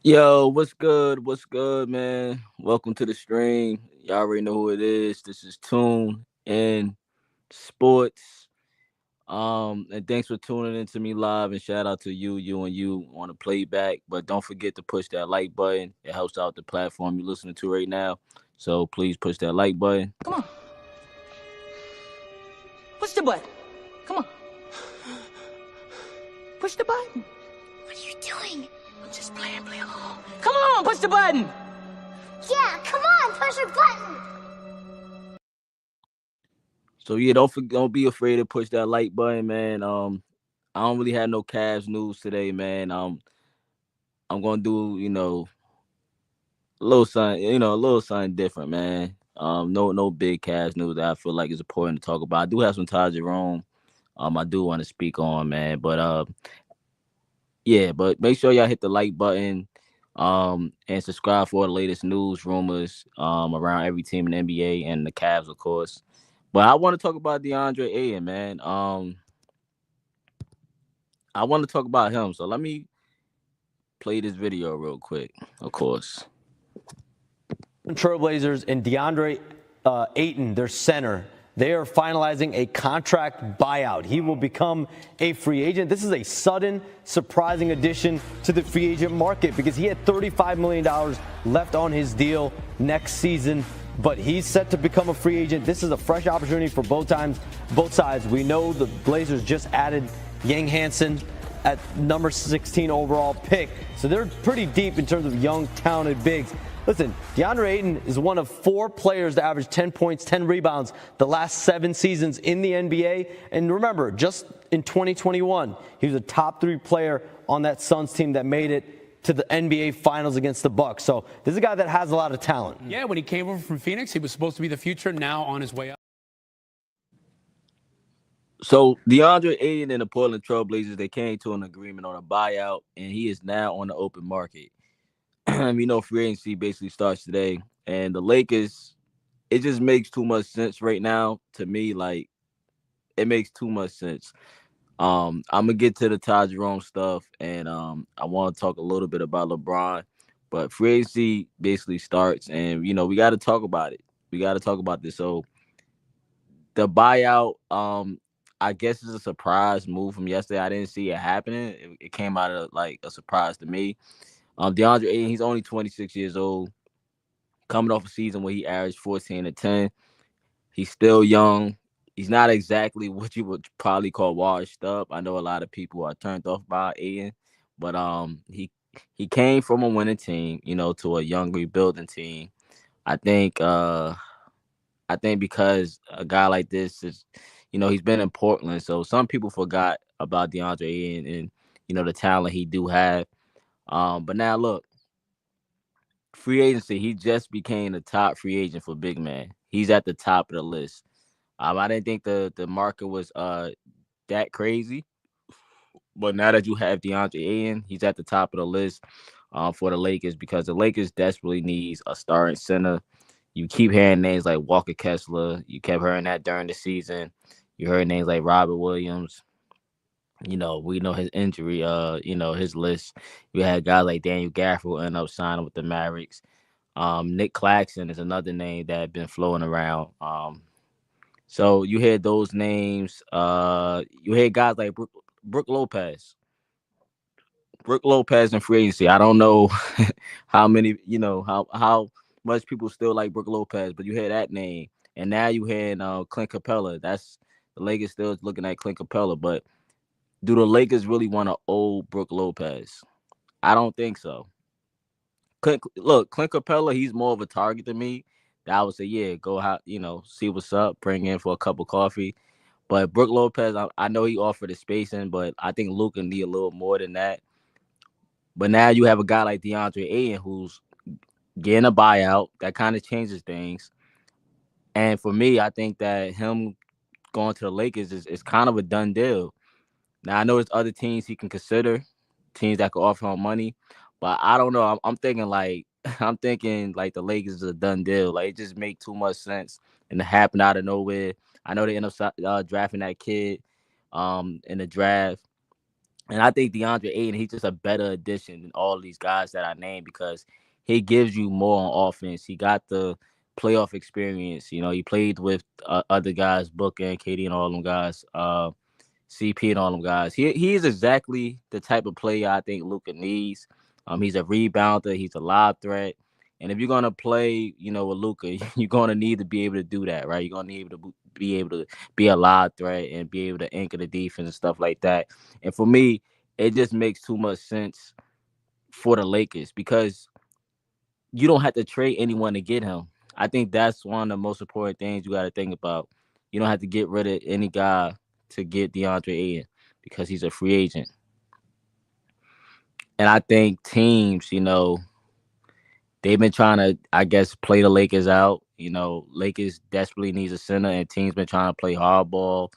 Yo, what's good? What's good, man? Welcome to the stream. Y'all already know who it is. This is Tune in Sports. And thanks for tuning in to me live. And shout out to you on the playback. But don't forget to push that like button. It helps out the platform you're listening to right now. So please push that like button. Come on. Push the button. Come on. Push the button. What are you doing? I'm just playing along. Come on, push the button. Yeah, come on, push your button. So yeah, don't be afraid to push that like button, man. I don't really have no Cavs news today, man. I'm gonna do a little something different, man. No big Cavs news that I feel like is important to talk about. I do have some Ty Jerome. I do want to speak on, man. But yeah, but make sure y'all hit the like button, and subscribe for the latest news, rumors, around every team in the NBA and the Cavs, of course. But I want to talk about Deandre Ayton, man. I want to talk about him. So let me play this video real quick, of course. Trailblazers and Deandre Ayton, their center, they are finalizing a contract buyout. He will become a free agent. This is a sudden, surprising addition to the free agent market because he had $35 million left on his deal next season, but he's set to become a free agent. This is a fresh opportunity for both sides. We know the Blazers just added Yang Hansen at number 16 overall pick, so they're pretty deep in terms of young, talented bigs. Listen, Deandre Ayton is one of 4 players to average 10 points, 10 rebounds the last 7 seasons in the NBA. And remember, just in 2021, he was a top 3 player on that Suns team that made it to the NBA Finals against the Bucks. So this is a guy that has a lot of talent. Yeah, when he came over from Phoenix, he was supposed to be the future, now on his way up. So DeAndre Ayton and the Portland Trailblazers, they came to an agreement on a buyout, and he is now on the open market. Free agency basically starts today, and the Lakers, it just makes too much sense right now to me. Like, it makes too much sense. I'm gonna get to the Ty Jerome stuff, and I want to talk a little bit about LeBron, but free agency basically starts, and we got to talk about it. We got to talk about this. So the buyout, I guess is a surprise move from yesterday. I didn't see it happening. It came out of like a surprise to me. DeAndre Ayton, he's only 26 years old, coming off a season where he averaged 14 and 10. He's still young. He's not exactly what you would probably call washed up. I know a lot of people are turned off by Ayton, but he came from a winning team, to a young rebuilding team. I think because a guy like this is, he's been in Portland, so some people forgot about DeAndre Ayton and the talent he do have. But now look, free agency, he just became the top free agent for big man. He's at the top of the list. I didn't think the market was that crazy, but now that you have DeAndre Ayton, he's at the top of the list for the Lakers because the Lakers desperately needs a starting center. You keep hearing names like Walker Kessler. You kept hearing that during the season. You heard names like Robert Williams. We know his injury, his list. You had guys like Daniel Gafford end up signing with the Mavericks. Nick Claxton is another name that had been flowing around. So you hear those names. You hear guys like Brook Lopez. Brook Lopez in free agency. I don't know how many, how much people still like Brook Lopez, but you hear that name. And now you hear Clint Capella. That's the Lakers still looking at Clint Capella, but do the Lakers really want to owe Brook Lopez? I don't think so. Clint Capella, he's more of a target to me. That I would say, yeah, go out, see what's up, bring in for a cup of coffee. But Brook Lopez, I know he offered the spacing, but I think Luka need a little more than that. But now you have a guy like DeAndre Ayton who's getting a buyout. That kind of changes things. And for me, I think that him going to the Lakers is kind of a done deal. Now, I know there's other teams he can consider, teams that could offer him money, but I don't know. I'm thinking like I'm thinking like the Lakers is a done deal. Like, it just make too much sense, and it happened out of nowhere. I know they end up drafting that kid in the draft, And I think Deandre Ayton, he's just a better addition than all these guys that I named because he gives you more on offense. He got the playoff experience. You know, he played with other guys, Booker and KD and all them guys, CP and all them guys. He is exactly the type of player I think Luka needs. He's a rebounder. He's a lob threat. And if you're gonna play, you know, with Luka, you're gonna need to be able to do that, right? You're gonna need to be able to be a lob threat and be able to anchor the defense and stuff like that. And for me, it just makes too much sense for the Lakers because you don't have to trade anyone to get him. I think that's one of the most important things you got to think about. You don't have to get rid of any guy to get DeAndre Ayton because he's a free agent. And I think teams, you know, they've been trying to, I guess, play the Lakers out. You know, Lakers desperately needs a center, and teams been trying to play hardball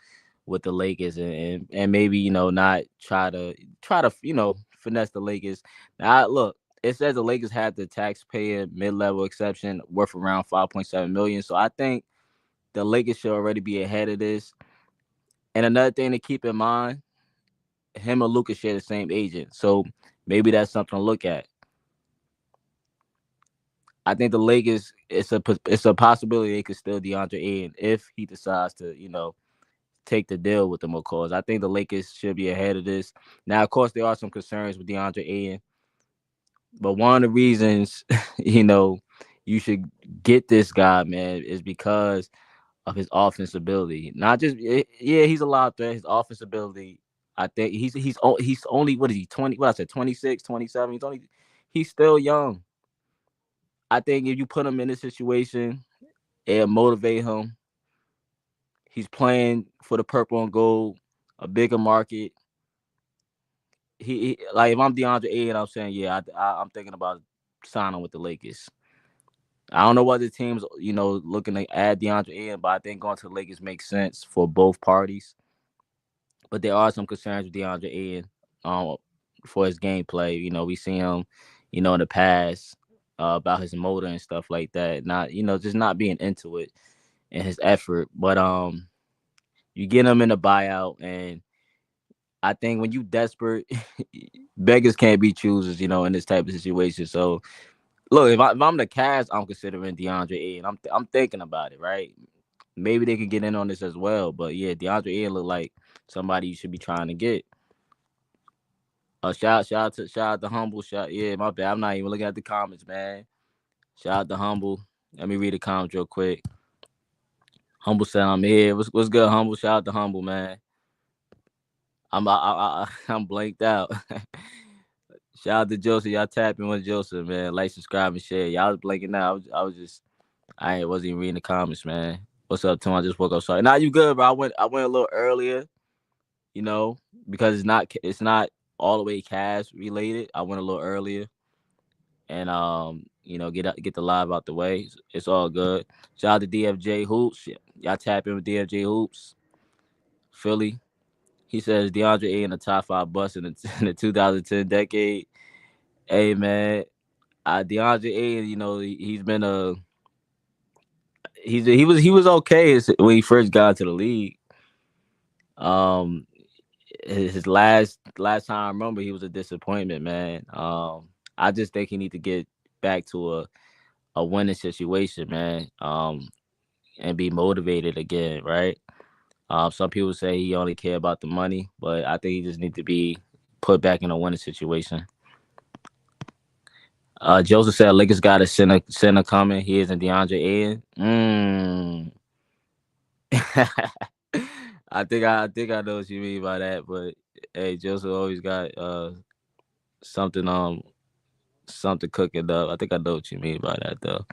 with the Lakers, and maybe not try to finesse the Lakers. Now, look, it says the Lakers had the taxpayer mid-level exception worth around 5.7 million. So I think the Lakers should already be ahead of this. And another thing to keep in mind, him and Lucas share the same agent, so maybe that's something to look at. I think the Lakers, it's a possibility they could steal DeAndre Ayton if he decides to, take the deal with the McCaws. I think the Lakers should be ahead of this. Now, of course, there are some concerns with DeAndre Ayton, but one of the reasons, you should get this guy, man, is because of his offense ability. Not just, yeah, he's a lot there. His offense ability, I think he's only, what is he, 20? What I said, 26, 27. He's still young. I think if you put him in this situation, it'll motivate him. He's playing for the purple and gold, a bigger market. Like if I'm DeAndre Ayton, I'm saying I'm thinking about signing with the Lakers. I don't know what the teams looking to add DeAndre Ayton, but I think going to the Lakers makes sense for both parties. But there are some concerns with DeAndre Ayton for his gameplay. We see him, in the past about his motor and stuff like that. Not just not being into it and his effort. But you get him in a buyout, and I think when you desperate, beggars can't be choosers, in this type of situation. So, look, if I'm the Cavs, I'm considering DeAndre Ayton. I'm thinking about it, right? Maybe they can get in on this as well. But yeah, DeAndre Ayton look like somebody you should be trying to get. Shout out to Humble. Yeah, my bad. I'm not even looking at the comments, man. Shout out to Humble. Let me read the comments real quick. Humble said I'm here. What's good, Humble? Shout out to Humble, man. I'm blanked out. Shout out to Joseph. Y'all tapping with Joseph, man. Like, subscribe, and share. Y'all was blanking out. I wasn't even reading the comments, man. What's up, Tom? I just woke up. Sorry. Nah, you good, bro? I went a little earlier, because it's not all the way Cavs related. I went a little earlier, and get the live out the way. It's all good. Shout out to DFJ Hoops. Y'all tap in with DFJ Hoops. Philly. He says DeAndre Ayton the top 5 bust in the 2010 decade. Hey, man, DeAndre Ayton, he's been he was okay when he first got into the league. Um, his last time I remember, he was a disappointment, man. I just think he need to get back to a winning situation, man. And be motivated again, right? Some people say he only care about the money, but I think he just need to be put back in a winning situation. Joseph said Lakers got a center coming. He isn't DeAndre Ayton. I think I know what you mean by that, but hey, Joseph always got something something cooking up. I think I know what you mean by that though.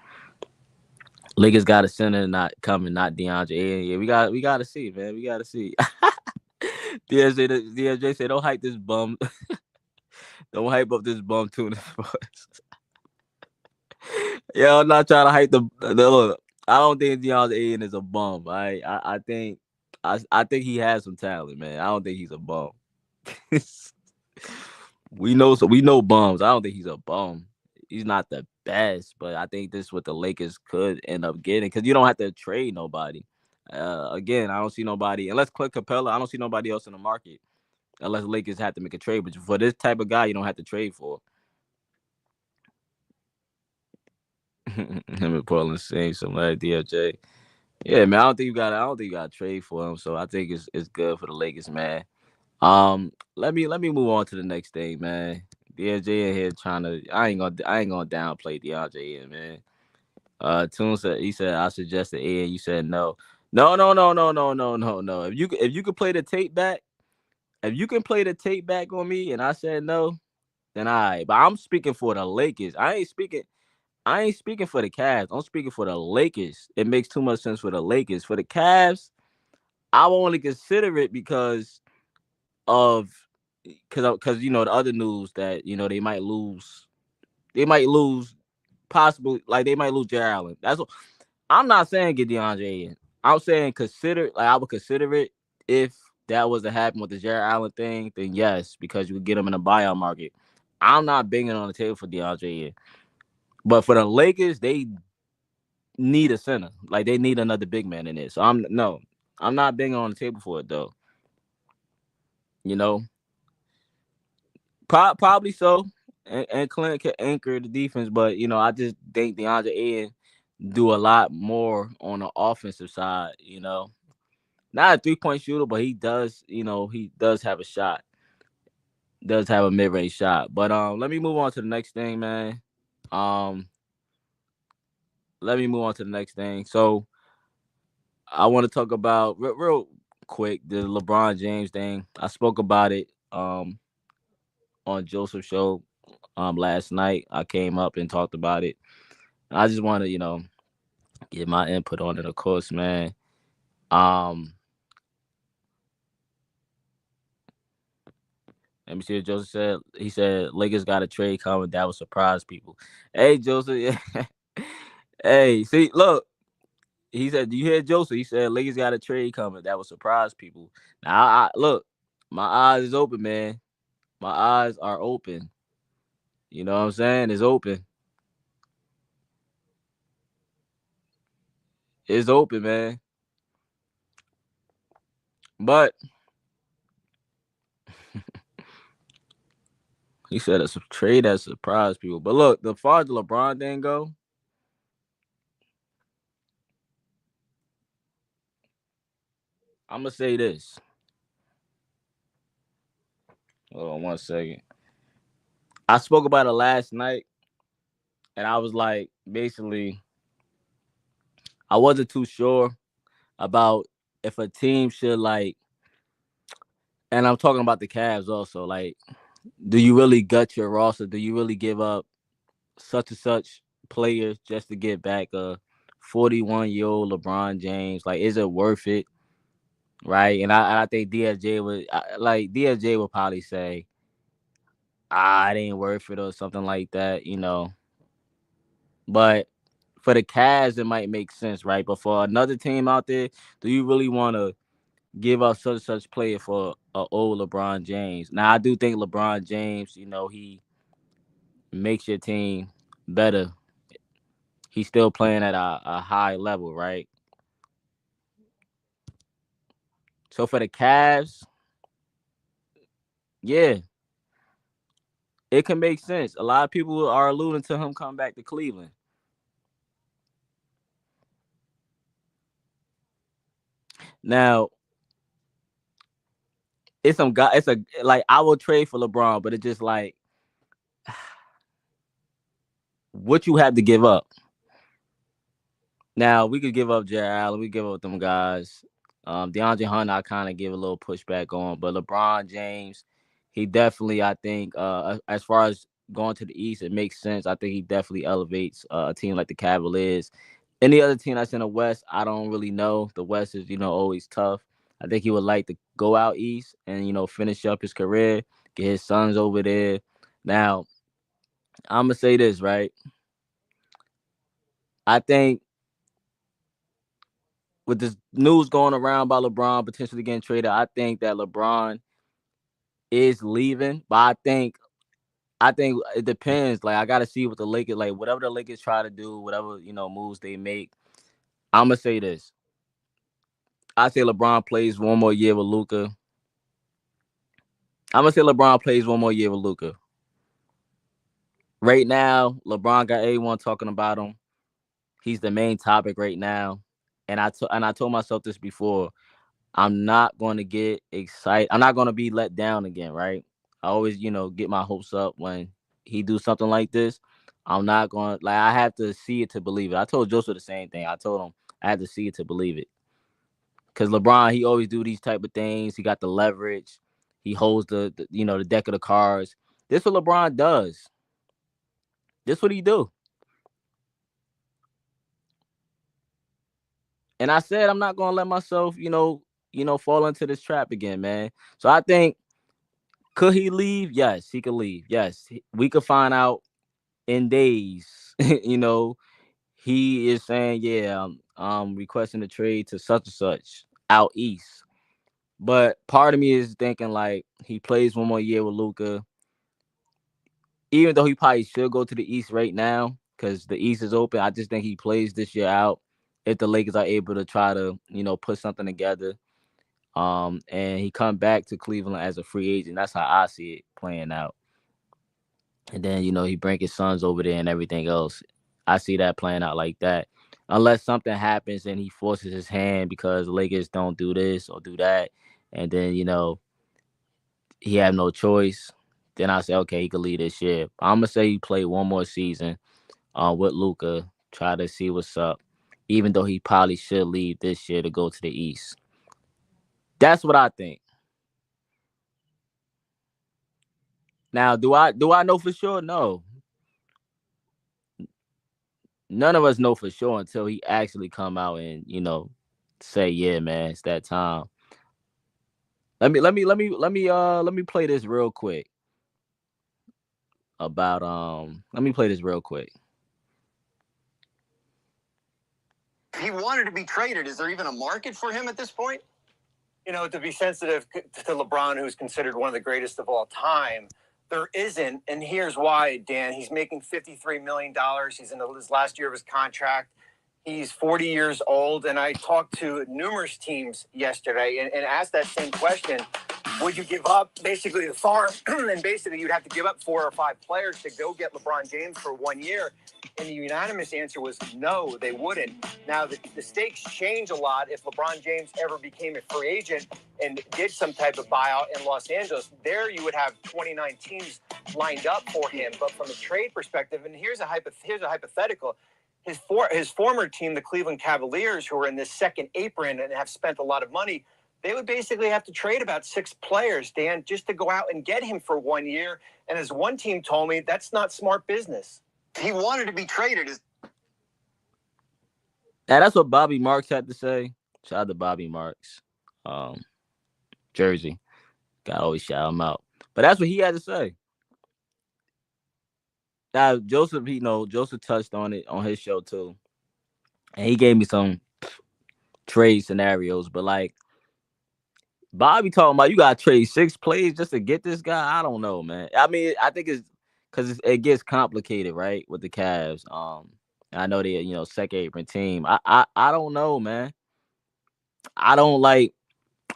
Lakers got a center not coming, not DeAndre Ayton. Yeah, we got to see, man. We got to see. DSJ said, "Don't hype this bum. Don't hype up this bum tuna." Yeah, I'm not trying to hype the look. I don't think DeAndre Ayton is a bum. I think he has some talent, man. I don't think he's a bum. We know bums. I don't think he's a bum. He's not the best, but I think this is what the Lakers could end up getting because you don't have to trade nobody. Again, I don't see nobody unless Clint Capella. I don't see nobody else in the market unless the Lakers have to make a trade. But for this type of guy, you don't have to trade for. Him in Portland saying something like DFJ. Yeah, man. I don't think you got to trade for him. So I think it's good for the Lakers, man. Let me move on to the next thing, man. DFJ in here trying to. I ain't gonna downplay DeAndre in, man. Tune said he said I suggested A and you said no. No, no, no, no, no, no, no, no. If you could play the tape back, if you can play the tape back on me and I said no, then all right. But I'm speaking for the Lakers. I ain't speaking for the Cavs. I'm speaking for the Lakers. It makes too much sense for the Lakers. For the Cavs, I will only consider it of because you know the other news that you know they might lose. They might lose possibly like they might lose Jared Allen. That's what I'm not saying get DeAndre in. I'm saying consider like I would consider it if that was to happen with the Jared Allen thing, then yes, because you could get him in a buyout market. I'm not banging on the table for DeAndre in. But for the Lakers, they need a center. Like they need another big man in there. So I'm not banging on the table for it though. You know, probably so. And Clint can anchor the defense, but you know, I just think DeAndre Ayton do a lot more on the offensive side. You know, not a 3-point shooter, but he does have a shot, does have a mid range shot. But let me move on to the next thing, man. Um, let me move on to the next thing. So I want to talk about real quick the LeBron James thing. I spoke about it on Joseph's show last night. I came up and talked about it. I just want to get my input on it, of course, man. Um, Let me see what Joseph said. He said Lakers got a trade coming that would surprise people. Hey, Joseph. Yeah. Hey, see, look. He said, "Do you hear Joseph?" He said Lakers got a trade coming that would surprise people. Now, I look, my eyes is open, man. My eyes are open. You know what I'm saying? It's open. It's open, man. But he said it's a trade that surprised people. But look, the far as the LeBron thing go, I'm gonna say this. Hold on 1 second. I spoke about it last night, and I was like, basically, I wasn't too sure about if a team should like, and I'm talking about the Cavs also. Like, do you really gut your roster? Do you really give up such and such players just to get back a 41-year-old LeBron James? Like, is it worth it? Right? And I think DFJ would probably say, it ain't worth it or something like that, you know. But for the Cavs, it might make sense, right? But for another team out there, do you really want to give up such and such player for a old LeBron James? Now, I do think LeBron James, he makes your team better. He's still playing at a high level, right? So for the Cavs, yeah, it can make sense. A lot of people are alluding to him coming back to Cleveland. Now, it's some guy. It's a like I will trade for LeBron, but it's just like what you have to give up. Now we could give up Jared Allen, we give up them guys. DeAndre Hunter, I kind of give a little pushback on, but LeBron James, he definitely, I think, as far as going to the East, it makes sense. I think he definitely elevates a team like the Cavaliers. Any other team that's in the West, I don't really know. The West is, always tough. I think he would like to go out East and finish up his career, get his sons over there. Now, I'm gonna say this, right? I think with this news going around about LeBron potentially getting traded, I think that LeBron is leaving. But I think it depends. Like I gotta see what the Lakers like, whatever the Lakers try to do, whatever moves they make. I'm gonna say this. I say LeBron plays one more year with Luka. I'm gonna say LeBron plays one more year with Luka. Right now, LeBron got everyone talking about him. He's the main topic right now, and I told myself this before. I'm not going to get excited. I'm not going to be let down again, right? I always, get my hopes up when he do something like this. I'm not going to, I have to see it to believe it. I told Joseph the same thing. I told him I had to see it to believe it. Because LeBron, he always do these type of things. He got the leverage. He holds the deck of the cards. This what LeBron does. This what he do. And I said I'm not gonna let myself, fall into this trap again, man. So I think, could he leave? Yes, he could leave. Yes, we could find out in days. He is saying, yeah, I'm requesting a trade to such and such out east. But part of me is thinking like he plays one more year with Luka, even though he probably should go to the East right now because the East is open. I just think he plays this year out if the Lakers are able to try to, put something together. And he come back to Cleveland as a free agent. That's how I see it playing out. And then, he bring his sons over there and everything else. I see that playing out like that. Unless something happens and he forces his hand because the Lakers don't do this or do that. And then, he have no choice. Then I say, okay, he could leave this year. I'm going to say he play one more season with Luka, try to see what's up, even though he probably should leave this year to go to the East. That's what I think. Now, do I know for sure? No. None of us know for sure until he actually come out and, say, yeah, man, it's that time. Let me play this real quick. Let me play this real quick. If he wanted to be traded, is there even a market for him at this point? To be sensitive to LeBron, who's considered one of the greatest of all time, there isn't. And here's why, Dan. He's making $53 million. He's in his last year of his contract. He's 40 years old. And I talked to numerous teams yesterday and asked that same question. Would you give up basically the farm? And basically you'd have to give up 4 or 5 players to go get LeBron James for 1 year. And the unanimous answer was no, they wouldn't. Now, the stakes change a lot if LeBron James ever became a free agent and did some type of buyout in Los Angeles. There you would have 29 teams lined up for him. But from a trade perspective, and here's a hypothetical, his former team, the Cleveland Cavaliers, who are in this second apron and have spent a lot of money, they would basically have to trade about 6 players, Dan, just to go out and get him for 1 year. And as one team told me, that's not smart business. He wanted to be traded. Now, that's what Bobby Marks had to say. Shout out to Bobby Marks. Jersey. Gotta always shout him out. But that's what he had to say. Now, Joseph, Joseph touched on it on his show too. And he gave me some trade scenarios. But like, Bobby talking about you gotta trade 6 players just to get this guy. I don't know, man. I mean, I think it's because it gets complicated, right, with the Cavs. I know they're second apron team. I don't know, man. I don't like.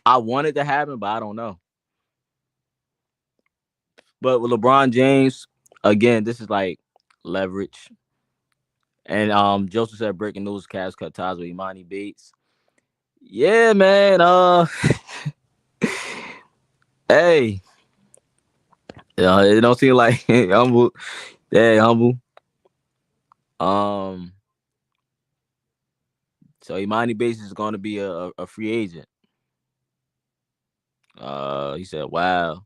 I want it to happen, but I don't know. But with LeBron James, again, this is like leverage. And Joseph said breaking news: Cavs cut ties with Imani Bates. Yeah, man. Hey, it don't seem like humble. Yeah, humble. So Imani Bates is going to be a free agent. He said, "Wow."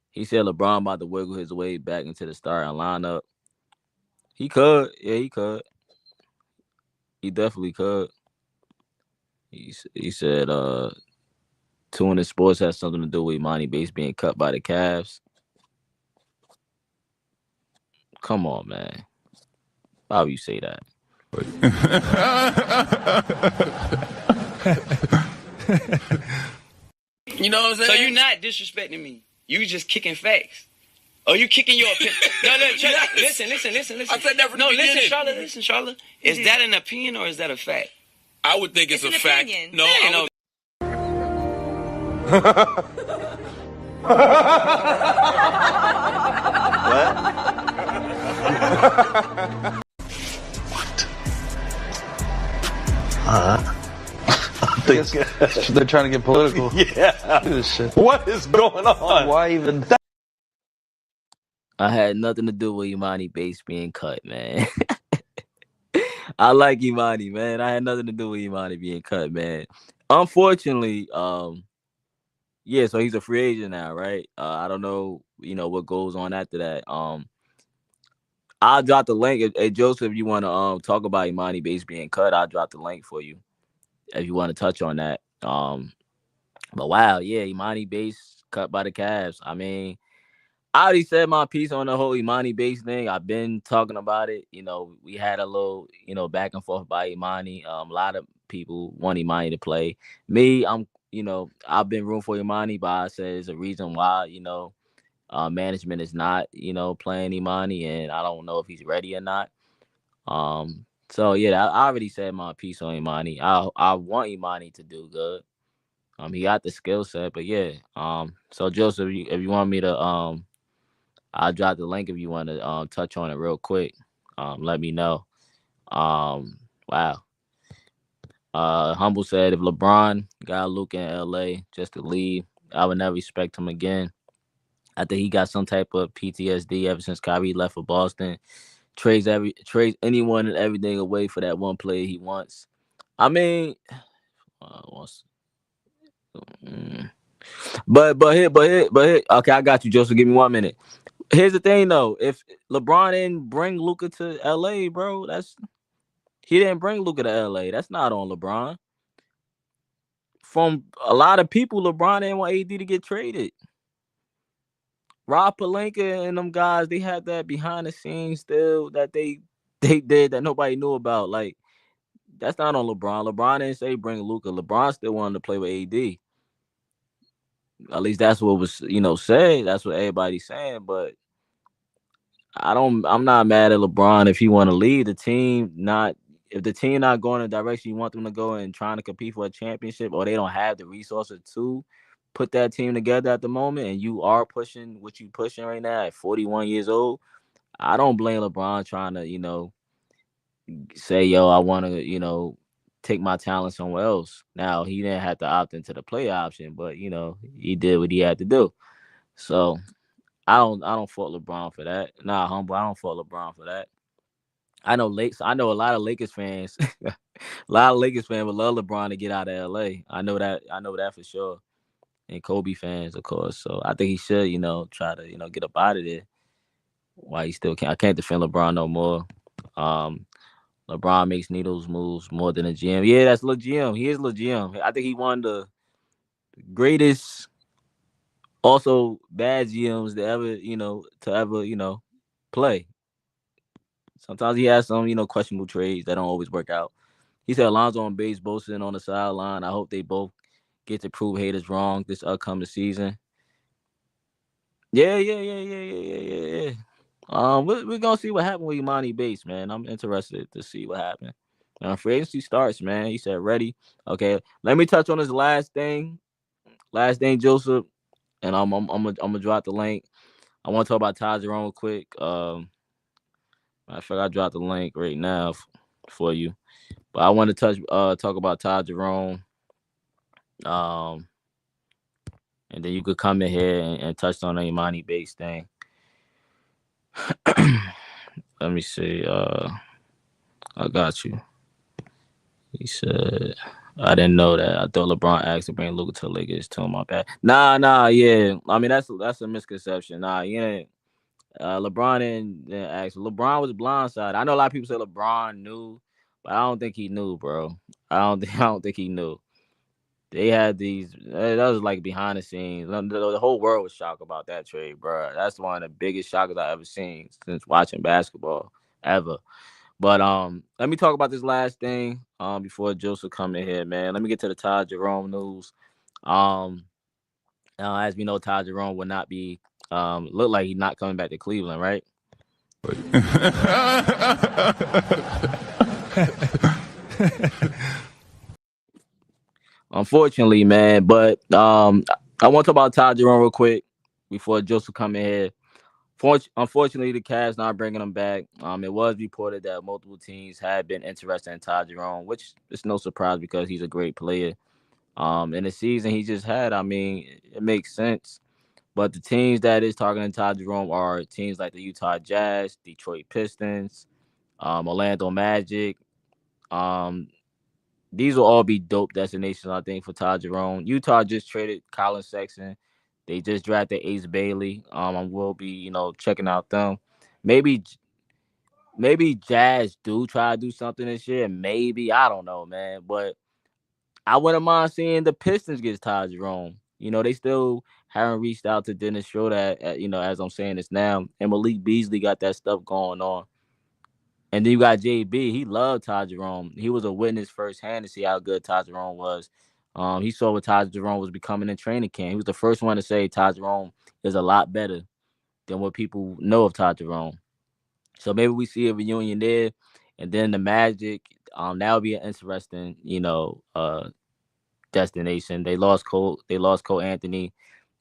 He said LeBron about to wiggle his way back into the starting lineup. He could, yeah, he could. He definitely could. He said, Tunensports has something to do with Imani Bates being cut by the Cavs. Come on, man. Why would you say that? You know what I'm saying? So you're not disrespecting me. You just kicking facts. Oh, you kicking your opinion? No, yes. Listen. I said that from the beginning. Listen, Charlotte. Is that an opinion or is that a fact? I would think it's a fact. Opinion. No, They're trying to get political. Yeah. This shit. What is going on? Why even? I had nothing to do with Imani Bates being cut, man. I like Imani, man. I had nothing to do with Imani being cut, man. Unfortunately, yeah, so he's a free agent now, right? I don't know, what goes on after that. I'll drop the link. Hey, Joseph, you want to talk about Imani Bates being cut? I'll drop the link for you if you want to touch on that. But wow, yeah, Imani Bates cut by the Cavs. I mean, I already said my piece on the whole Imani Bates thing. I've been talking about it. We had a little, back and forth by Imani. A lot of people want Imani to play. Me, I've been rooting for Imani, but I said there's a reason why, management is not, playing Imani, and I don't know if he's ready or not. So yeah, I already said my piece on Imani. I want Imani to do good. He got the skill set, but yeah. So Joseph, if you want me to, I'll drop the link if you want to touch on it real quick. Let me know. Wow. Humble said if LeBron got Luka in LA just to leave, I would never respect him again. I think he got some type of PTSD ever since Kyrie left for Boston. Trades anyone and everything away for that one player he wants. I mean, but here, okay, I got you, Joseph. Give me 1 minute. Here's the thing, though. If LeBron didn't bring Luka to LA, bro, he didn't bring Luka to LA. That's not on LeBron. From a lot of people, LeBron didn't want AD to get traded. Rob Pelinka and them guys, they had that behind the scenes still that they did that nobody knew about. Like, that's not on LeBron. LeBron didn't say bring Luka. LeBron still wanted to play with AD. At least that's what was, said. That's what everybody's saying. But I'm not mad at LeBron if he want to leave the team. If the team not going in the direction you want them to go and trying to compete for a championship, or they don't have the resources to put that team together at the moment, and you are pushing what you pushing right now at 41 years old, I don't blame LeBron trying to, say, yo, I want to, take my talent somewhere else. Now, he didn't have to opt into the play option, but, he did what he had to do. So I don't fault LeBron for that. Nah, humble, I don't fault LeBron for that. I know a lot of Lakers fans, would love LeBron to get out of LA. I know that for sure. And Kobe fans, of course. So I think he should, try to, get up out of there. Why he still can't. I can't defend LeBron no more. LeBron makes needles moves more than a GM. Yeah, that's Lil GM. He is Lil GM. I think he one of the greatest, also bad GMs to ever play. Sometimes he has some, questionable trades that don't always work out. He said Alonzo and Bates both sitting on the sideline. I hope they both get to prove haters wrong this upcoming season. Yeah. We're gonna see what happened with Imani Bates, man. I'm interested to see what happened. Free agency starts, man. He said ready. Okay, let me touch on this last thing, Joseph, and I'm gonna drop the link. I want to talk about Ty Jerome real quick. I forgot I dropped the link right now for you, but I want to talk about Ty Jerome. And then you could come in here and touch on the Imani Bates thing. Let me see. I got you. He said, I didn't know that. I thought LeBron asked to bring Luka to the Lakers. Tell him my bad. Nah, yeah. I mean, that's a misconception. Nah, yeah. LeBron didn't ask. LeBron was blindsided. I know a lot of people say LeBron knew, but I don't think he knew, bro. I don't think he knew. They had these. That was like behind the scenes. The whole world was shocked about that trade, bro. That's one of the biggest shockers I've ever seen since watching basketball ever. But let me talk about this last thing before Joseph come in here, man. Let me get to the Ty Jerome news. As we know, Ty Jerome will not be look like he's not coming back to Cleveland, right? Unfortunately, man. But I want to talk about Ty Jerome real quick. before Joseph come in here. Unfortunately, the Cavs not bringing him back. It was reported that multiple teams had been interested in Ty Jerome, which is no surprise because he's a great player. In the season he just had, I mean, it makes sense. But the teams that is targeting Ty Jerome are teams like the Utah Jazz, Detroit Pistons, Orlando Magic. Um, these will all be dope destinations, I think, for Ty Jerome. Utah just traded Colin Sexton. They just drafted Ace Bailey. I will be, checking out them. Maybe maybe Jazz do try to do something this year. Maybe, I don't know, man. But I wouldn't mind seeing the Pistons get Ty Jerome. They still haven't reached out to Dennis Schroeder, as I'm saying this now. And Malik Beasley got that stuff going on. And then you got JB. He loved Ty Jerome. He was a witness firsthand to see how good Ty Jerome was. He saw what Ty Jerome was becoming in training camp. He was the first one to say Ty Jerome is a lot better than what people know of Ty Jerome. So maybe we see a reunion there. And then the Magic, that would be an interesting, destination. They lost Cole Anthony.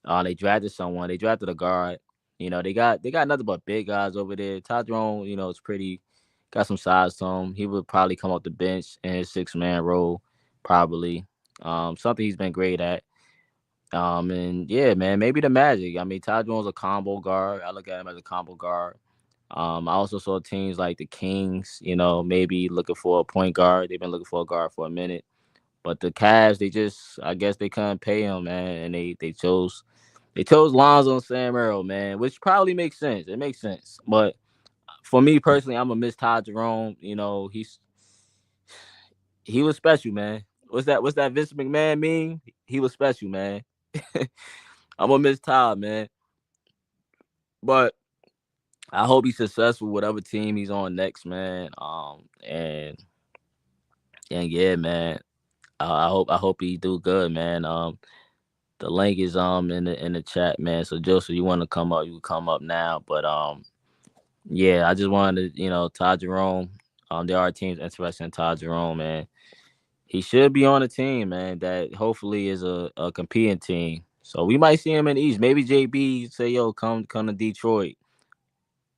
They drafted someone. They drafted a guard. They got nothing but big guys over there. Ty Jerome, is pretty got some size to him. He would probably come off the bench in his 6-man role, probably. Something he's been great at. And yeah, man, maybe the Magic. I mean, Ty Jerome's a combo guard. I look at him as a combo guard. I also saw teams like the Kings, maybe looking for a point guard. They've been looking for a guard for a minute. But the Cavs, I guess they couldn't pay him, man, and they chose Lonzo and Sam Merrill, man, which probably makes sense. It makes sense. But for me personally, I'm gonna miss Ty Jerome. He was special, man. What's that Vince McMahon mean? He was special, man. I'm gonna miss Ty, man. But I hope he's successful whatever team he's on next, man. And yeah, man. I hope he do good, man. The link is in the chat, man. So Joseph, you want to come up, you can come up now. But yeah, I just wanted to, Ty Jerome. There are teams interested in Ty Jerome, man. He should be on a team, man, that hopefully is a competing team. So we might see him in the East. Maybe JB say, yo, come to Detroit.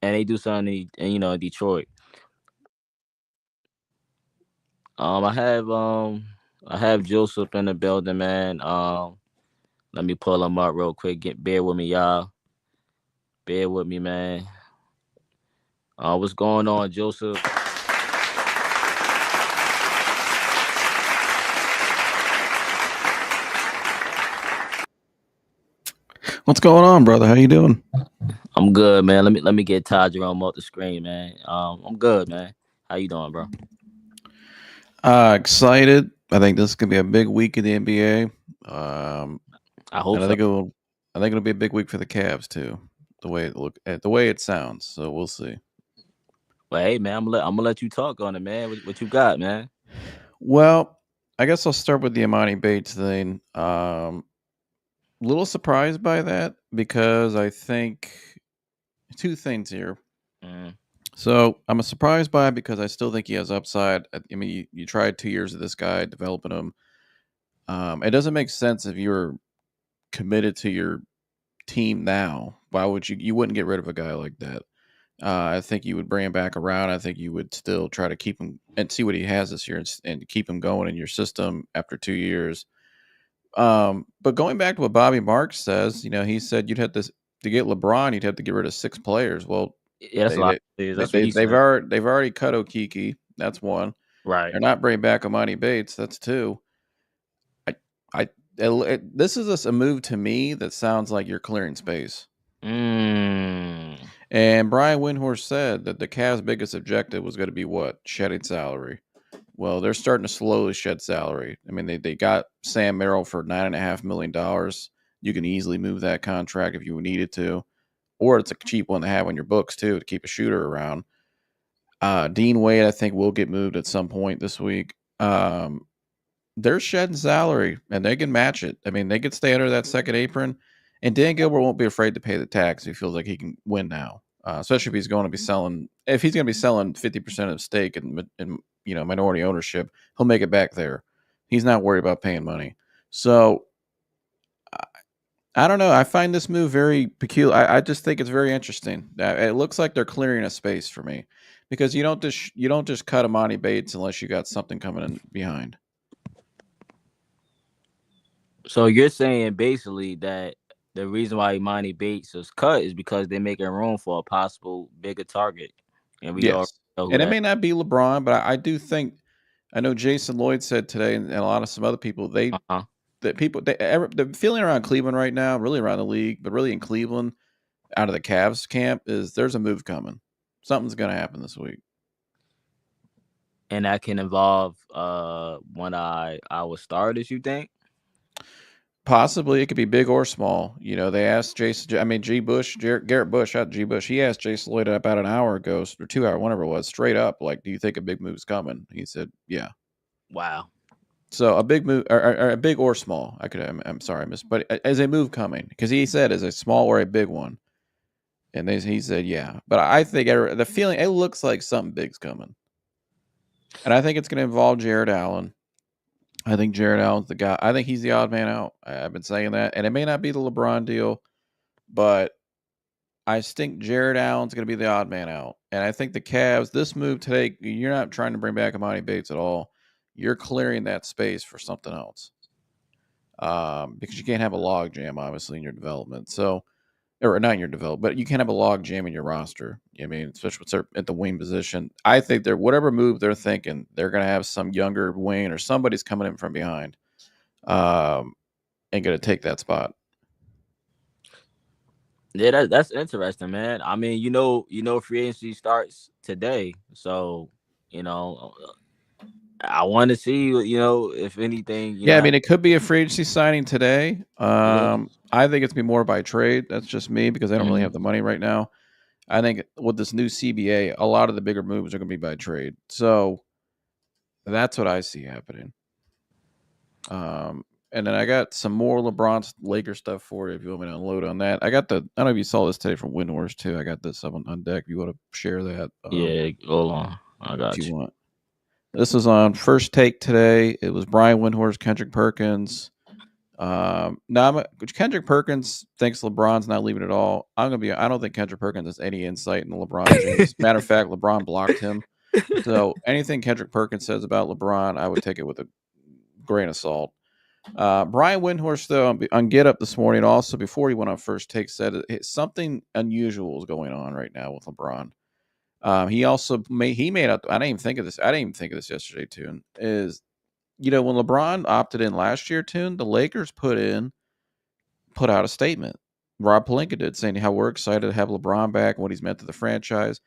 And they do something in Detroit. I have Joseph in the building, man. Let me pull him up real quick. Bear with me, y'all. Bear with me, man. What's going on, Joseph? What's going on, brother? How you doing? I'm good, man. Let me get Ty Jerome off the screen, man. I'm good, man. How you doing, bro? Excited. I think this is gonna be a big week in the NBA. I hope and I so. think it'll be a big week for the Cavs too. The way it sounds. So we'll see. But hey, man, I'm gonna let you talk on it, man. What you got, man? Well, I guess I'll start with the Imani Bates thing. Little surprised by that because I think two things here. Mm. So I'm surprised by it because I still think he has upside. I mean, you tried 2 years of this guy developing him. It doesn't make sense if you're committed to your team now. Why would you wouldn't get rid of a guy like that? I think you would bring him back around. I think you would still try to keep him and see what he has this year and keep him going in your system after 2 years. But going back to what Bobby Marks says, he said you'd have to get LeBron, you'd have to get rid of 6 players. Well, Yeah, that's a lot. That's what he said. they've already cut Okiki. That's one. Right. They're not bringing back Imani Bates. That's 2. This is a move to me that sounds like you're clearing space. Mm. And Brian Windhorst said that the Cavs' biggest objective was going to be what? Shedding salary. Well, they're starting to slowly shed salary. I mean, they got Sam Merrill for $9.5 million. You can easily move that contract if you needed to. Or it's a cheap one to have on your books, too, to keep a shooter around. Dean Wade, I think, will get moved at some point this week. They're shedding salary, and they can match it. I mean, they could stay under that second apron. And Dan Gilbert won't be afraid to pay the tax. He feels like he can win now, especially if he's going to be selling. If he's going to be selling 50% of stake in minority ownership, he'll make it back there. He's not worried about paying money. So I don't know. I find this move very peculiar. I just think it's very interesting. It looks like they're clearing a space for me because you don't just cut Amani Bates unless you got something coming in behind. So you're saying basically that the reason why Imani Bates was cut is because they're making room for a possible bigger target, and we already Yes, know who and it that. may not be LeBron, but I do think I know Jason Lloyd said today, and a lot of some other people Uh-huh. the feeling around Cleveland right now, really around the league, but really in Cleveland, out of the Cavs camp, is there's a move coming. Something's going to happen this week. And that can involve one of our starters. You think? Possibly, it could be big or small. You know, they asked Garrett Bush, not G. Bush. He asked Jason Lloyd about an hour ago or 2 hour, whatever it was, straight up, like, "Do you think a big move's coming?" He said, "Yeah." Wow. So a big move, or a big or small. I'm sorry, but as a move coming, because he said as a small or a big one, and he said, "Yeah." But I think the feeling it looks like something big's coming, and I think it's going to involve Jared Allen. I think Jared Allen's the guy. I think he's the odd man out. I've been saying that, and it may not be the LeBron deal, but I think Jared Allen's going to be the odd man out. And I think the Cavs, this move today, you're not trying to bring back Amani Bates at all. You're clearing that space for something else, because you can't have a log jam, obviously, in your development. So, or not in your development, but you can't have a log jam in your roster. I mean, especially at the wing position. I think whatever move they're thinking, they're going to have some younger wing or somebody's coming in from behind, and going to take that spot. Yeah, that's interesting, man. I mean, free agency starts today, so you know, I want to see, if anything, Yeah, I mean, it could be a free agency signing today. yeah. I think it's gonna be more by trade. That's just me because they don't really Mhm. have the money right now. I think with this new CBA, a lot of the bigger moves are gonna be by trade. So that's what I see happening. And then I got some more LeBron Lakers stuff for you if you want me to unload on that. I don't know if you saw this today from Windhorse too. I got this up on deck. If you want to share that, Yeah, hold on, I if got you you. want. This is on First Take today. It was Brian Windhorse, Kendrick Perkins. Kendrick Perkins thinks LeBron's not leaving at all. I don't think Kendrick Perkins has any insight into LeBron James. Matter of fact, LeBron blocked him. So anything Kendrick Perkins says about LeBron, I would take it with a grain of salt. Brian Windhorst, though, on Get Up this morning, also before he went on First Take, said something unusual is going on right now with LeBron. He also made up. I didn't even think of this. I didn't even think of this yesterday, too. Is when LeBron opted in last year, the Lakers put out a statement. Rob Pelinka did, saying how we're excited to have LeBron back and what he's meant to the franchise.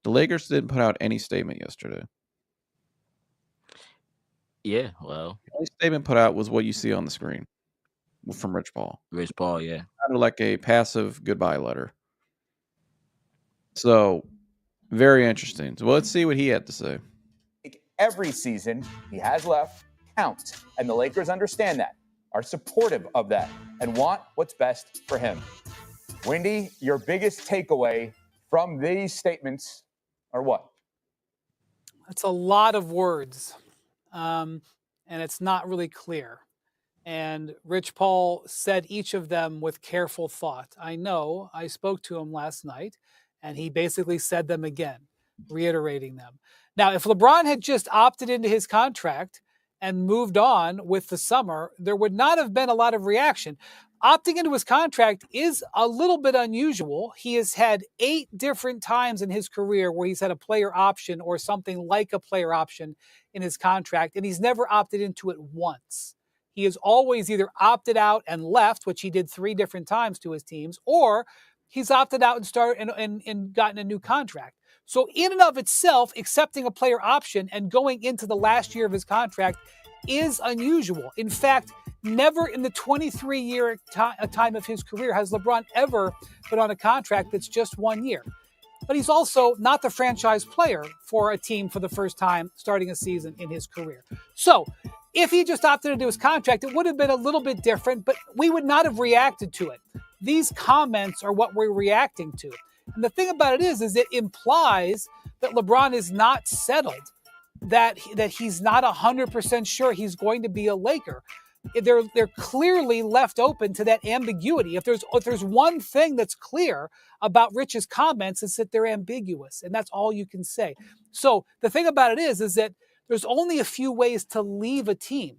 The Lakers didn't put out any statement yesterday. Yeah, well, The only statement put out was what you see on the screen from Rich Paul. Rich Paul, yeah. Kind of like a passive goodbye letter. So, very interesting. So, let's see what he had to say. Every season he has left counts, and the Lakers understand that, are supportive of that, and want what's best for him. Wendy, your biggest takeaway from these statements are what? That's a lot of words, and it's not really clear. And Rich Paul said each of them with careful thought. I know I spoke to him last night, and he basically said them again, reiterating them. Now, if LeBron had just opted into his contract and moved on with the summer, there would not have been a lot of reaction. Opting into his contract is a little bit unusual. He has had 8 different times in his career where he's had a player option or something like a player option in his contract, and he's never opted into it once. He has always either opted out and left, which he did 3 different times to his teams, or he's opted out and started and gotten a new contract. So in and of itself, accepting a player option and going into the last year of his contract is unusual. In fact, never in the 23-year time of his career has LeBron ever put on a contract that's just 1 year. But he's also not the franchise player for a team for the first time starting a season in his career. So if he just opted into his contract, it would have been a little bit different, but we would not have reacted to it. These comments are what we're reacting to. And the thing about it is it implies that LeBron is not settled, that he's not 100% sure he's going to be a Laker. they're clearly left open to that ambiguity. If there's one thing that's clear about Rich's comments, it's that they're ambiguous, and that's all you can say. So the thing about it is that there's only a few ways to leave a team.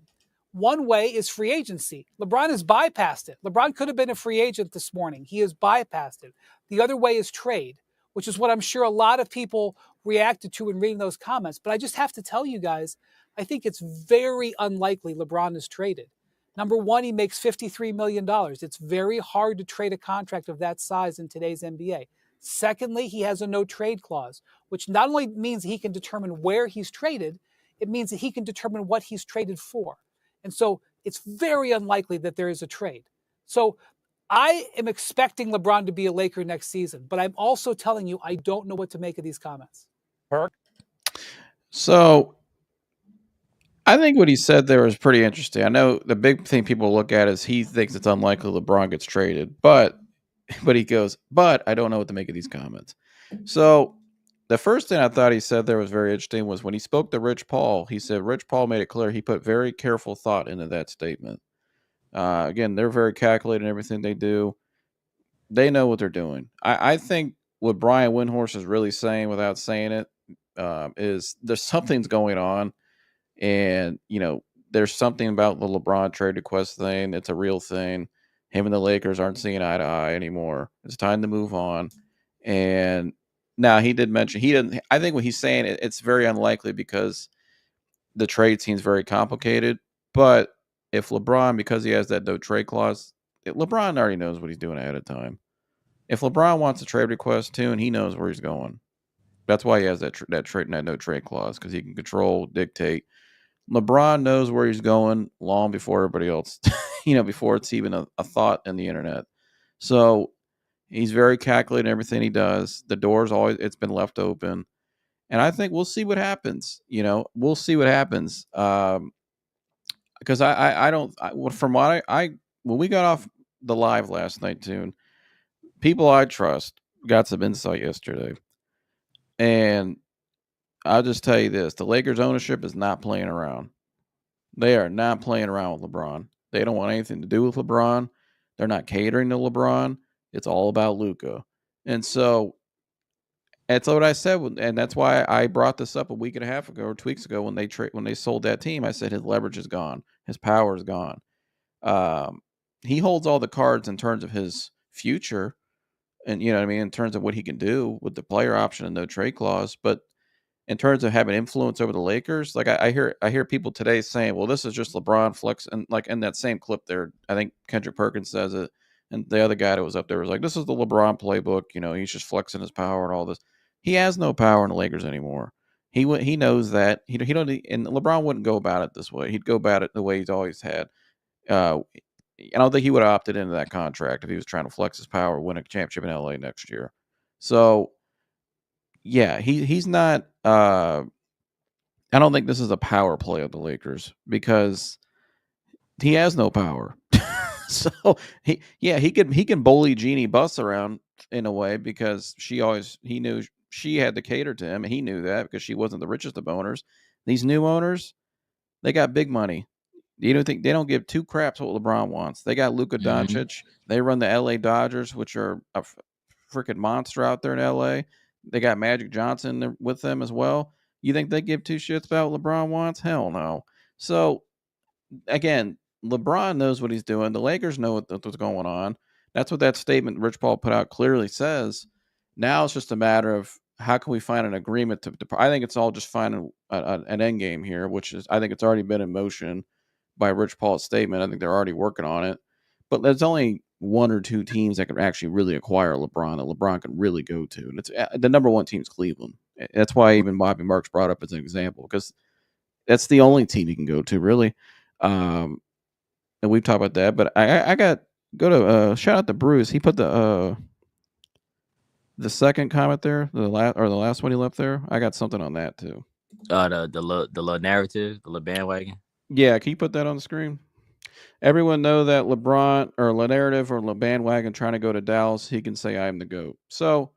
One way is free agency. LeBron has bypassed it. LeBron could have been a free agent this morning. He has bypassed it. The other way is trade, which is what I'm sure a lot of people reacted to in reading those comments. But I just have to tell you guys, I think it's very unlikely LeBron is traded. Number one, he makes $53 million. It's very hard to trade a contract of that size in today's NBA. Secondly, he has a no trade clause, which not only means he can determine where he's traded, it means that he can determine what he's traded for. And so it's very unlikely that there is a trade. So I am expecting LeBron to be a Laker next season, but I'm also telling you, I don't know what to make of these comments. So I think what he said there was pretty interesting. I know the big thing people look at is he thinks it's unlikely LeBron gets traded, but he goes, but I don't know what to make of these comments. So the first thing I thought he said there was very interesting was when he spoke to Rich Paul, he said Rich Paul made it clear he put very careful thought into that statement. Again, they're very calculated in everything they do. They know what they're doing. I think what Brian Windhorst is really saying without saying it is there's something's going on. And, there's something about the LeBron trade request thing. It's a real thing. Him and the Lakers aren't seeing eye to eye anymore. It's time to move on. And now he did mention I think what he's saying, it's very unlikely because the trade seems very complicated. But if LeBron, because he has that no trade clause, LeBron already knows what he's doing ahead of time. If LeBron wants a trade request too, and he knows where he's going, that's why he has that no trade clause, because he can control, dictate. LeBron knows where he's going long before everybody else, before it's even a thought in the internet. So he's very calculated in everything he does. The door's it's been left open. And I think we'll see what happens. We'll see what happens. Because when we got off the live last night, Tune, people I trust got some insight yesterday. And I'll just tell you this. The Lakers ownership is not playing around. They are not playing around with LeBron. They don't want anything to do with LeBron. They're not catering to LeBron. It's all about Luka. And so that's what I said. And that's why I brought this up a week and a half ago or 2 weeks ago when they sold that team. I said his leverage is gone. His power is gone. He holds all the cards in terms of his future. And, in terms of what he can do with the player option and no trade clause. But in terms of having influence over the Lakers, like I hear people today saying, well, this is just LeBron flex. And like in that same clip there, I think Kendrick Perkins says it. And the other guy that was up there was like, this is the LeBron playbook. He's just flexing his power and all this. He has no power in the Lakers anymore. He knows that. He don't. And LeBron wouldn't go about it this way. He'd go about it the way he's always had. I don't think he would have opted into that contract if he was trying to flex his power, win a championship in LA next year. So, yeah, he's not. I don't think this is a power play of the Lakers because he has no power. So he can bully Jeannie Buss around in a way because he knew she had to cater to him, and he knew that because she wasn't the richest of owners. These new owners, they got big money. You don't think they don't give two craps what LeBron wants? They got Luka Doncic. They run the LA Dodgers, which are a freaking monster out there in LA. They got Magic Johnson with them as well. You think they give two shits about what LeBron wants? Hell no. So again, LeBron knows what he's doing. The Lakers know what's going on. That's what that statement Rich Paul put out clearly says. Now it's just a matter of how can we find an agreement to I think it's all just finding an end game here, which is I think it's already been in motion by Rich Paul's statement. I think they're already working on it. But there's only one or two teams that can actually really acquire LeBron that LeBron can really go to. And it's the number one team is Cleveland. That's why even Bobby Marks brought up as an example, because that's the only team he can go to, really. And we've talked about that. But I got shout out to Bruce. He put the second comment there, the last one he left there. I got something on that too. The narrative, the bandwagon. Yeah, can you put that on the screen? Everyone know that LeBron or the narrative or the bandwagon trying to go to Dallas, he can say I am the GOAT. So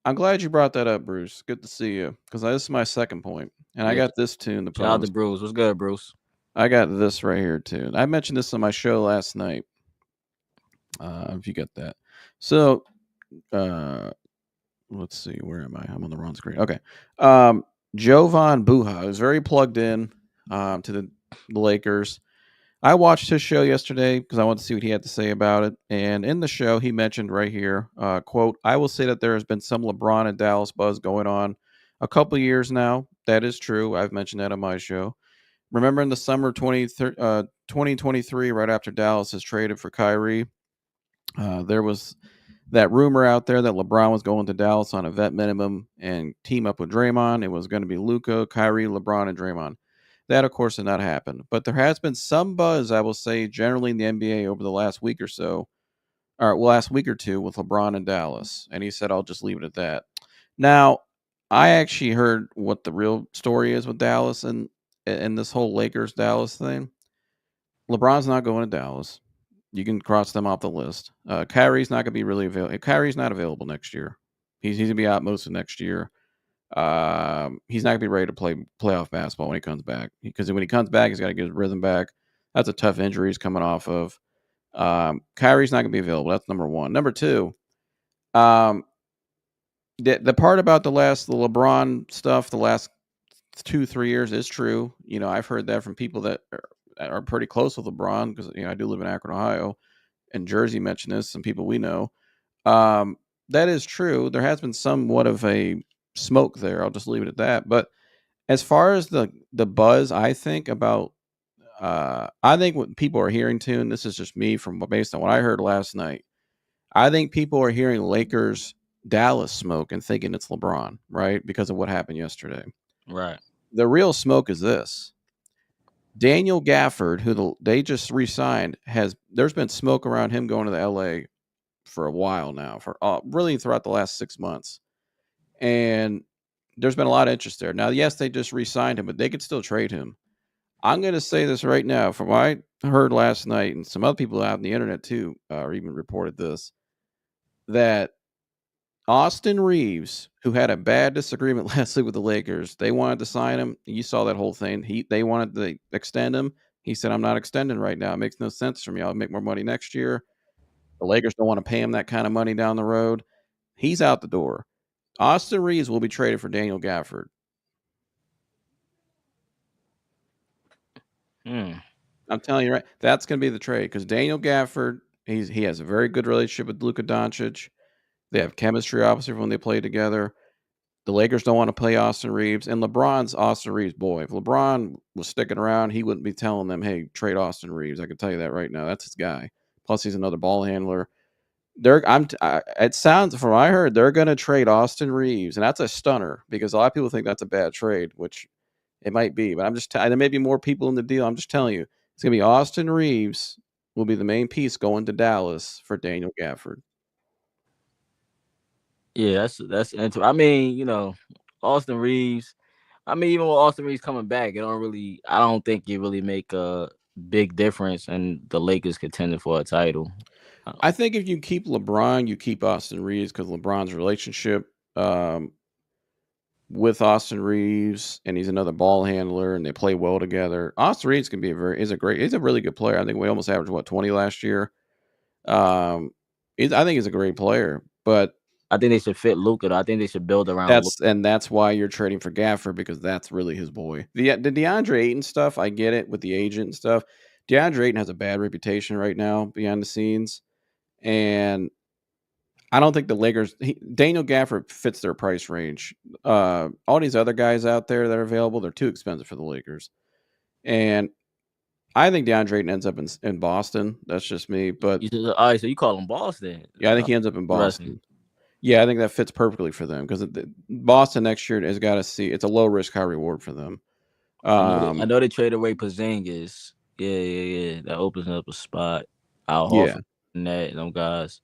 I'm glad you brought that up, Bruce. Good to see you, because this is my second point, and I got this tune. Shout out to Bruce. What's good, Bruce? I got this right here too. I mentioned this on my show last night. If you got that. So, let's see. Where am I? I'm on the wrong screen. Okay. Jovan Buha is very plugged in to the Lakers. I watched his show yesterday because I wanted to see what he had to say about it. And in the show, he mentioned right here, quote, "I will say that there has been some LeBron and Dallas buzz going on a couple of years now. That is true. I've mentioned that on my show. Remember in the summer 2023, right after Dallas has traded for Kyrie, there was that rumor out there that LeBron was going to Dallas on a vet minimum and team up with Draymond. It was going to be Luka, Kyrie, LeBron, and Draymond. That, of course, did not happen. But there has been some buzz, I will say, generally in the NBA over the last week or so, or last week or two with LeBron and Dallas. And he said, I'll just leave it at that. Now, I actually heard what the real story is with Dallas and this whole Lakers-Dallas thing. LeBron's not going to Dallas. You can cross them off the list. Kyrie's not going to be really available. Kyrie's not available next year. He's going to be out most of next year. He's not going to be ready to play playoff basketball when he comes back. Because when he comes back, he's got to get his rhythm back. That's a tough injury he's coming off of. Kyrie's not going to be available. That's number one. Number two, the part about the LeBron stuff, the last 2-3 years is true. You know, I've heard that from people that are pretty close with LeBron because, you know, I do live in Akron, Ohio, and Jersey mentioned this, some people we know. That is true. There has been somewhat of a smoke there. I'll just leave it at that. But as far as the buzz, I think about, I think what people are hearing too, and this is just me from based on what I heard last night, I think people are hearing Lakers Dallas smoke and thinking it's LeBron, right? Because of what happened yesterday. Right. The real smoke is this. Daniel Gafford, who they just re-signed, there's been smoke around him going to the LA for a while now, for really throughout the last 6 months. And there's been a lot of interest there. Now, yes, they just re-signed him, but they could still trade him. I'm going to say this right now. From what I heard last night, and some other people out on the internet too, or even reported this, that Austin Reeves, who had a bad disagreement last week with the Lakers, they wanted to sign him. You saw that whole thing. They wanted to extend him. He said, I'm not extending right now. It makes no sense for me. I'll make more money next year. The Lakers don't want to pay him that kind of money down the road. He's out the door. Austin Reeves will be traded for Daniel Gafford. I'm telling you, right? That's going to be the trade because Daniel Gafford, he has a very good relationship with Luka Doncic. They have chemistry, obviously, when they play together. The Lakers don't want to play Austin Reeves, and LeBron's Austin Reeves' boy. If LeBron was sticking around, he wouldn't be telling them, hey, trade Austin Reeves. I can tell you that right now. That's his guy. Plus, he's another ball handler. It sounds, from what I heard, they're going to trade Austin Reeves, and that's a stunner because a lot of people think that's a bad trade, which it might be. But I'm just there may be more people in the deal. I'm just telling you, it's going to be Austin Reeves will be the main piece going to Dallas for Daniel Gafford. Yeah, that's interesting. I mean, you know, Austin Reeves. I mean, even with Austin Reeves coming back, I don't think it really make a big difference in the Lakers contending for a title. I think if you keep LeBron, you keep Austin Reeves because LeBron's relationship with Austin Reeves, and he's another ball handler, and they play well together. Austin Reeves can be he's a really good player. I think we almost averaged 20 last year. I think he's a great player, but I think they should fit Luka. I think they should build around Luka. And that's why you're trading for Gafford because that's really his boy. The Deandre Ayton stuff, I get it with the agent and stuff. Deandre Ayton has a bad reputation right now behind the scenes, and I don't think the Lakers. Daniel Gafford fits their price range. All these other guys out there that are available, they're too expensive for the Lakers, and I think DeAndre Ayton ends up in Boston. That's just me. But all right, so you call him Boston? Yeah, I think he ends up in Boston. Yeah, I think that fits perfectly for them because Boston next year has got to see it's a low risk, high reward for them. I know they traded away Porzingis. Yeah. That opens up a spot. Al Horford, net, them guys.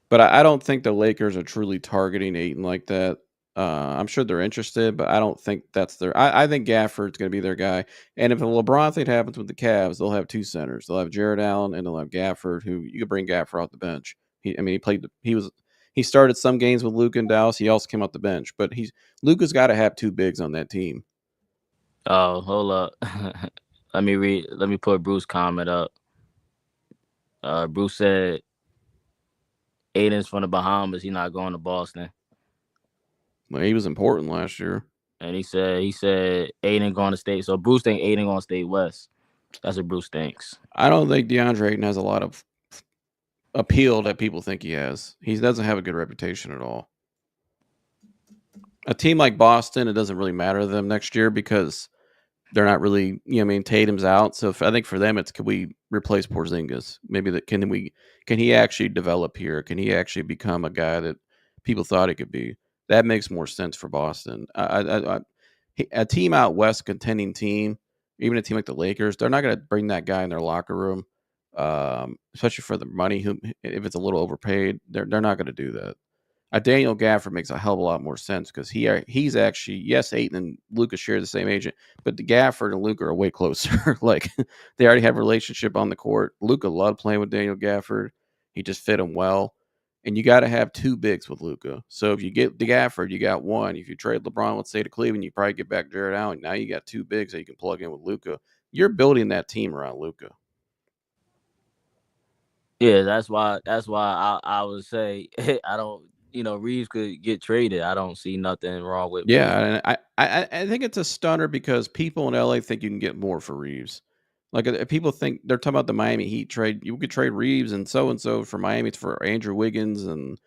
But I don't think the Lakers are truly targeting Ayton like that. I'm sure they're interested, but I don't think that's their. I think Gafford's going to be their guy. And if a LeBron thing happens with the Cavs, they'll have two centers. They'll have Jared Allen and they'll have Gafford, who you could bring Gafford off the bench. He started some games with Luka and Dallas. He also came off the bench, but Luka's got to have two bigs on that team. Oh, hold up. Let me read. Let me put Bruce's comment up. Bruce said Aiden's from the Bahamas. He's not going to Boston. Well, he was important last year. And he said Aiden going to stay. So Bruce think Aiden going to stay West. That's what Bruce thinks. I don't think Deandre Ayton has a lot of appeal that people think he has. He doesn't have a good reputation at all. A team like Boston, it doesn't really matter to them next year because they're not really, Tatum's out. So I think for them, it's, could we replace Porzingis? Maybe that can he actually develop here? Can he actually become a guy that people thought he could be? That makes more sense for Boston. A team out west, contending team, even a team like the Lakers, they're not going to bring that guy in their locker room, especially for the money. If it's a little overpaid, they're not going to do that. Daniel Gafford makes a hell of a lot more sense because he's actually, yes, Ayton and Luka share the same agent, but the Gafford and Luka are way closer. Like they already have a relationship on the court. Luka loved playing with Daniel Gafford. He just fit him well. And you got to have two bigs with Luka. So if you get the Gafford, you got one. If you trade LeBron, let's say to Cleveland, you probably get back Jared Allen. Now you got two bigs that you can plug in with Luka. You're building that team around Luka. Yeah, that's why I would say I don't. Reeves could get traded. I don't see nothing wrong with. Yeah, and I think it's a stunner because people in LA think you can get more for Reeves. Like people think they're talking about the Miami Heat trade. You could trade Reeves and so for Miami for Andrew Wiggins and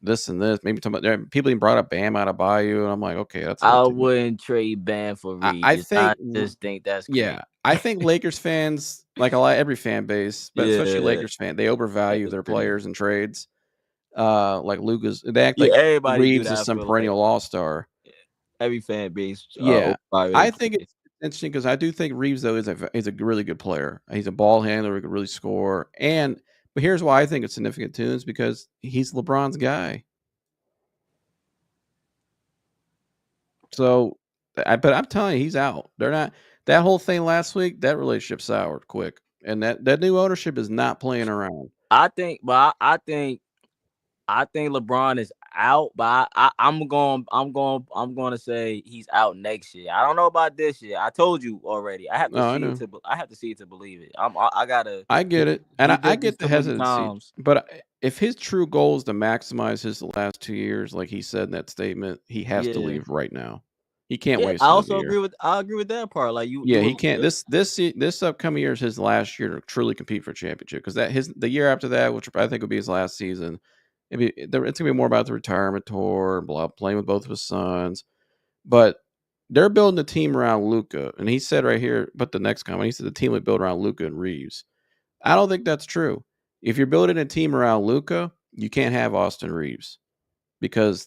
this and this. Maybe talking about people even brought up Bam out of Bayou, and I'm like, okay, that's. I wouldn't trade Bam for Reeves. I just think that's crazy. Yeah. I think Lakers fans, like every fan base, but especially Lakers fan, they overvalue their players and trades. Like Luka's, they act like Reeves is some perennial all-star. Every fan base. I think it's interesting because I do think Reeves though is a really good player. He's a ball handler who can really score. But here's why I think it's significant too, is because he's LeBron's guy. So, but I'm telling you, he's out. They're not. That whole thing last week, that relationship soured quick, and that new ownership is not playing around. I think LeBron is out, but I'm going to say he's out next year. I don't know about this year. I told you already. I have to see it to believe it. I get it, and I get the hesitancy. But if his true goal is to maximize his last 2 years, like he said in that statement, he has to leave right now. He can't waste. I agree with that part. Like he can't. This upcoming year is his last year to truly compete for a championship because the year after that, which I think would be his last season. It's going to be more about the retirement tour, playing with both of his sons. But they're building a team around Luka. And he said right here, but the next comment, he said the team would build around Luka and Reeves. I don't think that's true. If you're building a team around Luka, you can't have Austin Reeves because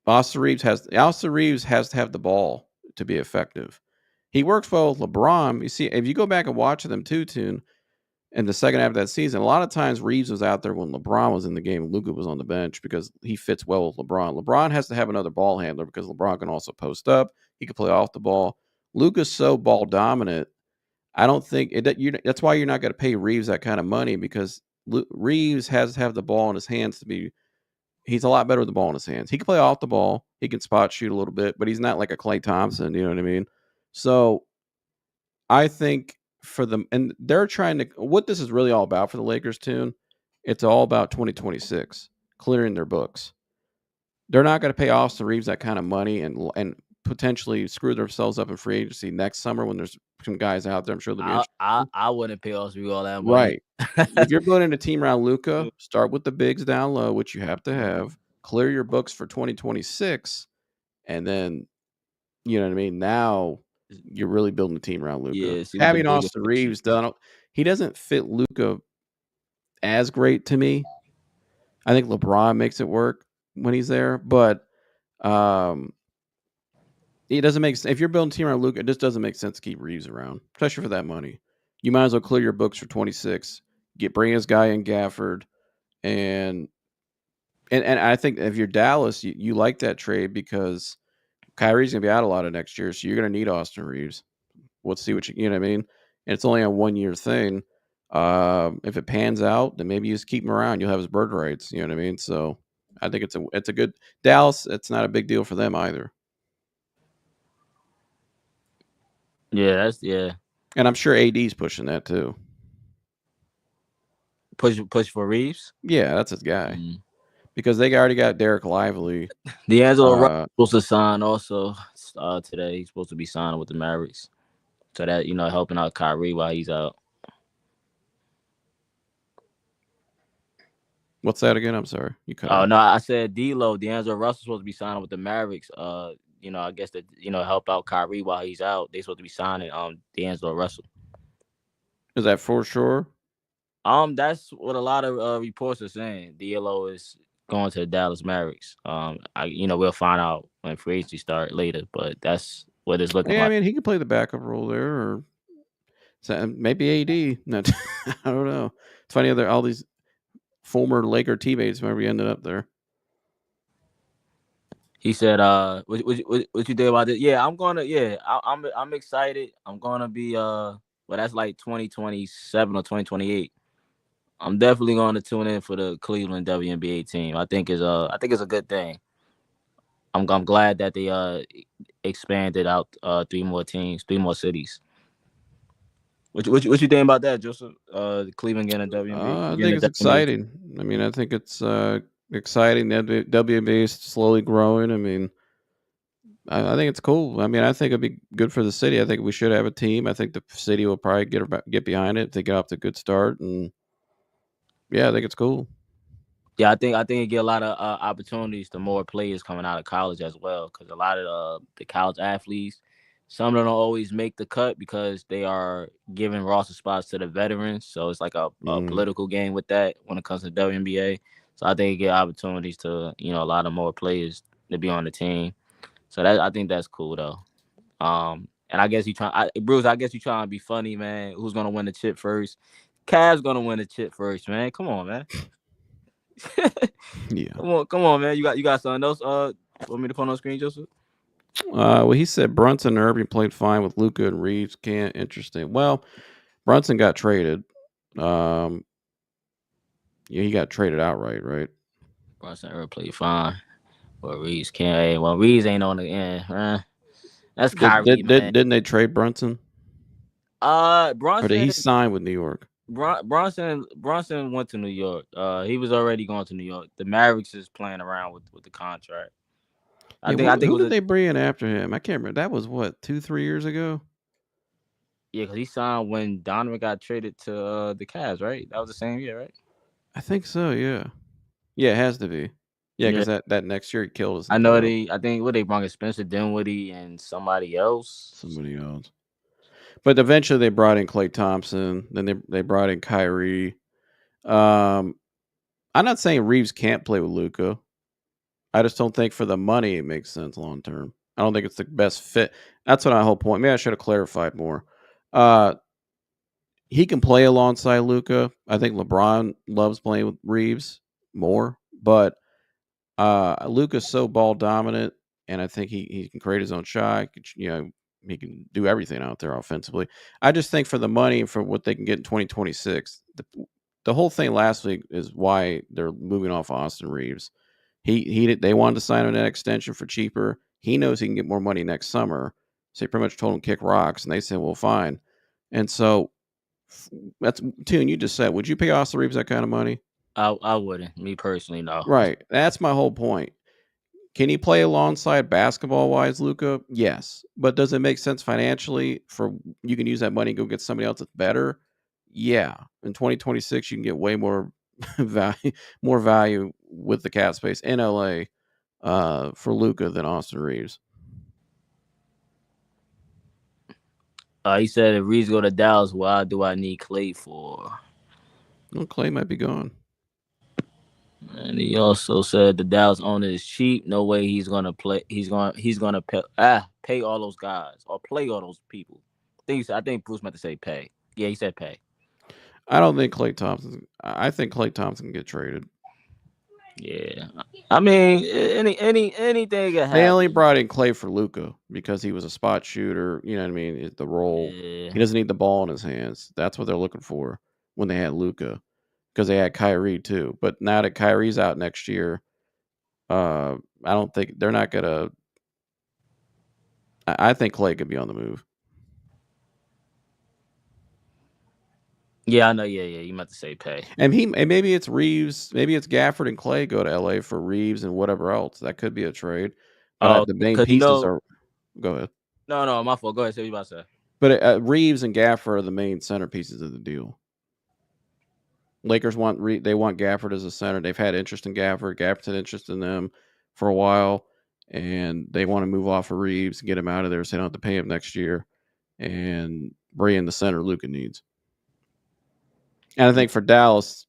Austin Reeves has to have the ball to be effective. He works well with LeBron. You see, if you go back and watch them too, Tune, in the second half of that season, a lot of times Reeves was out there when LeBron was in the game. Luka was on the bench because he fits well with LeBron. LeBron has to have another ball handler because LeBron can also post up. He can play off the ball. Luka's so ball dominant. I don't think that's why you're not going to pay Reeves that kind of money because Reeves has to have the ball in his hands to be. He's a lot better with the ball in his hands. He can play off the ball. He can spot shoot a little bit, but he's not like a Klay Thompson. You know what I mean? So I think for them, and they're trying to, what this is really all about for the Lakers, Tune, it's all about 2026, clearing their books. They're not going to pay Austin Reeves that kind of money and potentially screw themselves up in free agency next summer when there's some guys out there. I'm sure they'll be I wouldn't pay Austin Reeves all that money. Right. If you're building a team around Luka, start with the bigs down low, which you have to have. Clear your books for 2026, and then, you know what I mean? Now you're really building a team around Luka. Yeah, having Austin Reeves he doesn't fit Luka as great to me. I think LeBron makes it work when he's there, but it doesn't make sense. If you're building a team around Luka, it just doesn't make sense to keep Reeves around, especially for that money. You might as well clear your books for 26. Bring this guy in Gafford, and I think if you're Dallas, you like that trade because Kyrie's gonna be out a lot of next year, so you're gonna need Austin Reeves. Let's see what you know what I mean. And it's only a 1 year thing. If it pans out, then maybe you just keep him around. You'll have his bird rights. You know what I mean. So I think it's a good Dallas. It's not a big deal for them either. Yeah, And I'm sure AD's pushing that too. Push for Reeves. Yeah, that's his guy. Because they already got Derek Lively. D'Angelo Russell supposed to sign also today. He's supposed to be signing with the Mavericks. So that, helping out Kyrie while he's out. What's that again? I'm sorry. You cut Oh out. no, I said D'Angelo Russell supposed to be signing with the Mavericks. I guess that help out Kyrie while he's out. They supposed to be signing D'Angelo Russell. Is that for sure? That's what a lot of reports are saying. D'Lo is going to the Dallas Mavericks. We'll find out when free agency start later, but that's what it's looking Yeah, like. I mean, he could play the backup role there, or maybe AD. No, I don't know. It's funny all these former Laker teammates maybe ended up there. He said, what you think about this? Yeah, I'm excited. I'm gonna be that's like 2027 or 2028. I'm definitely going to tune in for the Cleveland WNBA team. I think it's a good thing. I'm glad that they expanded out 3 more teams, 3 more cities. What you think about that, Joseph? Cleveland getting a WNBA. I think it's exciting. I mean, I think it's exciting. The WNBA is slowly growing. I mean, I think it's cool. I mean, I think it'd be good for the city. I think we should have a team. I think the city will probably get behind it if they get off to a good start. And yeah, I think it's cool. Yeah, I think it get a lot of opportunities to more players coming out of college as well, because a lot of the college athletes, some of them don't always make the cut because they are giving roster spots to the veterans. So it's like a political game with that when it comes to WNBA. So I think it get opportunities to a lot of more players to be on the team. So I think that's cool though. And I guess Bruce. I guess you trying to be funny, man. Who's gonna win the chip first? Cavs gonna win the chip first, man. Come on, man. Yeah. Come on, man. You got something else? Want me to put on screen, Joseph? Well, he said Brunson and Irving played fine with Luka and Reeves. Interesting. Well, Brunson got traded. Yeah, he got traded outright, right? Brunson and Irving played fine. Well, Reeves can't. Hey, well, Reeves ain't on the end. That's Kyrie, man. Didn't they trade Brunson? Brunson. Or did he sign with New York? Bronson went to New York. He was already going to New York. The Mavericks is playing around with the contract. I think who did they bring in after him? I can't remember. That was what, 2-3 years ago? Yeah, because he signed when Donovan got traded to the Cavs, right? That was the same year, right? I think so. Yeah, it has to be. Yeah, because that next year he killed us. I know I think they brought in Spencer Dinwiddie and somebody else. But eventually they brought in Klay Thompson. Then they brought in Kyrie. I'm not saying Reeves can't play with Luka. I just don't think for the money it makes sense long term. I don't think it's the best fit. That's what my whole point. Maybe I should have clarified more. He can play alongside Luka. I think LeBron loves playing with Reeves more, but Luka's so ball dominant, and I think he can create his own shot. He can do everything out there offensively. I just think for the money and for what they can get in 2026, the whole thing last week is why they're moving off Austin Reeves. They wanted to sign him an extension for cheaper. He knows he can get more money next summer, so he pretty much told him kick rocks, and they said, "Well, fine." And so that's Tune. You just said, would you pay Austin Reeves that kind of money? I wouldn't. Me personally, no. Right. That's my whole point. Can he play alongside basketball-wise Luka? Yes. But does it make sense financially for you can use that money and go get somebody else that's better? Yeah. In 2026, you can get way more value with the cap space in LA for Luka than Austin Reeves. He said if Reeves go to Dallas, why do I need Klay for? Well, Klay might be gone. And he also said the Dallas owner is cheap. No way he's gonna play. He's gonna pay all those guys or play all those people. I think Bruce meant to say pay. Yeah, he said pay. I don't think Klay Thompson. I think Klay Thompson can get traded. Yeah, I mean anything can happen. They only brought in Klay for Luka because he was a spot shooter. You know what I mean? The role. Yeah. He doesn't need the ball in his hands. That's what they're looking for when they had Luka. Because they had Kyrie too. But now that Kyrie's out next year, I don't think they're not gonna. I think Klay could be on the move. Yeah, I know. Yeah, you meant to say pay. And maybe it's Reeves, maybe it's Gafford and Clay go to LA for Reeves and whatever else. That could be a trade. But the main Because pieces are. Go ahead. No, my fault. Go ahead. Say what you about to say. But Reeves and Gafford are the main centerpieces of the deal. Lakers want Gafford as a center. They've had interest in Gafford. Gafford's had interest in them for a while, and they want to move off of Reeves and get him out of there so they don't have to pay him next year and bring in the center Luka needs. And I think for Dallas,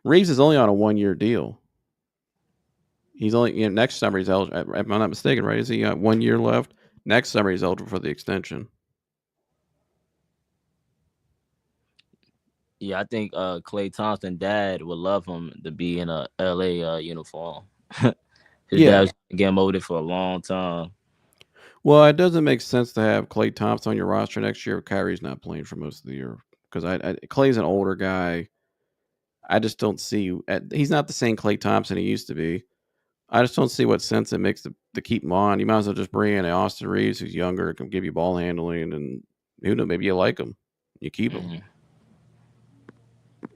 Reeves is only on a 1-year deal. He's only next summer he's eligible. If I'm not mistaken, right? Is he got 1 year left? Next summer he's eligible for the extension. Yeah, I think Klay Thompson's dad would love him to be in a LA uniform. His dad was getting molded for a long time. Well, it doesn't make sense to have Klay Thompson on your roster next year if Kyrie's not playing for most of the year. Because Klay's an older guy. I just don't see. He's not the same Klay Thompson he used to be. I just don't see what sense it makes to keep him on. You might as well just bring in Austin Reeves, who's younger, can give you ball handling, and who knows, maybe you like him. You keep him.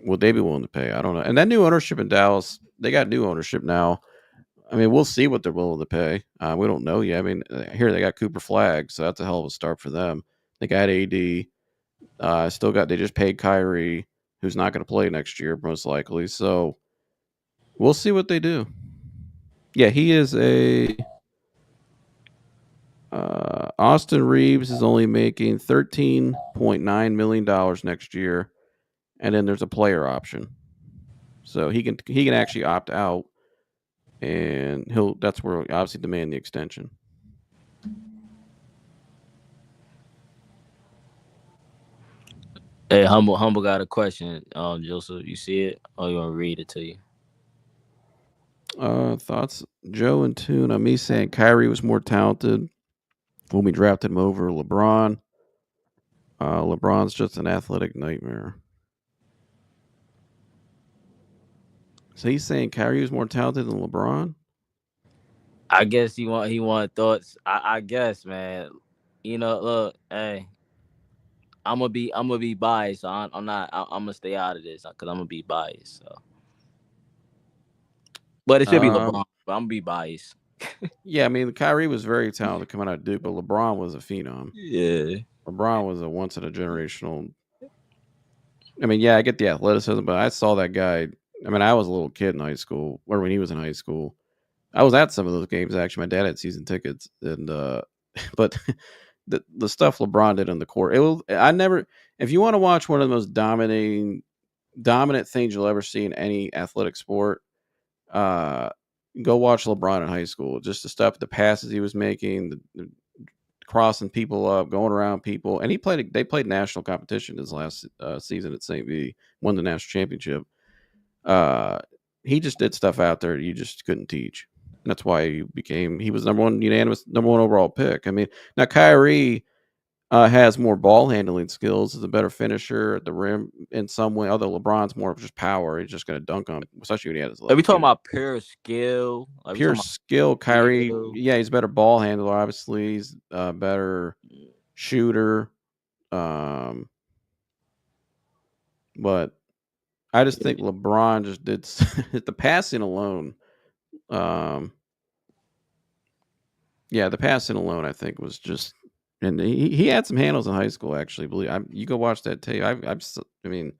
Would they be willing to pay? I don't know. And that new ownership in Dallas, they got new ownership now. I mean, we'll see what they're willing to pay. We don't know yet. I mean, here they got Cooper Flagg, so that's a hell of a start for them. They got AD. They just paid Kyrie, who's not going to play next year, most likely. So we'll see what they do. Yeah, he is a. Austin Reeves is only making $13.9 million next year, and then there's a player option, so he can actually opt out, and that's where he'll obviously demand the extension. Hey, humble got a question. Joseph, you see it, or you want to read it to you? Thoughts, Joe and Tune, on me saying Kyrie was more talented when we drafted him over LeBron. LeBron's just an athletic nightmare. So he's saying Kyrie was more talented than LeBron? I guess he want thoughts. I guess, man. Look, hey, I'm gonna be biased. So I'm not. I'm gonna stay out of this because I'm gonna be biased. So, but it should be LeBron. But I'm gonna be biased. Yeah, I mean, Kyrie was very talented coming out of Duke, but LeBron was a phenom. Yeah, LeBron was a once in a generational. I mean, yeah, I get the athleticism, but I saw that guy. I mean, I was a little kid in high school, or when he was in high school. I was at some of those games actually. My dad had season tickets, and but the stuff LeBron did on the court, if you want to watch one of the most dominant things you'll ever see in any athletic sport, go watch LeBron in high school. Just the passes he was making, the crossing people up, going around people, and they played national competition his last season at St. V, won the national championship. He just did stuff out there you just couldn't teach. And that's why he was unanimous number one overall pick. I mean, now Kyrie has more ball handling skills, is a better finisher at the rim in some way, although LeBron's more of just power. He's just going to dunk on, especially when he has his left. Are we talking about pure skill? Pure skill, Kyrie, yeah, he's a better ball handler, obviously. He's a better shooter. But I just think LeBron just did the passing alone. The passing alone, I think, was just, and he had some handles in high school. Actually, you go watch that tape. I mean,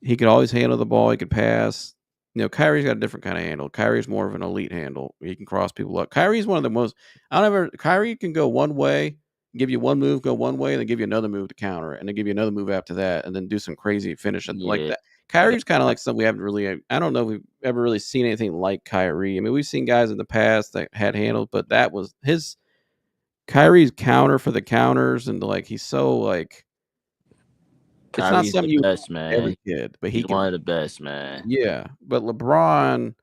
he could always handle the ball. He could pass. Kyrie's got a different kind of handle. Kyrie's more of an elite handle. He can cross people up. Kyrie's one of the most. Kyrie can go one way, give you one move, go one way, and then give you another move to counter it, and then give you another move after that, and then do some crazy finish like that. Kyrie's kind of like something we haven't really. I don't know if we've ever really seen anything like Kyrie. I mean, we've seen guys in the past that had handles, but that was Kyrie's counter for the counters, and he's so like. It's not something you best, man. Every kid, but he's one of the best, man. Yeah, but LeBron,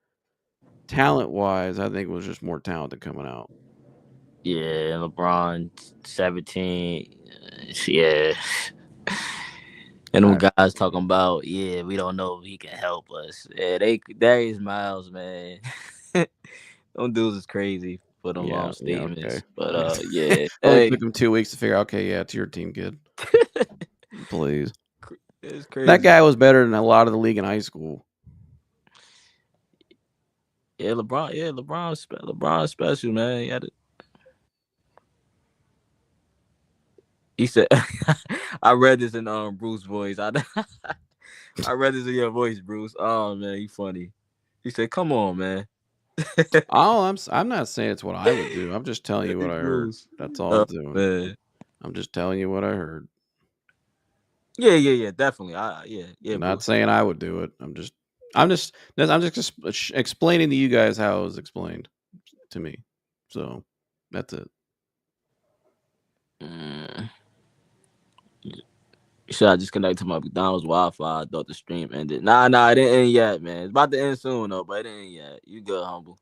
talent-wise, I think was just more talented coming out. Yeah, LeBron, 17. Yeah. And them guys talking about, we don't know if he can help us. Yeah, Darius Miles, man. Them dudes is crazy for them long statements. Okay. But it only took him 2 weeks to figure out, okay, yeah, it's your team, kid. Please. It's crazy. That guy was better than a lot of the league in high school. Yeah, LeBron. Yeah, LeBron's special, man. He said, I read this in Bruce's voice. I read this in your voice, Bruce. Oh man, you funny. He said, "Come on, man." I'm not saying it's what I would do. I'm just telling you what I heard. Bruce. That's all I'm doing. Man. I'm just telling you what I heard. Yeah, definitely. Yeah. I'm not Bruce. saying I would do it. I'm just explaining to you guys how it was explained to me. So that's it. Should I disconnect to my McDonald's Wi-Fi? I thought the stream ended. Nah, it didn't end yet, man. It's about to end soon though, but it didn't end yet. You good, humble.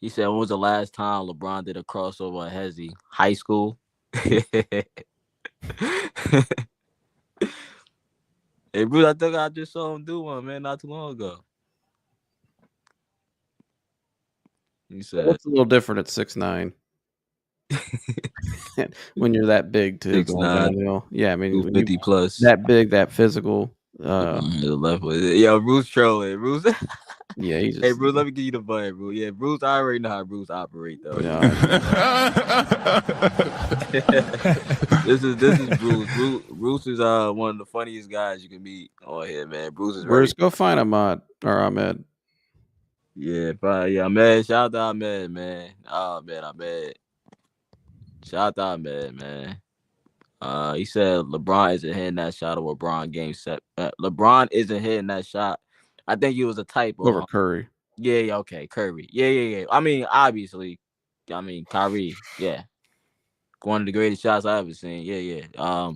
He said, when was the last time LeBron did a crossover at Hezzy? High school. Hey, Bruce, I think I just saw him do one, man, not too long ago. He said, "What's a little different at 6'9"? When you're that big too. 6'9". Yeah, I mean, 50 plus. That big, that physical. Yo, Bruce trolling. Bruce. Yeah, he's Hey, Bruce, let me give you the button, Bruce. Yeah, Bruce, I already know how Bruce operate though. No, This is Bruce. Bruce is one of the funniest guys you can meet on here, man. Bruce, go find Ahmad or Ahmed. Yeah, probably. Yeah, Ahmed. Shout out to Ahmed, man. Oh man, Ahmed. Shout out to Ahmed, man. He said LeBron isn't hitting that shot of LeBron game set. LeBron isn't hitting that shot. I think it was a typo. Over Curry. Yeah, okay, Curry. Yeah. I mean, obviously, Kyrie. Yeah, one of the greatest shots I ever seen. Yeah.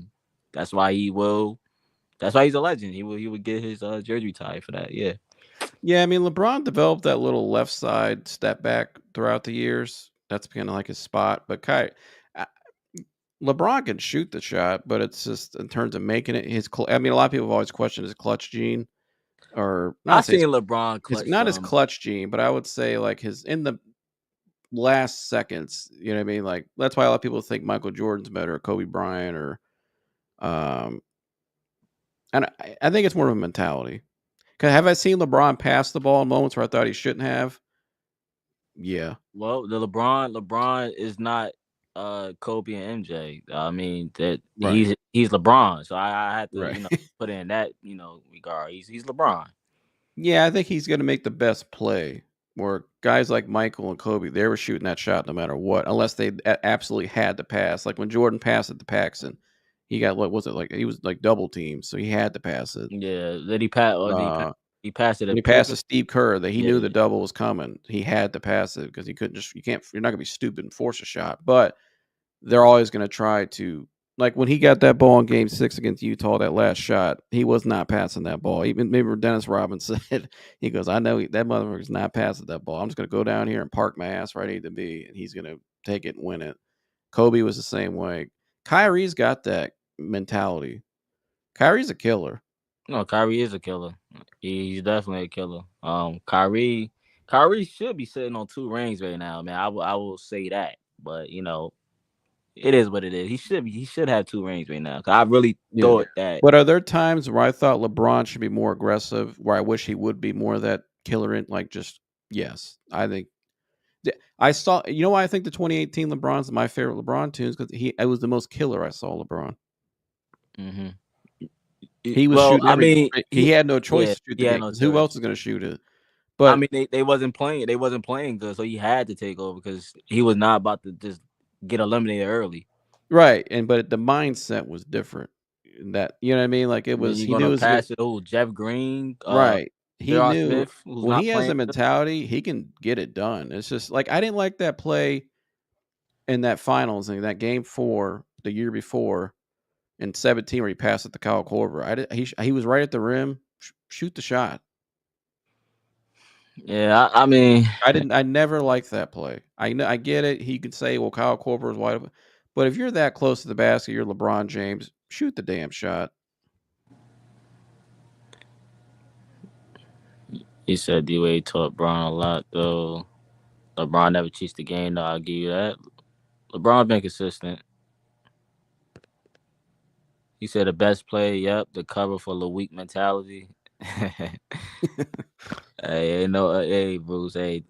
That's why he's a legend. He would get his jersey retired for that. Yeah. Yeah, I mean, LeBron developed that little left side step back throughout the years. That's kind of like his spot. But LeBron can shoot the shot, but it's just in terms of making it. A lot of people have always questioned his clutch gene, or I've seen LeBron clutch. It's not his clutch gene, but I would say like his in the last seconds. You know what I mean? Like that's why a lot of people think Michael Jordan's better, or Kobe Bryant, or and I think it's more of a mentality. Because have I seen LeBron pass the ball in moments where I thought he shouldn't have? Yeah. Well, the LeBron is not Kobe and MJ. I mean that Right. he's LeBron, so I had to Right. put in that regard. He's LeBron. Yeah, I think he's going to make the best play. Where guys like Michael and Kobe, they were shooting that shot no matter what, unless they absolutely had to pass. Like when Jordan passed it to Paxson, he got what was it like? He was like double teamed, so he had to pass it. Yeah, then he passed. He passed it. When he passed to Steve Kerr, that he knew the double was coming. He had to pass it because he couldn't you're not gonna be stupid and force a shot. But they're always gonna try to, like when he got that ball in Game 6 against Utah, that last shot, he was not passing that ball. Even maybe Dennis Rodman said, he goes, "I know that motherfucker's not passing that ball. I'm just gonna go down here and park my ass where I need to be, and he's gonna take it and win it." Kobe was the same way. Kyrie's got that mentality. Kyrie's a killer. No, Kyrie is a killer. He's definitely a killer. Kyrie should be sitting on 2 rings right now, man. I will say that, but it is what it is. He should have 2 rings right now. I really thought that. But are there times where I thought LeBron should be more aggressive? Where I wish he would be more of that killer in yes, I think. I saw. You know why I think the 2018 LeBron's my favorite LeBron tunes because it was the most killer I saw LeBron. Mm-hmm. He was shooting. He had no choice to shoot the game. Who else is going to shoot it? But I mean, they wasn't playing. They wasn't playing good, so he had to take over because he was not about to just get eliminated early. Right, but the mindset was different. That you know what I mean? Like it was. He knew pass it. Oh, Jeff Green. Right. He knew Smith, when he has a mentality, he can get it done. It's just like I didn't like that play in that finals in that Game 4 the year before. In 17, where he passed it to Kyle Korver, he was right at the rim. Shoot the shot. Yeah, I mean, I never liked that play. I get it. He could say, "Well, Kyle Korver is wide open," but if you're that close to the basket, you're LeBron James. Shoot the damn shot. He said D-Wade taught LeBron a lot, though. LeBron never cheats the game, though. I'll give you that. LeBron been consistent. He said the best player. Yep, the cover for the weak mentality. Hey, hey, Bruce. Hey,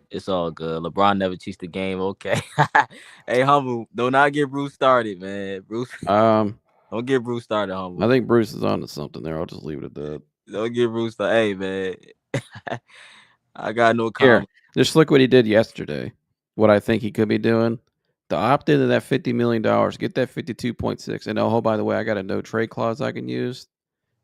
it's all good. LeBron never cheats the game. Okay. Hey, humble. Do not get Bruce started, man. Bruce, don't get Bruce started, humble. I think Bruce is on to something there. I'll just leave it at that. Don't get Bruce started. Hey, man. I got no Here, comment. just look what he did yesterday. What I think he could be doing. To opt into that $50 million, get that 52.6. And oh, by the way, I got a no trade clause I can use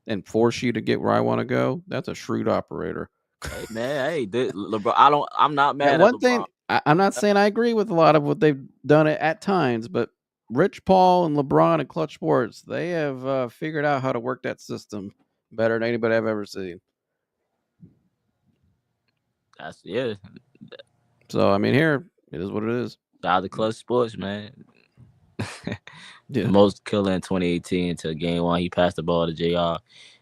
and force you to get where I want to go. That's a shrewd operator. Hey, man. Hey, LeBron. I'm not mad And at one LeBron. thing, I'm not saying I agree with a lot of what they've done at times, but Rich Paul and LeBron and Clutch Sports, they have figured out how to work that system better than anybody I've ever seen. That's yeah. So I mean, here it is what it is. Shout out to Clutch Sports, man. Yeah. The most killer in 2018 until game one. He passed the ball to JR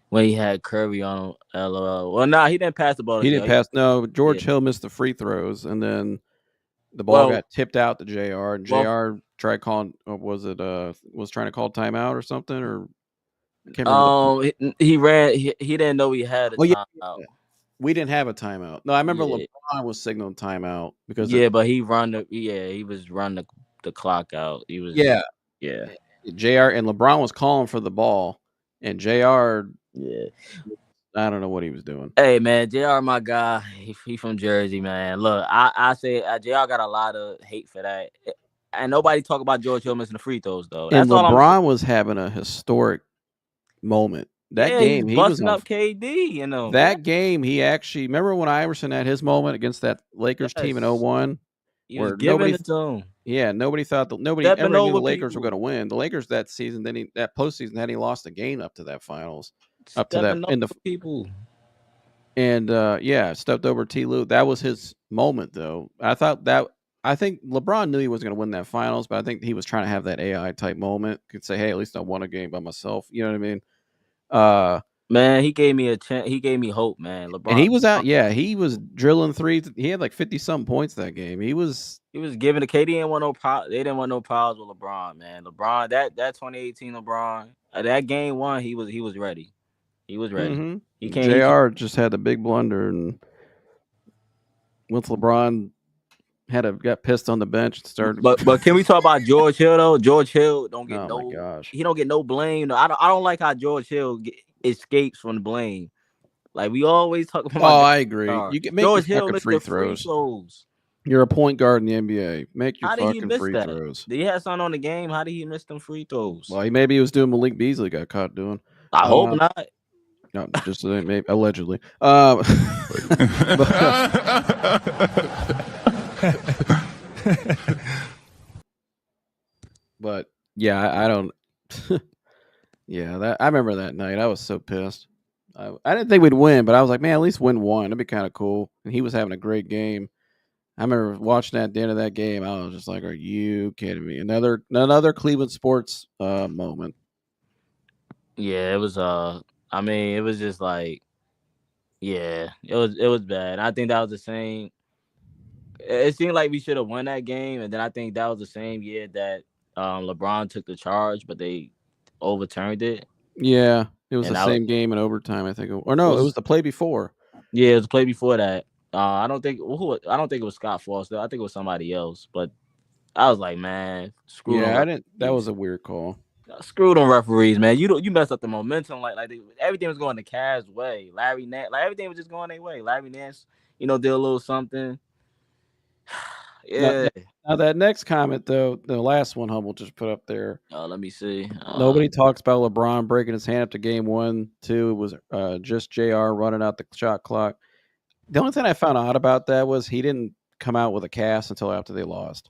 when he had Curry on him. LOL. Well, nah, he didn't pass the ball to He JR. didn't pass. No, George Yeah. Hill missed the free throws, and then the ball got tipped out to JR, and JR tried calling. Was trying to call timeout or something, or I can't remember. He ran. He didn't know he had a timeout. Yeah. We didn't have a timeout. No, I remember Yeah. LeBron was signaling timeout because But he was running the clock out. He was yeah. JR and LeBron was calling for the ball, and JR yeah. I don't know what he was doing. Hey man, JR my guy. He from Jersey, man. Look, I say JR got a lot of hate for that, and nobody talk about George Hill missing the free throws though. That's And all LeBron was having a historic moment. That game, he's busting up KD. You know that game. He actually remember when Iverson had his moment against that Lakers team in 01? He was giving it to him. Yeah, nobody thought nobody ever knew the Lakers were going to win. The Lakers that season, that postseason, hadn't lost a game up to that finals, up to that in the people. And stepped over T. Lue. That was his moment, though. I think LeBron knew he was going to win that finals, but I think he was trying to have that AI type moment. Could say, hey, at least I won a game by myself. You know what I mean? Man, he gave me a chance. He gave me hope, man. LeBron, and he was out. Yeah, he was drilling threes. He had like 50-something points that game. He was giving the KD didn't want no power. They didn't want no powers with LeBron, man. LeBron, that 2018 LeBron, that game one, he was ready. He was ready. Mm-hmm. He JR just had the big blunder, and once LeBron got pissed on the bench and started. But can we talk about George Hill though? George Hill don't get he don't get no blame. No, I don't like how George Hill escapes from the blame. Like we always talk about. Oh, I agree. You can make George your Hill missed free the throws. free throws. You're a point guard in the NBA. Make your fucking free that? throws. Did he have something on the game? How did he miss them free throws? Well, maybe he was doing Malik Beasley got caught doing. I hope not. No, just maybe allegedly. But yeah, I don't. Yeah, I remember that night. I was so pissed. I didn't think we'd win, but I was like, man, at least win one. That'd be kind of cool. And he was having a great game. I remember watching that at the end of that game. I was just like, are you kidding me? Another Cleveland sports moment. Yeah, it was. I mean, it was just like, yeah, it was bad. I think that was the same. It seemed like we should have won that game, and then I think that was the same year that LeBron took the charge, but they overturned it. Yeah, it was the same game in overtime, I think. Or no, it was the play before. Yeah, it was the play before that. I don't think it was Scott Foster. I think it was somebody else. But I was like, man, screw. Yeah, that was a weird call. Screw them referees, man. You messed up the momentum. Like everything was going the Cavs' way. Larry Nance, like everything was just going their way. Larry Nance, did a little something. Yeah. Now that next comment though, the last one Humble just put up there. Let me see. Nobody talks about LeBron breaking his hand up to game 1, 2. It was just JR running out the shot clock. The only thing I found odd about that was he didn't come out with a cast until after they lost.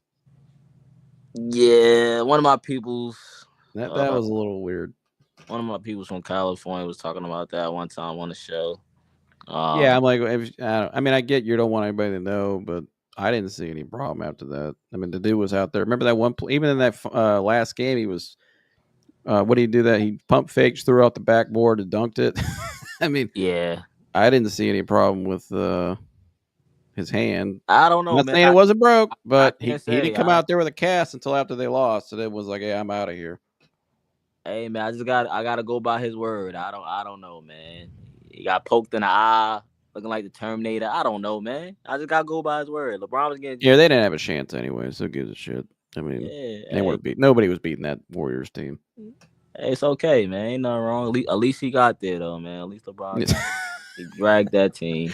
Yeah, one of my peoples. That was a little weird. One of my peoples from California was talking about that one time on the show. Yeah, I'm like, I get you don't want anybody to know, but I didn't see any problem after that. I mean, the dude was out there. Remember that one? Even in that last game, he was. What did he do? That he pump fakes, threw out the backboard, and dunked it. I mean, yeah, I didn't see any problem with his hand. I don't know. I'm not saying it wasn't broke, but he didn't come out there with a cast until after they lost. So it was like, hey, I'm out of here. Hey man, I gotta go by his word. I don't know, man. He got poked in the eye, looking like the Terminator. I don't know, man. I just gotta go by his word. LeBron was getting Yeah, they didn't have a chance anyway. So who gives a shit? I mean, yeah. they weren't beat. Nobody was beating that Warriors team. Hey, it's okay, man. Ain't nothing wrong. At least he got there though, man. At least LeBron he dragged that team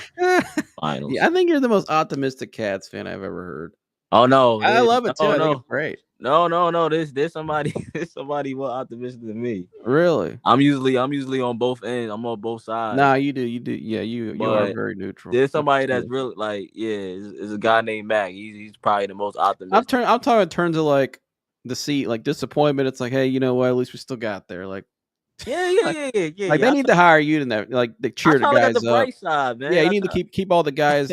finals. Yeah, I think you're the most optimistic Cats fan I've ever heard. Oh no, I love it too. no, I think no. it's great. No. There's somebody more optimistic than me. Really? I'm usually on both ends. I'm on both sides. Nah, you do. Yeah, you are very neutral. There's somebody that's really like, is a guy named Mac. He's probably the most optimistic. I'm talking in terms of like like disappointment. It's like, hey, you know what? At least we still got there. Like, yeah. Like they need to hire you than that. Like they cheer the guys the up. bright side, man. Yeah, you need to keep all the guys,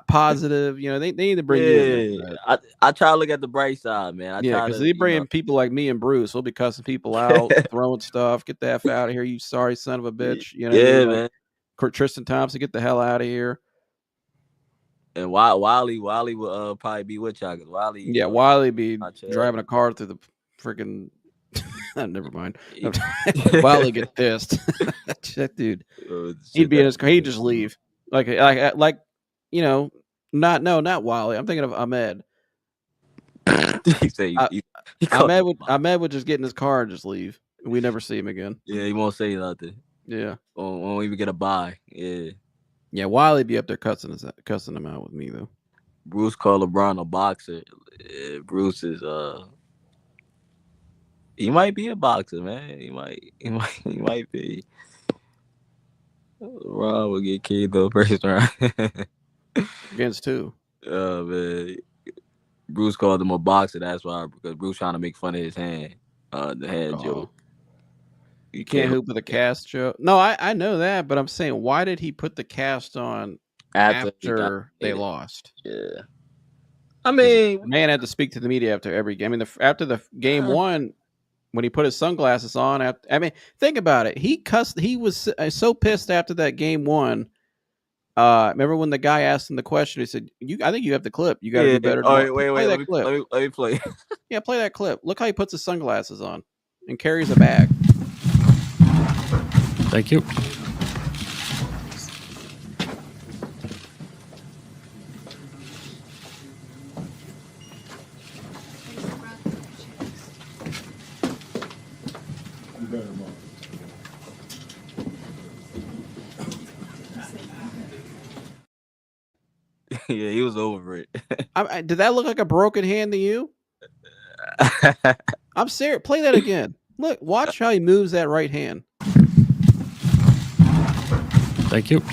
positive. They need to bring you in there. I try to look at the bright side, man. Because they bring in people like me and Bruce. We'll be cussing people out, throwing stuff. Get the F out of here, you sorry son of a bitch. You know what I mean? Man. Tristan Thompson, get the hell out of here. And Wiley will probably be with y'all. Wiley be driving a car through the freaking. Never mind. Wiley get pissed. That dude. He'd be in his car. He'd just leave. Like not Wiley. I'm thinking of Ahmed. Ahmed would just get in his car and just leave. We never see him again. Yeah, he won't say nothing. Yeah. Won't even get a bye. Yeah. Yeah, Wiley be up there cussing him out with me though. Bruce called LeBron a boxer. Bruce is he might be a boxer, man. He might be. LeBron will get kicked the first round. Against who? Man. Bruce called him a boxer. That's why, because Bruce trying to make fun of his hand, the hand joke. You can't hoop with a cast joke. No, I know that, but I'm saying, why did he put the cast on after they lost? Yeah, I mean, the man had to speak to the media after every game. I mean, after the game one, when he put his sunglasses on. Think about it. He cussed. He was so pissed after that game one. Remember when the guy asked him the question? He said, I think you have the clip. You got to do better." All right, wait. Let me play. Yeah, play that clip. Look how he puts his sunglasses on and carries a bag. Thank you. Yeah, he was over it. Did that look like a broken hand to you? I'm serious. Play that again. Look, watch how he moves that right hand. Thank you.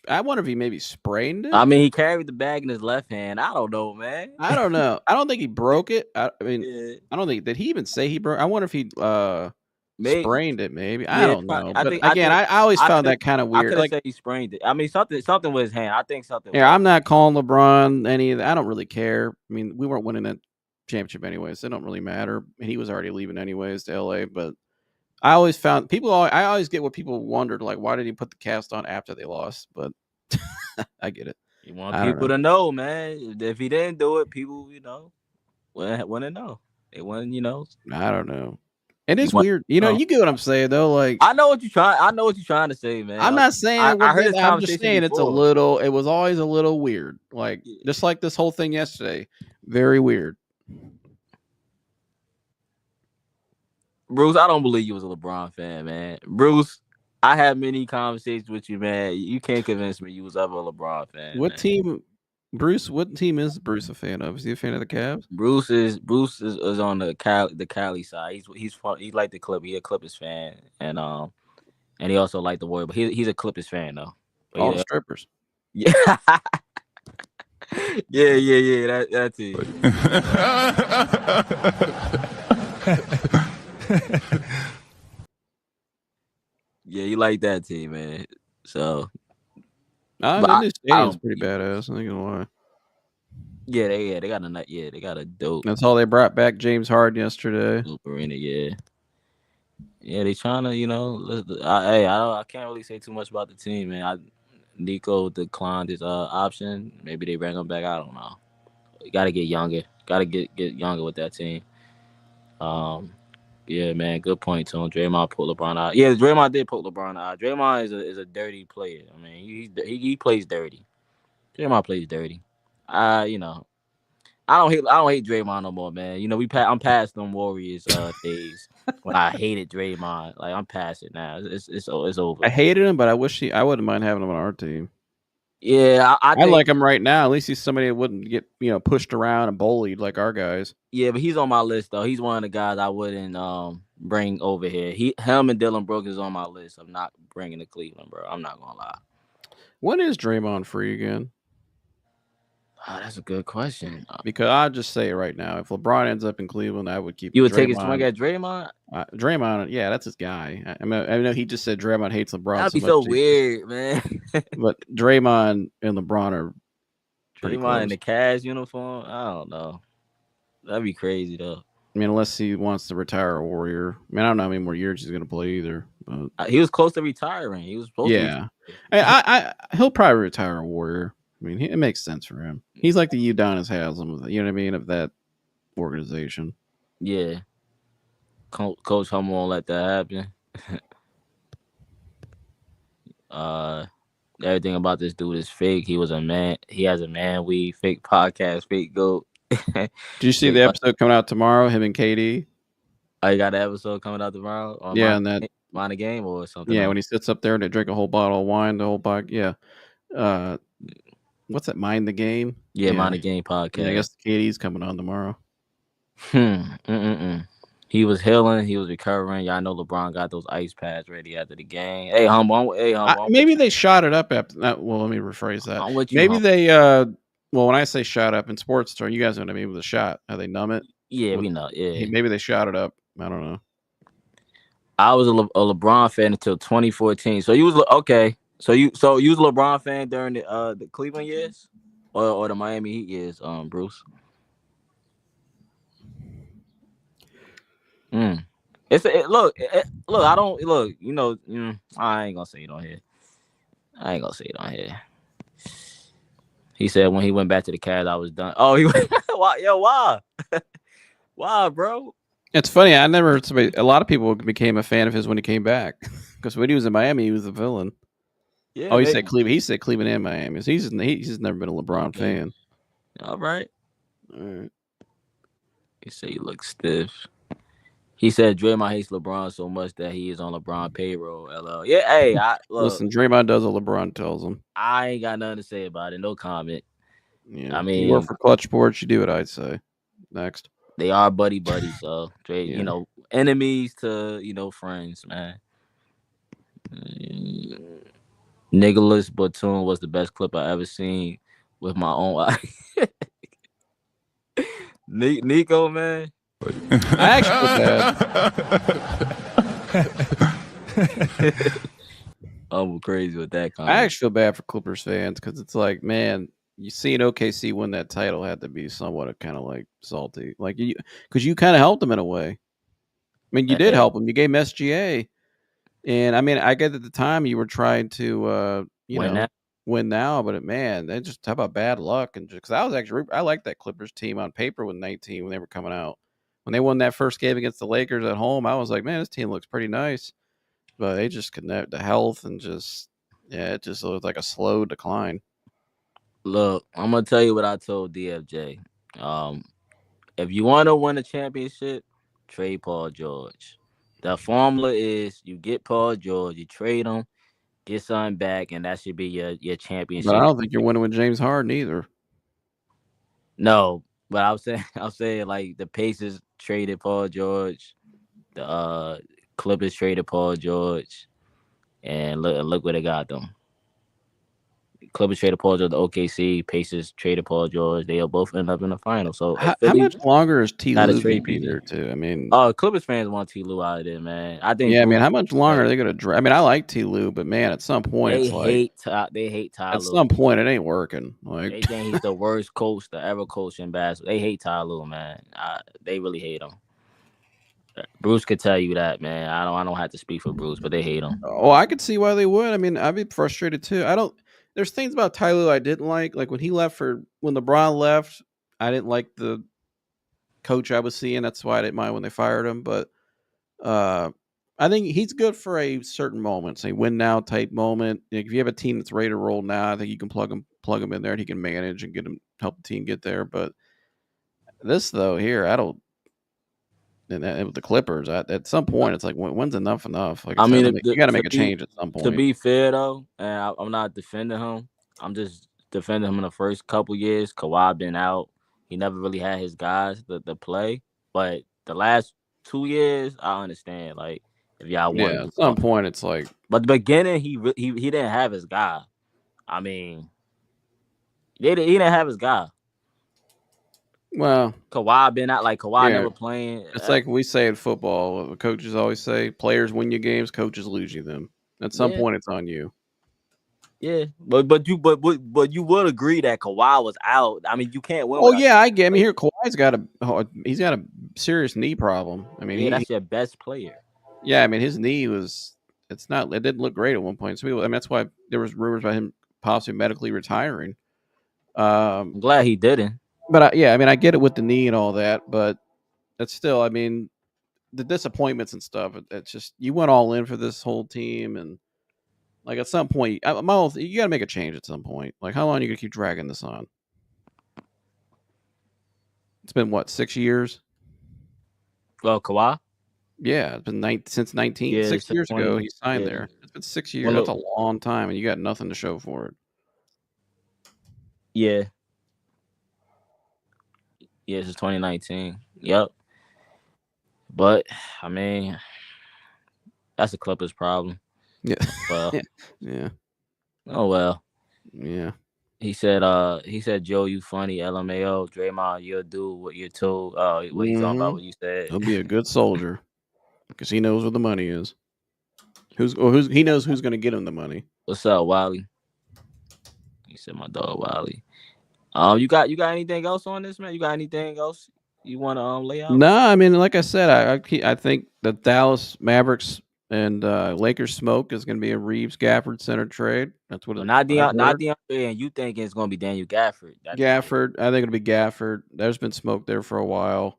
I wonder if he maybe sprained it. I mean, he carried the bag in his left hand. I don't know, man. I don't know. I don't think he broke it. I mean, I don't think. Did he even say he broke? I wonder if he sprained it. Maybe I don't know. I always found that kind of weird. I could say he sprained it. I mean, something with his hand. I think something. Yeah, I'm not calling LeBron any of that. I don't really care. I mean, we weren't winning that championship anyways. So it don't really matter. He was already leaving anyways to LA. But I always found I always get what people wondered, like, why did he put the cast on after they lost? But I get it. You want people to know, man. If he didn't do it, people, want to know. They want, I don't know. It is weird. You get what I'm saying though. Like, I know what you're trying to say, man. I'm not saying I'm just saying it's it was always a little weird. Like, just like this whole thing yesterday. Very weird. Bruce, I don't believe you was a LeBron fan, man. Bruce, I had many conversations with you, man. You can't convince me you was ever a LeBron fan. What team is Bruce a fan of? Is he a fan of the Cavs? Bruce is on the Cali side. He's like the Clippers. He's a Clippers fan, and he also like the Warriors. But he's a Clippers fan though. But all the strippers. Yeah. yeah. That's it. Yeah, you like that team, man. So the new stadium's pretty badass. I ain't gonna lie. They got a nut. Yeah, they got a dope That's all they brought back James Harden yesterday. arena. Yeah, they trying to, I can't really say too much about the team, man. Nico declined his option. Maybe they bring him back. I don't know. You got to get younger. Got to get younger with that team. Um, yeah, man. Good point, Tone. Draymond put LeBron out. Yeah, Draymond did put LeBron out. Draymond is a dirty player. I mean, he plays dirty. Draymond plays dirty. You know, I don't hate Draymond no more, man. You know, I'm past them Warriors days when I hated Draymond. Like I'm past it now. It's over. I hated him, but I wouldn't mind having him on our team. Yeah, I I think like him right now. At least he's somebody that wouldn't get pushed around and bullied like our guys. yeah, but he's on my list though. He's one of the guys I wouldn't bring over here. Him and Dylan Brooks is on my list of not bringing to Cleveland, bro. I'm not gonna lie. When is Draymond free again? Oh, that's a good question. Because I'll just say it right now. If LeBron ends up in Cleveland, I would keep You would Draymond. take a swing at Draymond? Draymond, yeah, that's his guy. I know he just said Draymond hates LeBron. That'd be so so much weird, man. But Draymond and LeBron are pretty Draymond close. in the Cavs uniform? I don't know. That'd be crazy though. I mean, unless he wants to retire a Warrior. I mean, I don't know how many more years he's going to play either. But He was close to retiring. He was supposed yeah, to. he'll probably retire a Warrior. I mean, it makes sense for him. He's like the Udonis Haslam, you know what I mean, of that organization. Yeah. Coach Hum won't let that happen. Everything about this dude is fake. He was a man. He has a man weave, fake podcast, fake goat. Did you see the episode coming out tomorrow? Him and KD. I got an episode coming out tomorrow. On yeah, and that Mind the Game or something. Yeah, when he sits up there and they drink a whole bottle of wine, the whole bottle. Yeah. What's that? Mind the Game. Yeah, Mind the Game podcast. Yeah, I guess KD's coming on tomorrow. He was healing. He was recovering. Y'all know LeBron got those ice pads ready after the game. Hey, maybe they shot it up after that. Well, let me rephrase that. Maybe they. Well, when I say shot up in sports term, you guys know what I mean with a shot. How they numb it. Yeah, we know. Yeah, maybe they shot it up. I don't know. I was a LeBron fan until 2014. So you was okay. So you was a LeBron fan during the Cleveland years, or the Miami Heat years, Bruce. Look. I don't look. I ain't gonna say it on here. He said when he went back to the Cavs, I was done. Oh, he went. Why? Why, bro? It's funny. I never heard somebody. A lot of people became a fan of his when he came back, because when he was in Miami, he was the villain. Yeah. He said Cleveland. He said Cleveland and Miami. So he's never been a LeBron fan. All right. He said you look stiff. He said Draymond hates LeBron so much that he is on LeBron payroll. LL. Yeah, hey, listen, Draymond does what LeBron tells him. I ain't got nothing to say about it. No comment. Yeah, I mean, you work for Clutch Sports, you do what I'd say. Next. They are buddies. So enemies to friends, man. Nicholas Batum was the best clip I ever seen with my own eye. Nico, man. I actually I'm crazy with that comment. I actually feel bad for Clippers fans because it's like, man, you seeing OKC win that title had to be somewhat kind of like salty, like because you kind of helped them in a way. I mean, you did help them. You gave them SGA, and I mean, I get at the time you were trying to win now, but man, they just talk about bad luck and just because I liked that Clippers team on paper with 19 when they were coming out. When they won that first game against the Lakers at home, I was like, man, this team looks pretty nice. But they just connect the health and it just looked like a slow decline. Look, I'm going to tell you what I told DFJ. If you want to win a championship, trade Paul George. The formula is you get Paul George, you trade him, get something back, and that should be your championship. But I don't think you're winning with James Harden either. No. But I'm saying like the Pacers traded Paul George, the Clippers traded Paul George, and look where they got them. Clippers traded Paul George to OKC. Pacers traded Paul George. They'll both end up in the final. So How Philly much longer is T. got to Lue going to trade be people. there too? I mean, Clippers fans want T. Lue out of there, man. I think. yeah, I mean, Bruce, how much longer are they going to drag? I mean, I like T. Lue, but man, at some point, they it's like hate Ty at Lue. some point it ain't working. They Like, think he's the worst coach to ever coach in basketball. They hate Ty Lue, man. They really hate him. Bruce could tell you that, man. I don't have to speak for Bruce, but they hate him. oh, I could see why they would. I mean, I'd be frustrated too. I don't. There's things about Ty Lue I didn't like. Like when LeBron left, I didn't like the coach I was seeing. That's why I didn't mind when they fired him. But I think he's good for a certain moment, say win now type moment. Like if you have a team that's ready to roll now, I think you can plug him in there, and he can manage and help the team get there. But this though, here I don't. And with the Clippers, at some point, it's like when's enough? Like I mean, you got to make a change at some point. To be fair though, and I'm not defending him. I'm just defending him in the first couple years. Kawhi been out. He never really had his guys to play. But the last 2 years, I understand. Like if y'all want, at some point, it's like. But the beginning, he didn't have his guy. I mean, he didn't have his guy. Well, Kawhi been out. Like Kawhi never playing. It's like we say in football. Coaches always say, "Players win you games, coaches lose you them." At some point, it's on you. Yeah, but you would agree that Kawhi was out. I mean, you can't win. Oh yeah, I get. I mean, here Kawhi's got a serious knee problem. I mean, that's your best player. Yeah, I mean, his knee was. It didn't look great at one point. So I mean, that's why there was rumors about him possibly medically retiring. I'm glad he didn't. But I mean, I get it with the knee and all that, but it's still, I mean, the disappointments and stuff. It's just you went all in for this whole team, and like at some point, you got to make a change at some point. Like, how long are you gonna keep dragging this on? It's been what, 6 years? Well, Kawhi. Yeah, it's been since 19. Yeah, 6 years ago he signed there. It's been 6 years. That's a long time, and you got nothing to show for it. Yeah. Yeah, it's 2019. Yep. But I mean, that's the Clippers' problem. Yeah. Well. Yeah. Oh well. Yeah. He said, Joe, you funny, LMAO, Draymond, you'll do what you're told. What you talking about? What you said? He'll be a good soldier because he knows where the money is. He knows who's going to get him the money. What's up, Wiley? He said, my dog, Wiley. You got anything else on this, man? You got anything else you want to lay out? No, I mean, like I said, I think the Dallas Mavericks and Lakers smoke is going to be a Reeves Gafford center trade. That's what. Not DeAndre, and you think it's going to be Daniel Gafford? Gafford, I think it'll be Gafford. There's been smoke there for a while,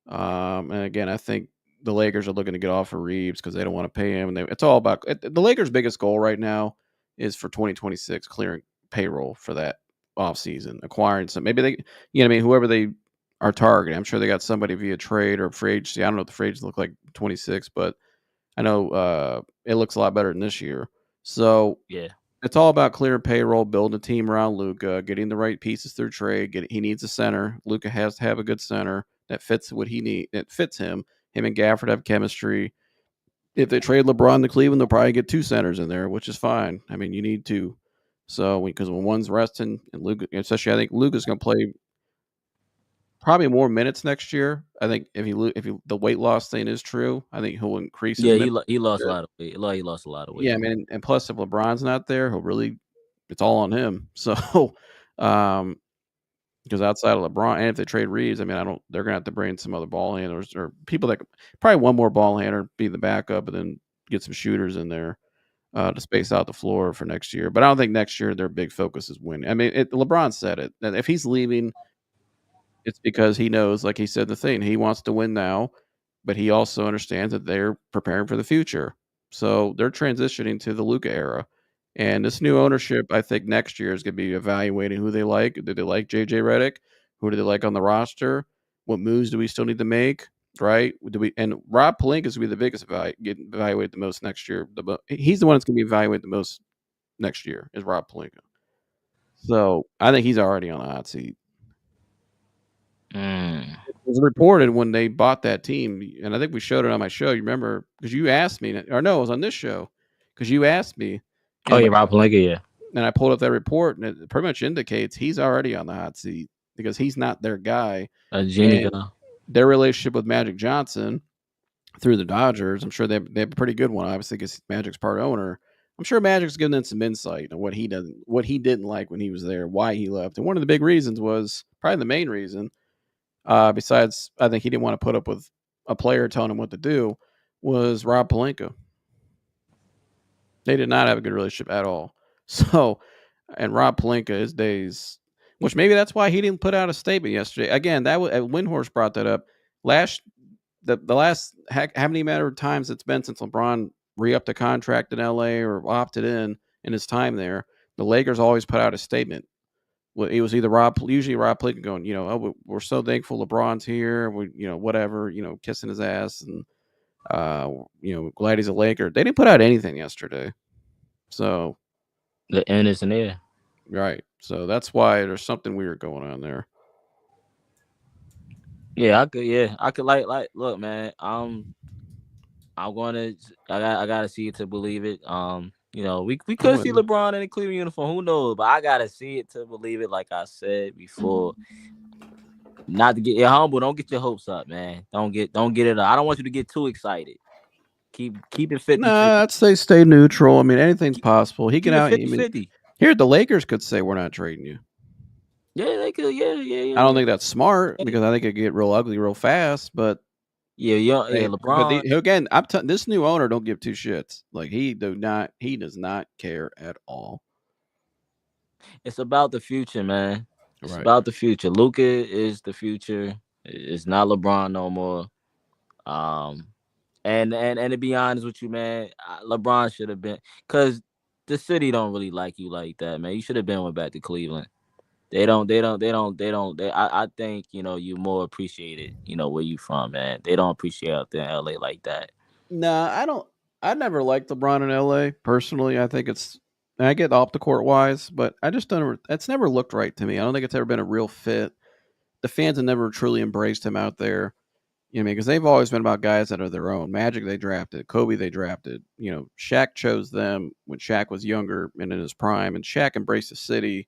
and again, I think the Lakers are looking to get off of Reeves because they don't want to pay him. And it's all about the Lakers' biggest goal right now is for 2026 clearing payroll for that offseason, acquiring some. Maybe they, whoever they are targeting. I'm sure they got somebody via trade or free agency. I don't know what the free agency look like 26, but I know it looks a lot better than this year. So yeah, it's all about clearing payroll, building a team around Luka, getting the right pieces through trade. He needs a center. Luka has to have a good center that fits what he needs. That fits him. Him and Gafford have chemistry. If they trade LeBron to Cleveland, they'll probably get 2 centers in there, which is fine. I mean, you need 2. So because when one's resting, and Luka, especially, I think Luka's going to play probably more minutes next year. I think if the weight loss thing is true, I think he'll increase. Yeah, he lost a lot of weight. He lost a lot of weight. Yeah, I mean, and plus if LeBron's not there, it's all on him. So, because outside of LeBron, and if they trade Reeves, I mean, they're gonna have to bring some other ball handlers or people that probably one more ball handler, be the backup, and then get some shooters in there to space out the floor for next year. But I don't think next year their big focus is winning. I mean, LeBron said it that if he's leaving, it's because he knows, like he said, the thing he wants to win now, but he also understands that they're preparing for the future. So they're transitioning to the Luka era. And this new ownership, I think next year is going to be evaluating who they like. Do they like JJ Redick? Who do they like on the roster? What moves do we still need to make? Right? And Rob Pelinka is going to be the biggest evaluated the most next year. He's the one that's going to be evaluated the most next year is Rob Pelinka. So I think he's already on the hot seat. It was reported when they bought that team, and I think we showed it on my show. You remember? Because you asked me, or no, it was on this show. Because you asked me. Oh yeah, Rob Pelinka, yeah. and I pulled up that report, and it pretty much indicates he's already on the hot seat because he's not their guy. A Genie And guy. their relationship with Magic Johnson through the Dodgers, I'm sure they have a pretty good one, obviously, because Magic's part owner. I'm sure Magic's giving them some insight on what he didn't like when he was there, why he left. And one of the big reasons was probably the main reason, besides I think he didn't want to put up with a player telling him what to do, was Rob Pelinka. They did not have a good relationship at all. So, and Rob Pelinka, his days, which maybe that's why he didn't put out a statement yesterday. Again, that was Windhorst brought that up the last how many matter of times it's been since LeBron re-upped a contract in LA or opted in his time there. The Lakers always put out a statement. Well, it was either usually Rob Pelinka going, oh, we're so thankful LeBron's here, whatever, kissing his ass and glad he's a Laker. They didn't put out anything yesterday. So the end is in there. Right. So that's why there's something weird going on there. Yeah, I could like look, man. I'm gonna I gotta see it to believe it. We could see LeBron in a Cleveland uniform. Who knows? But I gotta see it to believe it. Like I said before, not to get humble. Don't get your hopes up, man. Don't get it up. I don't want you to get too excited. Keep it 50. Nah, I'd say stay neutral. I mean, anything's possible. He can out. 50. Here, the Lakers could say we're not trading you. Yeah, they could. Yeah. I don't think that's smart because I think it could get real ugly real fast. But yeah, LeBron. But again, this new owner don't give two shits. Like he does not care at all. It's about the future, man. It's right. about the future. Luka is the future. It's not LeBron no more. And to be honest with you, man, LeBron should have been, because the city don't really like you like that, man. You should have went back to Cleveland. I think, you more appreciated, where you from, man. They don't appreciate out there in LA like that. Nah, I don't. I never liked LeBron in LA personally. I think I get off the court wise, but I just don't. It's never looked right to me. I don't think it's ever been a real fit. The fans have never truly embraced him out there. Because they've always been about guys that are their own. Magic they drafted, Kobe they drafted. Shaq chose them when Shaq was younger and in his prime, and Shaq embraced the city.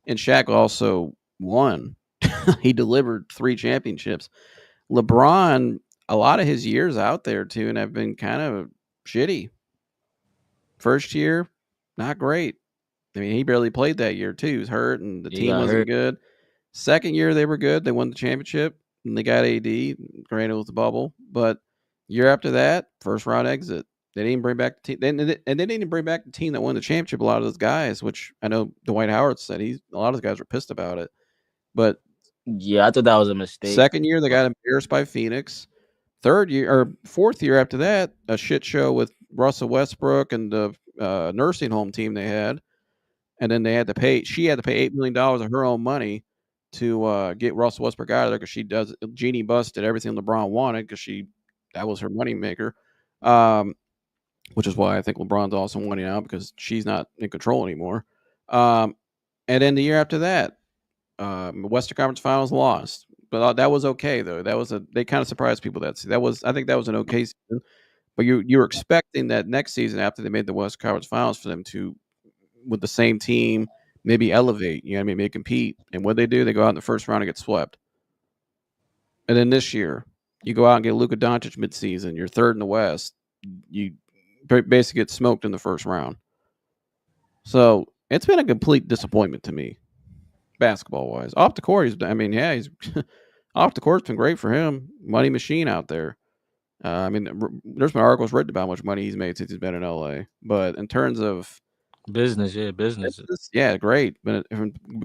And Shaq also won. He delivered 3 championships. LeBron, a lot of his years out there too, and have been kind of shitty. First year, not great. I mean, he barely played that year too. He was hurt, and the team wasn't good. Second year, they were good. They won the championship. And they got AD, granted with the bubble, but year after that, first round exit. They didn't bring back the team, and they didn't even bring back the team that won the championship. A lot of those guys, which I know Dwight Howard said, a lot of those guys were pissed about it. But yeah, I thought that was a mistake. Second year, they got embarrassed by Phoenix. Fourth year after that, a shit show with Russell Westbrook and the nursing home team they had, and then they had to pay. She had to pay $8 million of her own money to get Russell Westbrook out of there because Jeannie busted everything LeBron wanted because that was her moneymaker, which is why I think LeBron's also wanting out because she's not in control anymore. And then the year after that, Western Conference Finals lost, but that was okay though. They kind of surprised people I think that was an okay season, but you were expecting that next season after they made the Western Conference Finals for them to, with the same team, maybe elevate, maybe compete. And what they do, they go out in the first round and get swept. And then this year, you go out and get Luka Doncic midseason. You're third in the West. You basically get smoked in the first round. So it's been a complete disappointment to me, basketball-wise. Off the court, he's off the court's been great for him. Money machine out there. There's been articles written about how much money he's made since he's been in LA. But in terms of business, yeah, great. But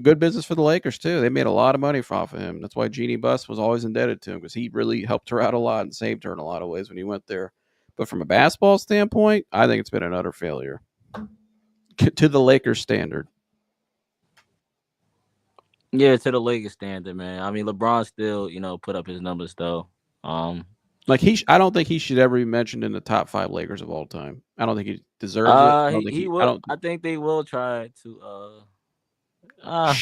good business for the Lakers too. They made a lot of money off of him. That's why Jeannie Buss was always indebted to him because he really helped her out a lot and saved her in a lot of ways when he went there. But from a basketball standpoint, I think it's been an utter failure to the Lakers standard. Yeah, to the Lakers standard, man. I mean, LeBron still, put up his numbers though. I don't think he should ever be mentioned in the top 5 Lakers of all time. I don't think he deserves it. He will. I think they will try to.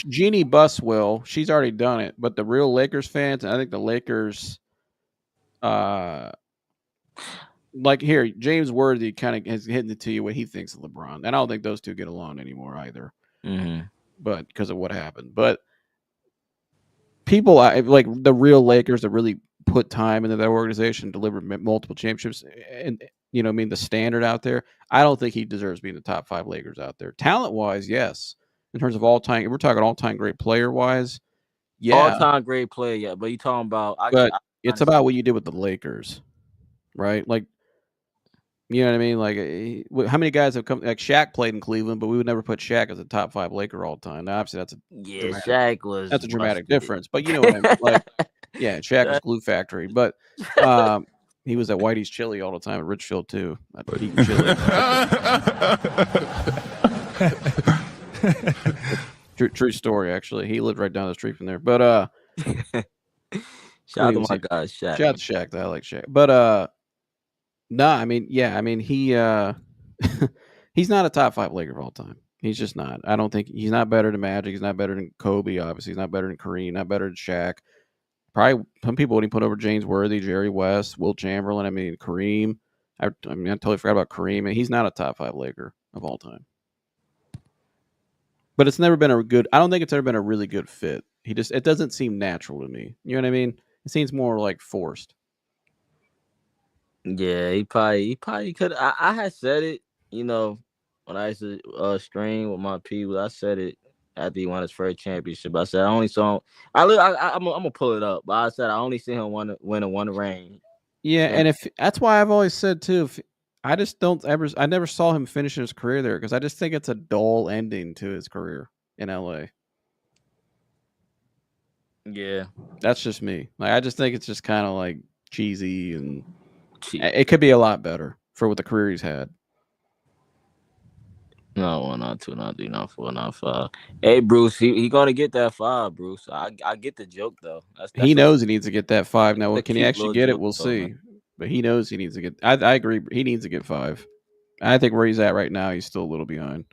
Jeannie Buss will. She's already done it. But the real Lakers fans, I think the Lakers, like here, James Worthy kind of has hidden it to you what he thinks of LeBron, and I don't think those two get along anymore either. Mm-hmm. But because of what happened, but people like the real Lakers that really put time into that organization, delivered multiple championships, and I mean the standard out there. I don't think he deserves being the top 5 Lakers out there. Talent wise, yes. In terms of all time, we're talking all time great player wise, yeah. All time great player, yeah. But you talking about? But it's about what you did with the Lakers, right? Like, you know what I mean? Like, how many guys have come? Like Shaq played in Cleveland, but we would never put Shaq as a top 5 Laker all time. Now, obviously, Shaq was. That's a dramatic difference. But you know what I mean? Like, yeah, Shaq was glue factory, but he was at Whitey's Chili all the time at Richfield too. Eating chili. True story, actually. He lived right down the street from there. But shout out to my guy Shaq. Shout out to Shaq. I like Shaq. But no, I mean, yeah, I mean he he's not a top 5 Laker of all time. He's just not. I don't think he's not better than Magic. He's not better than Kobe. Obviously, he's not better than Kareem. Not better than Shaq. Probably some people wouldn't put over James Worthy, Jerry West, Wilt Chamberlain. I mean Kareem. I mean I totally forgot about Kareem. And he's not a top 5 Laker of all time. But it's never been a good. I don't think it's ever been a really good fit. It doesn't seem natural to me. You know what I mean? It seems more like forced. Yeah, he probably could. I had said it, when I used to stream with my people. I said it after he won his first championship. I said I only saw him. I'm gonna pull it up, but I said I only see him win in one ring. Yeah, and if that's why I've always said too. I just don't ever. I never saw him finishing his career there because I just think it's a dull ending to his career in LA. Yeah, that's just me. Like I just think it's just kind of like cheesy, and it could be a lot better for what the career he's had. No, 1, not 2, not 3, not 4, not 5. Hey, Bruce, he gonna get that 5, Bruce. I get the joke though. That's he knows he needs to get that 5. Now, can he actually get it? We'll though, see. man. But he knows he needs to get. I agree. He needs to get 5. I think where he's at right now, he's still a little behind.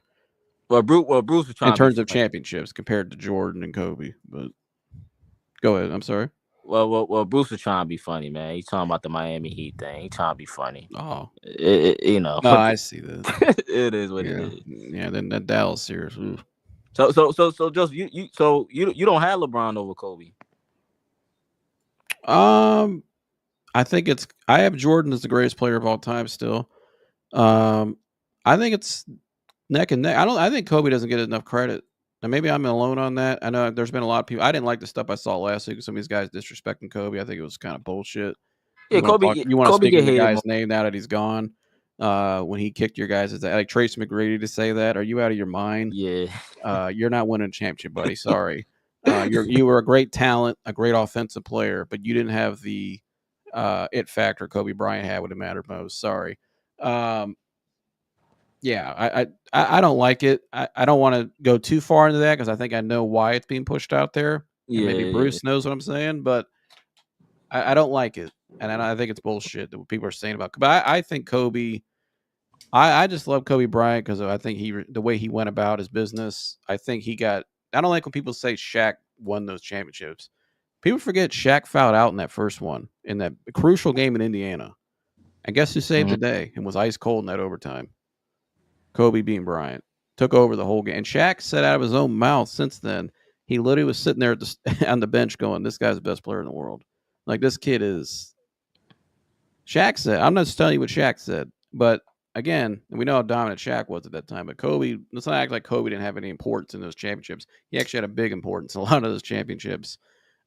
Well, Bruce was trying in terms of championships compared to Jordan and Kobe. But go ahead. I'm sorry. Well, Bruce was trying to be funny, man. He's talking about the Miami Heat thing. He's trying to be funny. Oh, No, I see that. It is what it is. Yeah, then that Dallas series. Ooh. So just you don't have LeBron over Kobe. I think I have Jordan as the greatest player of all time still. I think it's neck and neck. I think Kobe doesn't get enough credit. And maybe I'm alone on that. I know there's been a lot of people. I didn't like the stuff I saw last week. Some of these guys disrespecting Kobe. I think it was kind of bullshit. Yeah, you want to speak the guy's name now that he's gone. When he kicked your guys, like Tracy McGrady to say that? Are you out of your mind? Yeah. You're not winning a championship, buddy. Sorry. You were a great talent, a great offensive player, but you didn't have the it factor Kobe Bryant had when it mattered most. Sorry. Yeah, I don't like it. I don't want to go too far into that because I think I know why it's being pushed out there. Yeah, maybe Bruce knows what I'm saying, but I don't like it, and I think it's bullshit that what people are saying about. But I think Kobe. I just love Kobe Bryant because I think the way he went about his business. I think he got. I don't like when people say Shaq won those championships. People forget Shaq fouled out in that first one in that crucial game in Indiana. And guess who saved the day and was ice cold in that overtime? Kobe beating Bryant. Took over the whole game. And Shaq said out of his own mouth since then, he literally was sitting there on the bench going, this guy's the best player in the world. Like, this kid is... Shaq said, I'm not just telling you what Shaq said, but again, we know how dominant Shaq was at that time, but Kobe, let's not act like Kobe didn't have any importance in those championships. He actually had a big importance in a lot of those championships,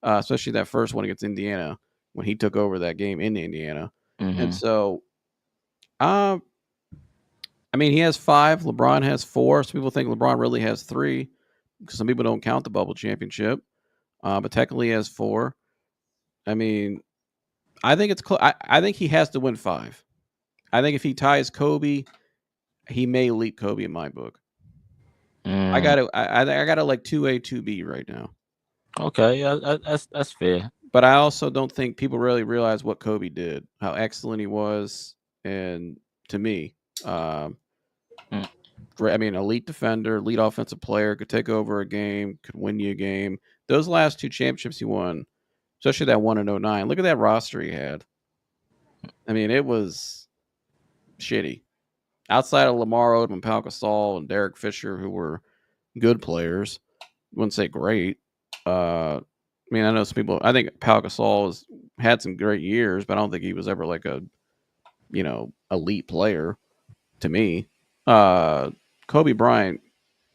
especially that first one against Indiana when he took over that game in Indiana. Mm-hmm. And so, I mean, he has 5. LeBron has 4. Some people think LeBron really has 3 because some people don't count the bubble championship. But technically he has 4. I mean, I think it's close. I think he has to win 5. I think if he ties Kobe, he may leap Kobe in my book. I got to like 2A, 2B right now. Okay, yeah, that's fair. But I also don't think people really realize what Kobe did, how excellent he was, and to me, I mean, elite defender, elite offensive player, could take over a game, could win you a game. Those last 2 championships he won, especially that one in 2009. Look at that roster he had. I mean, it was shitty. Outside of Lamar Odom and Pau Gasol and Derek Fisher, who were good players, wouldn't say great. I mean, I know some people. I think Pau Gasol had some great years, but I don't think he was ever like a, elite player to me. Kobe Bryant,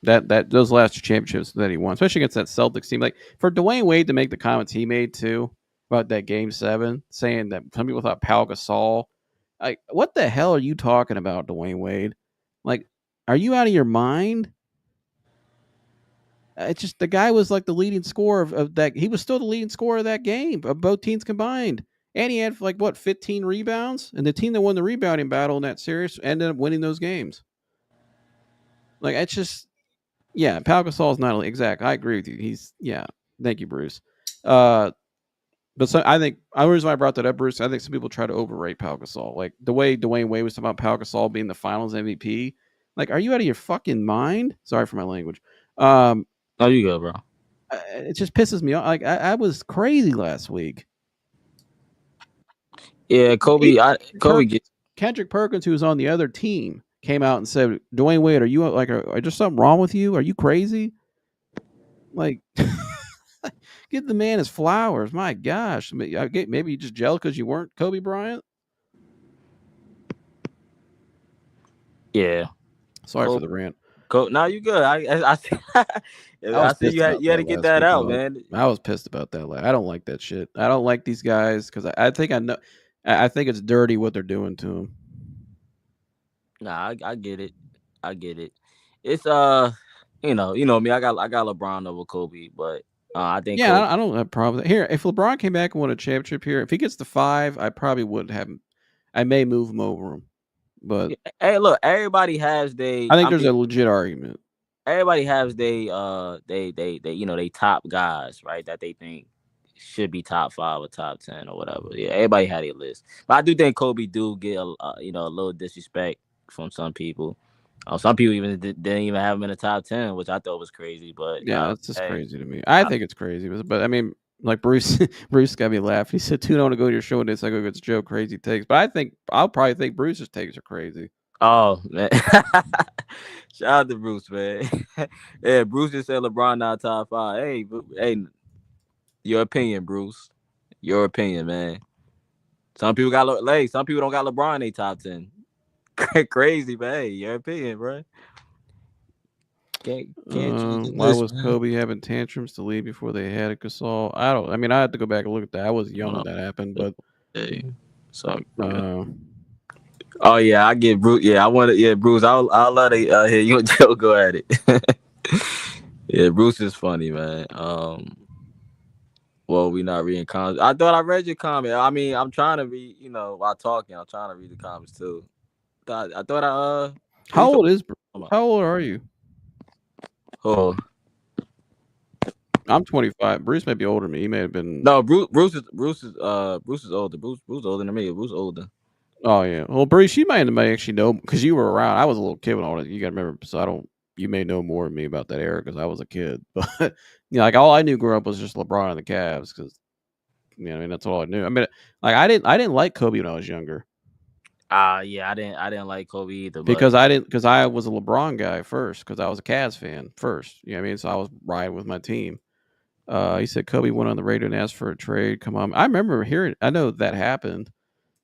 that those last two championships that he won, especially against that Celtics team, like for Dwayne Wade to make the comments he made too about that Game 7, saying that some people thought Pau Gasol, like, what the hell are you talking about, Dwayne Wade? Like, are you out of your mind? It's just the guy was like the leading scorer of that. He was still the leading scorer of that game of both teams combined. And he had 15 rebounds? And the team that won the rebounding battle in that series ended up winning those games. Like, it's just, yeah, Pau Gasol is not exact. I agree with you. Thank you, Bruce. But so I think the reason why I brought that up, Bruce, I think some people try to overrate Pau Gasol. Like the way Dwayne Wade was talking about Pau Gasol being the Finals MVP. Like, are you out of your fucking mind? Sorry for my language. Oh, you go, bro. It just pisses me off. Like I was crazy last week. Yeah, Kobe. Kendrick Perkins, who was on the other team, came out and said, "Dwayne Wade, are you like, are there something wrong with you? Are you crazy?" Like, give the man his flowers. My gosh, maybe you just jealous because you weren't Kobe Bryant. Yeah. Sorry for the rant. No, you good. I see you had to get that out, man. I was pissed about that. I don't like that shit. I don't like these guys because I think I know. I think it's dirty what they're doing to him. Nah, I get it. I get it. It's you know me. I got LeBron over Kobe, but I think I don't have a problem here. If LeBron came back and won a championship here, if he gets to 5, I probably would have him. I may move him over him. But hey, look, everybody has I think there's a legit argument. Everybody has they top guys, right? That they think should be top 5 or top 10 or whatever. Yeah, everybody had a list, but I do think Kobe do get a little disrespect from some people. Some people even didn't even have him in the top 10, which I thought was crazy. But yeah, that's just crazy to me. I think it's crazy, but I mean, like Bruce got me laughing. He said, "Tune on to go to your show and it's like it's Joe crazy takes." But I'll probably think Bruce's takes are crazy. Oh man, shout out to Bruce, man. Yeah, Bruce just said LeBron not top 5. Hey, your opinion, Bruce. Your opinion, man. Some people some people don't got LeBron in their top 10. Crazy, but hey, your opinion, bro. Why was Kobe having tantrums to leave before they had a Gasol? I mean, I had to go back and look at that. I was young when that happened, but oh yeah, I get Bruce. Yeah, I want to. Yeah, Bruce. I'll let hear you and Joe go at it. Yeah, Bruce is funny, man. Well, we not reading comments. I thought I read your comment. I mean, I'm trying to read. While talking, I'm trying to read the comments too. I thought How old are you? Oh, I'm 25. Bruce may be older than me. He may have been. No, Bruce is older. Bruce older than me. Bruce older. Oh yeah. Well, Bruce, you may actually know because you were around. I was a little kid when all that. You got to remember. So you may know more than me about that era because I was a kid. But like all I knew growing up was just LeBron and the Cavs because I mean that's all I knew. I mean, like I didn't like Kobe when I was younger. Yeah, I didn't like Kobe either. Because I was a LeBron guy first because I was a Cavs fan first. You know what I mean? So I was riding with my team. He said Kobe went on the radio and asked for a trade. Come on. I remember hearing, I know that happened.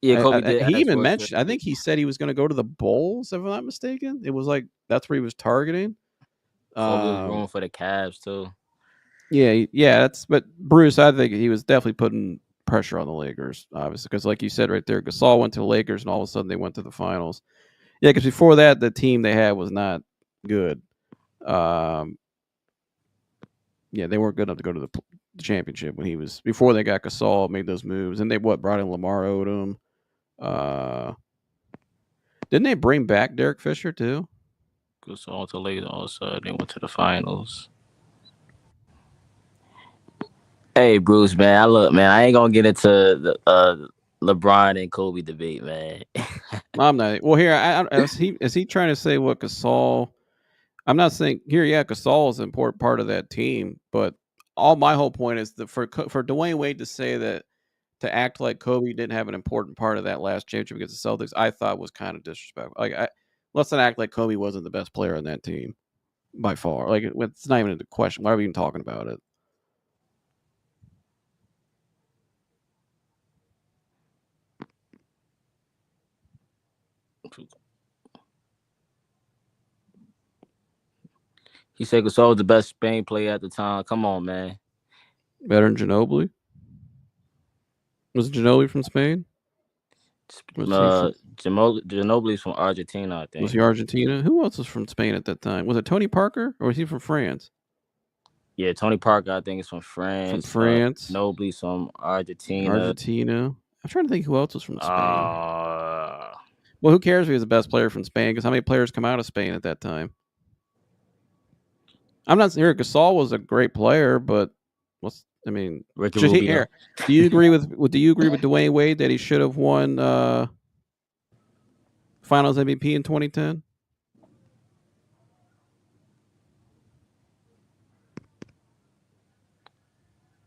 Yeah, Kobe did. He even mentioned, I think he said he was going to go to the Bulls, if I'm not mistaken. It was like, that's where he was targeting. Kobe was going for the Cavs too. Yeah. But Bruce, I think he was definitely putting pressure on the Lakers, obviously, because like you said right there, Gasol went to the Lakers and all of a sudden they went to the finals. Yeah, because before that, the team they had was not good. Yeah, they weren't good enough to go to the championship before they got Gasol, made those moves, and they brought in Lamar Odom. Didn't they bring back Derek Fisher too? Gasol to Lakers, all of a sudden they went to the finals. Hey, Bruce, man, I ain't gonna get into the LeBron and Kobe debate, man. I'm not. Well, here, is he trying to say what Gasol? I'm not saying here. Yeah, Gasol is an important part of that team, but my whole point is that for Dwayne Wade to say that to act like Kobe didn't have an important part of that last championship against the Celtics, I thought was kind of disrespectful. Like, let's not act like Kobe wasn't the best player on that team by far. Like, it's not even a question. Why are we even talking about it? He said Gasol was the best Spain player at the time. Come on, man. Better than Ginobili? Was Ginobili from Spain? Ginobili's from Argentina, I think. Was he Argentina? Who else was from Spain at that time? Was it Tony Parker or was he from France? Yeah, Tony Parker, I think, is from France. From France. Ginobili's from Argentina. I'm trying to think who else was from Spain. Well, who cares if he was the best player from Spain? Because how many players come out of Spain at that time? I'm not here. Gasol was a great player, but Ricky Rubio. Do you agree with Dwayne Wade that he should have won Finals MVP in 2010?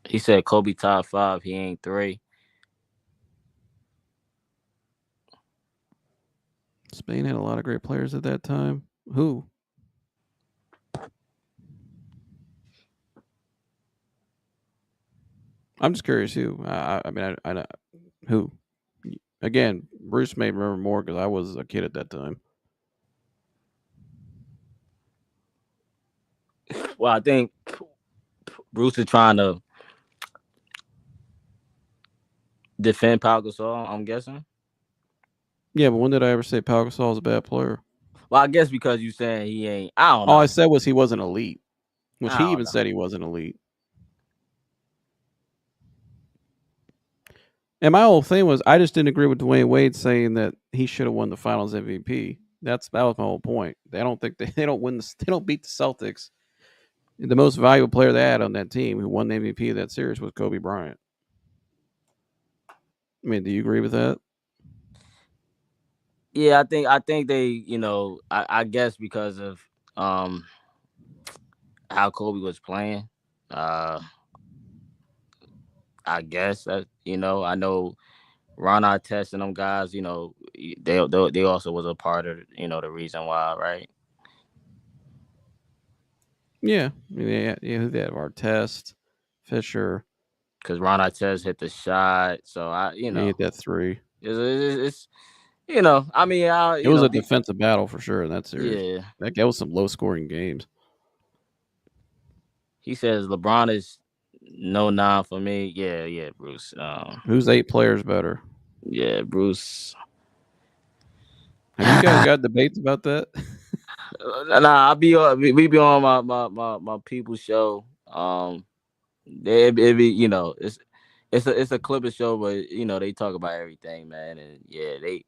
He said Kobe top 5. He ain't 3. Spain had a lot of great players at that time. Who? I'm just curious who. I who? Again, Bruce may remember more because I was a kid at that time. Well, I think Bruce is trying to defend Pau Gasol, I'm guessing. Yeah, but when did I ever say Pau Gasol was a bad player? Well, I guess because you saying he ain't. I don't know. All I said was he wasn't elite, which he even said he wasn't elite. And my whole thing was I just didn't agree with Dwayne Wade saying that he should have won the Finals MVP. That was my whole point. They don't think they don't win. They don't beat the Celtics. The most valuable player they had on that team who won the MVP of that series was Kobe Bryant. I mean, do you agree with that? Yeah, I think they, I guess because of how Kobe was playing. I guess that I know Ron Artest and them guys. They also was a part of the reason why, right? Yeah, they have Artest, Fisher, because Ron Artest hit the shot. So he hit that 3. It's it was a defensive battle for sure in that series. Yeah, that was some low scoring games. He says LeBron is no 9 for me. Yeah, Bruce. Who's 8 players better? Yeah, Bruce. Have you guys got debates about that? Nah, we be on my people's show. It be it's a Clipper show, but they talk about everything, man, and yeah, they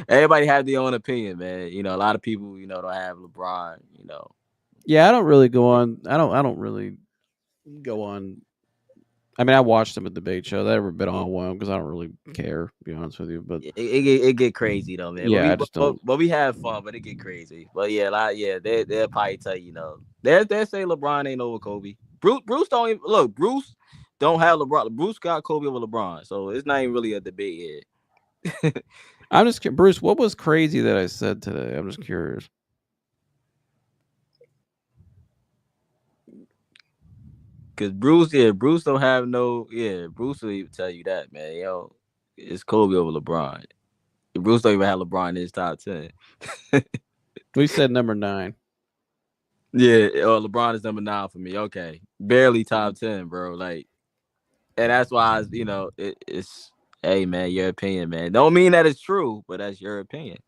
everybody have their own opinion, man. A lot of people don't have LeBron. Yeah, I don't really go on. I don't really go on. I mean, I watched them at the debate show. They never been on one because I don't really care, to be honest with you. But it get crazy though, man. Yeah, but we have fun, but it get crazy. But yeah, they'll probably tell you, they'll say LeBron ain't over Kobe. Bruce don't even look. Bruce don't have LeBron. Bruce got Kobe over LeBron, so it's not even really a debate here. I'm just Bruce. What was crazy that I said today? I'm just curious. Cause Bruce don't have Bruce will even tell you that, man. It's Kobe over LeBron. Bruce don't even have LeBron in his top 10. We said number 9. Yeah, LeBron is number 9 for me. Okay, barely top 10, bro. Like, and that's why it's hey, man, your opinion, man. Don't mean that it's true, but that's your opinion.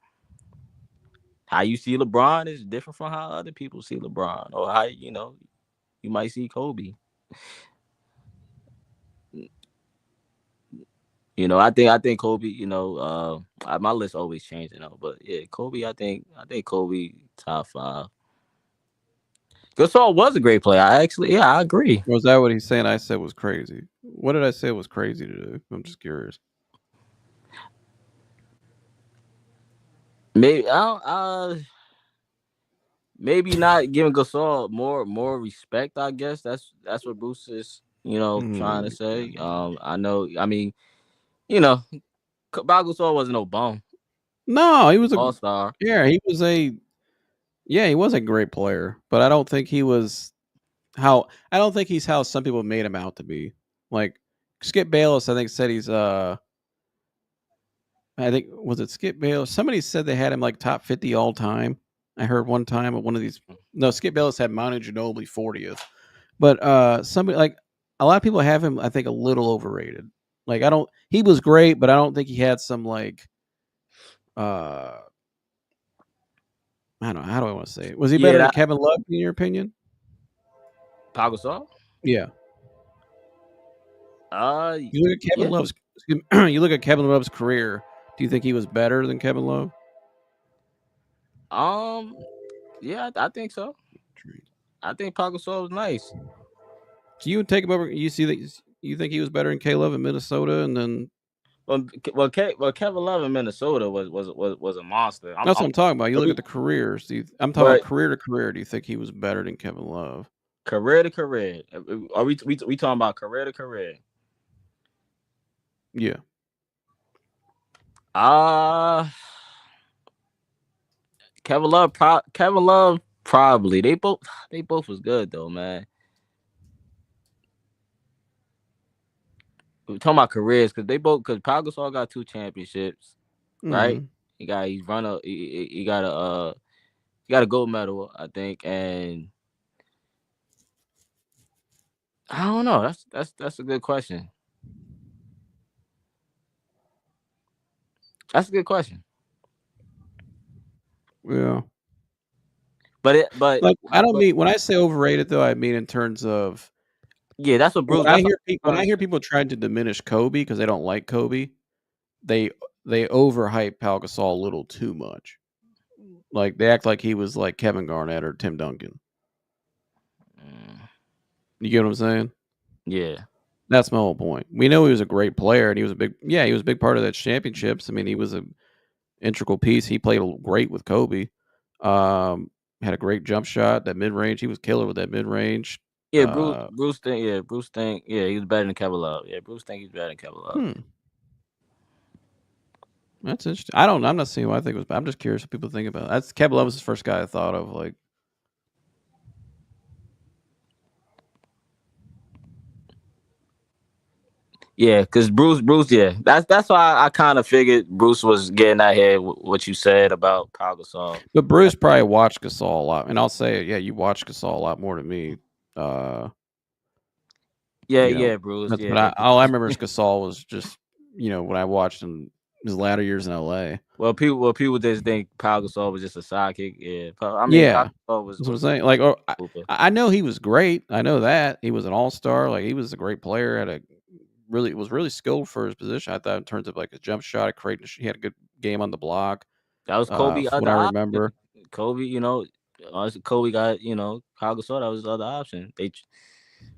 How you see LeBron is different from how other people see LeBron, or how you might see Kobe. I think Kobe. My list always changing though, but yeah, Kobe. I think Kobe top 5. Gasol was a great player. I agree. Was that what he's saying? I said was crazy. What did I say was crazy to do? I'm just curious. Maybe maybe not giving Gasol more respect. I guess that's what Bruce is trying to say. I know. I mean, Pau Gasol wasn't no bum. No, he was all-star. He was a great player, but I don't think he was I don't think he's how some people made him out to be. Like Skip Bayless, I think said he's I think was it Skip Bayless? Somebody said they had him like top 50 all time. I heard one time at one of these. No, Skip Bayless had Manu Ginobili 40th, but somebody like a lot of people have him. I think a little overrated. Like he was great, but I don't think he had some like I don't know. How do I want to say it? Was he better than Kevin Love in your opinion? Pau Gasol? Yeah. You look at Kevin Love's. You look at Kevin Love's career. Do you think he was better than Kevin Love? Yeah, I think so. I think Pau Gasol was nice. So you would take him over. You see that? You think he was better than K Love in Minnesota, and then Kevin Love in Minnesota was a monster. That's what I'm talking about. You look at the careers. I'm talking about career to career. Do you think he was better than Kevin Love? Career to career. Are we talking about career to career? Yeah. Kevin Love probably. They both was good though, man. We're talking about careers because Pau Gasol got 2 championships, right? He got a gold medal, I think, and I don't know. That's a good question. That's a good question. Yeah. But like, I don't mean when I say overrated though, I mean in terms of that's what Bruce. When I hear people trying to diminish Kobe because they don't like Kobe, they overhype Pau Gasol a little too much. Like they act like he was like Kevin Garnett or Tim Duncan. You get what I'm saying? Yeah. That's my whole point. We know he was a great player and he was a big part of that championships. I mean, he was an integral piece. He played great with Kobe. Had a great jump shot, that mid range. He was killer with that mid range. Yeah, Bruce think he was better than Kevin Love. Yeah, Bruce think he's better than Kevin Love. That's interesting. I'm not saying what I think it was, but I'm just curious what people think about it. That's Kevin Love was the first guy I thought of. Like, yeah, because Bruce, yeah, that's why I kind of figured Bruce was getting out here what you said about Pau Gasol. But Bruce probably watched Gasol a lot, and I'll say, yeah, you watched Gasol a lot more than me. Bruce. But all I remember is Gasol was just when I watched him his latter years in LA. Well, people just think Pau Gasol was just a sidekick. Yeah, Pau Gasol was. That's what I'm saying. Like, I know he was great. I know that he was an all-star. Like, he was a great player. Was really skilled for his position. I thought in terms of like his jump shot, he had a good game on the block. That was Kobe. What I remember. Kobe, Kobe got Pau Gasol. That was his other option. They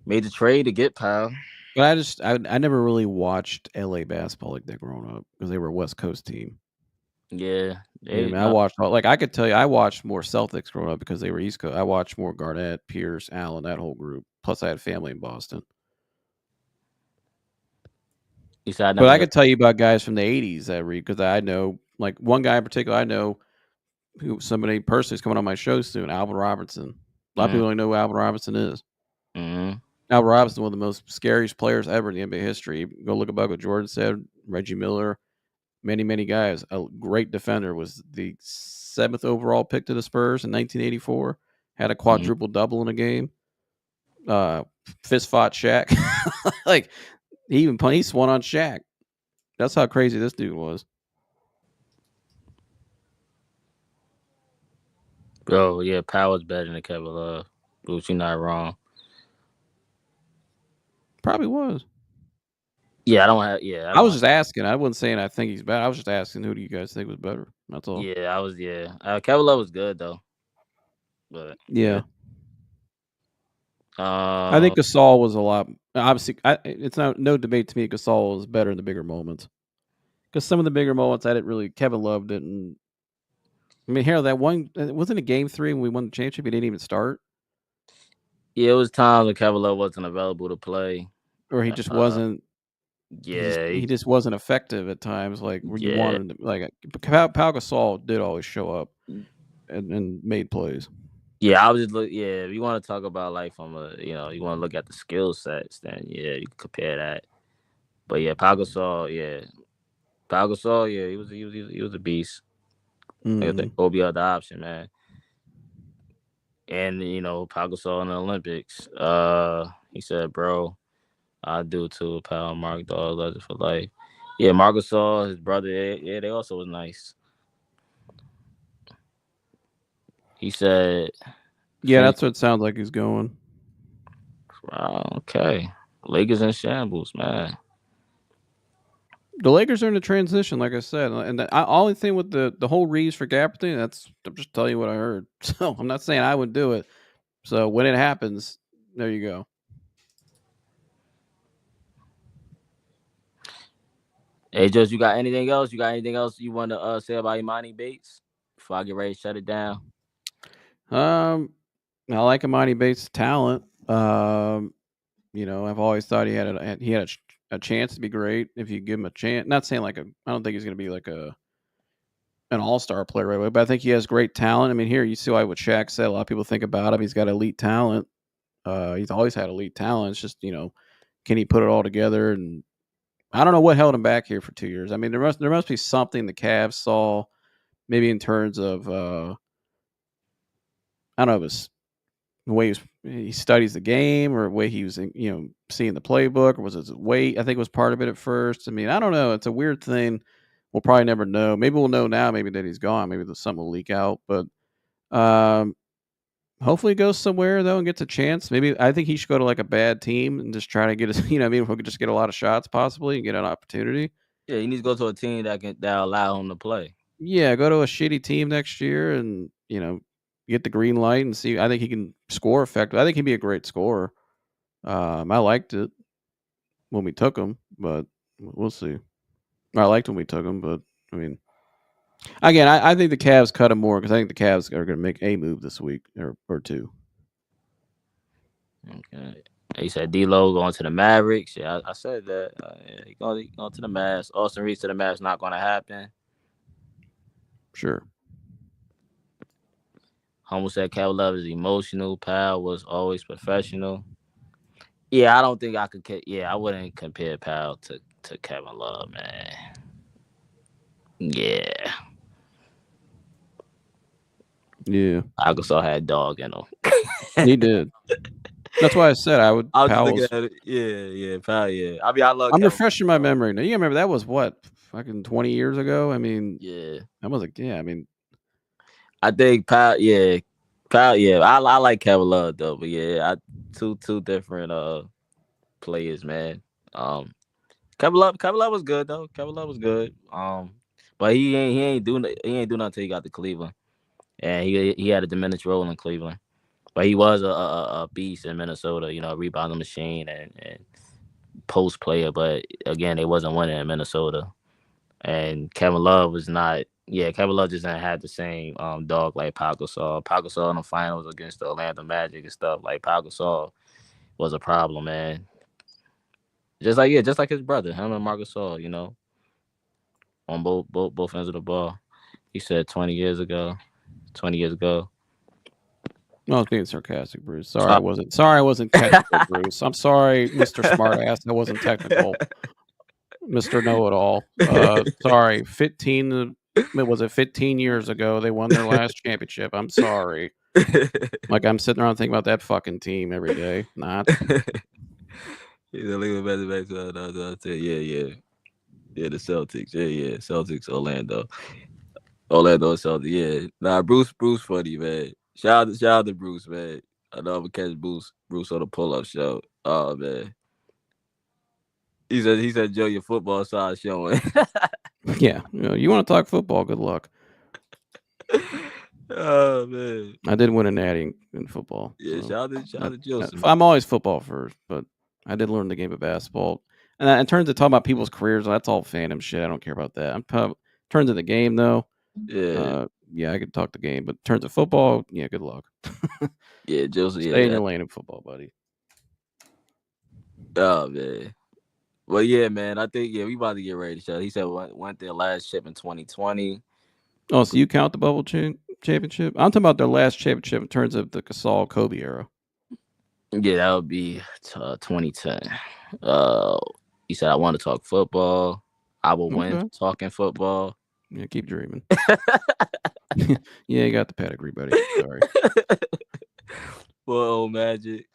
made the trade to get Pau. But I never really watched LA basketball like that growing up because they were a West Coast team. Yeah, I watched I could tell you I watched more Celtics growing up because they were East Coast. I watched more Garnett, Pierce, Allen, that whole group. Plus, I had family in Boston. But I could tell you about guys from the 80s that read because I know like one guy in particular I know who somebody personally is coming on my show soon, Alvin Robertson. A lot of people don't know who Alvin Robertson is. Mm-hmm. Alvin Robertson, one of the most scariest players ever in the NBA history. Go look about what Jordan said, Reggie Miller, many, many guys. A great defender, was the 7th overall pick to the Spurs in 1984. Had a quadruple double in a game. Fist fought Shaq. Like he swung on Shaq. That's how crazy this dude was. Bro, yeah, Power's better than Kevin Love. Bruce, you're not wrong. Probably was. Yeah, I was just asking. I wasn't saying I think he's better. I was just asking who do you guys think was better? That's all. Yeah, Kevin Love was good though. But yeah. I think Gasol was a lot. Obviously, it's no debate to me. Gasol was better in the bigger moments. Because some of the bigger moments, Kevin Love didn't. I mean, Harold, that one wasn't a game 3 when we won the championship. He didn't even start. Yeah, it was times when Kevin Love wasn't available to play. or he just wasn't. Yeah, he just wasn't effective at times. Like where you Yeah. wanted him. Like Pau Gasol did always show up and made plays. Yeah, I was just if you want to talk about like from a you want to look at the skill sets, then yeah, you can compare that. But yeah, Pau Gasol, yeah, he was a beast. I think Kobe had the option, man. And Pau Gasol in the Olympics, he said, "Bro, I do too, pal. Mark Dog, legend for life." Yeah, Marc Gasol, his brother, they also was nice. He said, Yeah, that's what it sounds like he's going. Okay. Lakers in shambles, man. The Lakers are in a transition, like I said. And the only thing with the whole Reeves for Gapper thing, I'm just telling you what I heard. So I'm not saying I would do it. So when it happens, there you go. Hey, Just, you got anything else? You got anything else you want to say about Imani Bates before I get ready to shut it down? I like Imani Bates' talent. I've always thought he had a chance to be great if you give him a chance. Not saying I don't think he's going to be like an all-star player right away, but I think he has great talent. I mean, here you see what Shaq said. A lot of people think about him. He's got elite talent. He's always had elite talent. It's just can he put it all together? And I don't know what held him back here for 2 years. I mean, there must be something the Cavs saw, maybe in terms of I don't know, it was the way he studies the game or the way he was seeing the playbook, or was it his weight? I think it was part of it at first. I mean, I don't know. It's a weird thing. We'll probably never know. Maybe we'll know now. Maybe that he's gone. Maybe something will leak out. But hopefully he goes somewhere though and gets a chance. Maybe I think he should go to like a bad team and just try to get his. If we could just get a lot of shots possibly and get an opportunity. Yeah, he needs to go to a team that allow him to play. Yeah, go to a shitty team next year and get the green light and see. I think he can score effectively. I think he'd be a great scorer. I liked it when we took him, but we'll see. I liked when we took him, but I mean, again, I think the Cavs cut him more because I think the Cavs are going to make a move this week or two. Okay. He said D-Lo going to the Mavericks. Yeah, I said that. He going to the Mavs. Austin Reeves to the Mavs not going to happen. Sure. Homer said Kevin Love is emotional. Powell was always professional. Yeah, I don't think I could. Yeah, I wouldn't compare Powell to Kevin Love, man. Yeah. Yeah. Gasol had dog in him. He did. That's why I said I would. I was just looking at it. Yeah, Powell. Yeah, I mean, I love. I'm refreshing my memory now. You remember that was what, fucking 20 years ago? I mean, yeah, that was I mean, I think Powell. Yeah, Powell. Yeah, I like Kevin Love though, but yeah, two different players, man. Kevin Love was good though. Kevin Love was good. But he ain't do nothing until he got to Cleveland, and he had a diminished role in Cleveland. But he was a beast in Minnesota, rebounding machine and post player. But again, they wasn't winning in Minnesota. And Kevin Love was not. Yeah, Kevin Love just didn't have the same dog like Pau Gasol. Pau Gasol in the finals against the Orlando Magic and stuff. Like Pau Gasol was a problem, man. Just like his brother, him and Marc Gasol, on both ends of the ball. He said 20 years ago. I was being sarcastic, Bruce. Sorry, I wasn't technical, Bruce. I'm sorry, Mr. Smartass. I wasn't technical, Mr. Know-It-All. Sorry, 15 years ago they won their last championship. I'm sorry. Like I'm sitting around thinking about that fucking team every day. Not. He's a little better back to yeah, the Celtics. Yeah, Celtics, Orlando Celtics. Yeah, nah, Bruce funny, man. Shout out to Bruce, man. I know I'm gonna catch Bruce on the pull-up show. Oh man, he said Joe, your football side showing. Yeah, you want to talk football? Good luck. Oh man, I did win a natty in football. Yeah, so shout out to Joseph. I'm always football first, but I did learn the game of basketball. And in terms of talking about people's careers, that's all fandom shit. I don't care about that. In terms of the game, though, yeah, I could talk the game. But in terms of football, yeah, good luck. Yeah, Joseph. Stay in your lane in football, buddy. Oh man. Well, yeah, man. I think we about to get ready to shut. He said went their last ship in 2020. Oh, so you count the bubble championship? I'm talking about their last championship in terms of the Gasol Kobe era. Yeah, that would be 2010. He said I want to talk football. I will win Okay. talking football. Yeah, keep dreaming. Yeah, you got the pedigree, buddy. Sorry. Full Magic.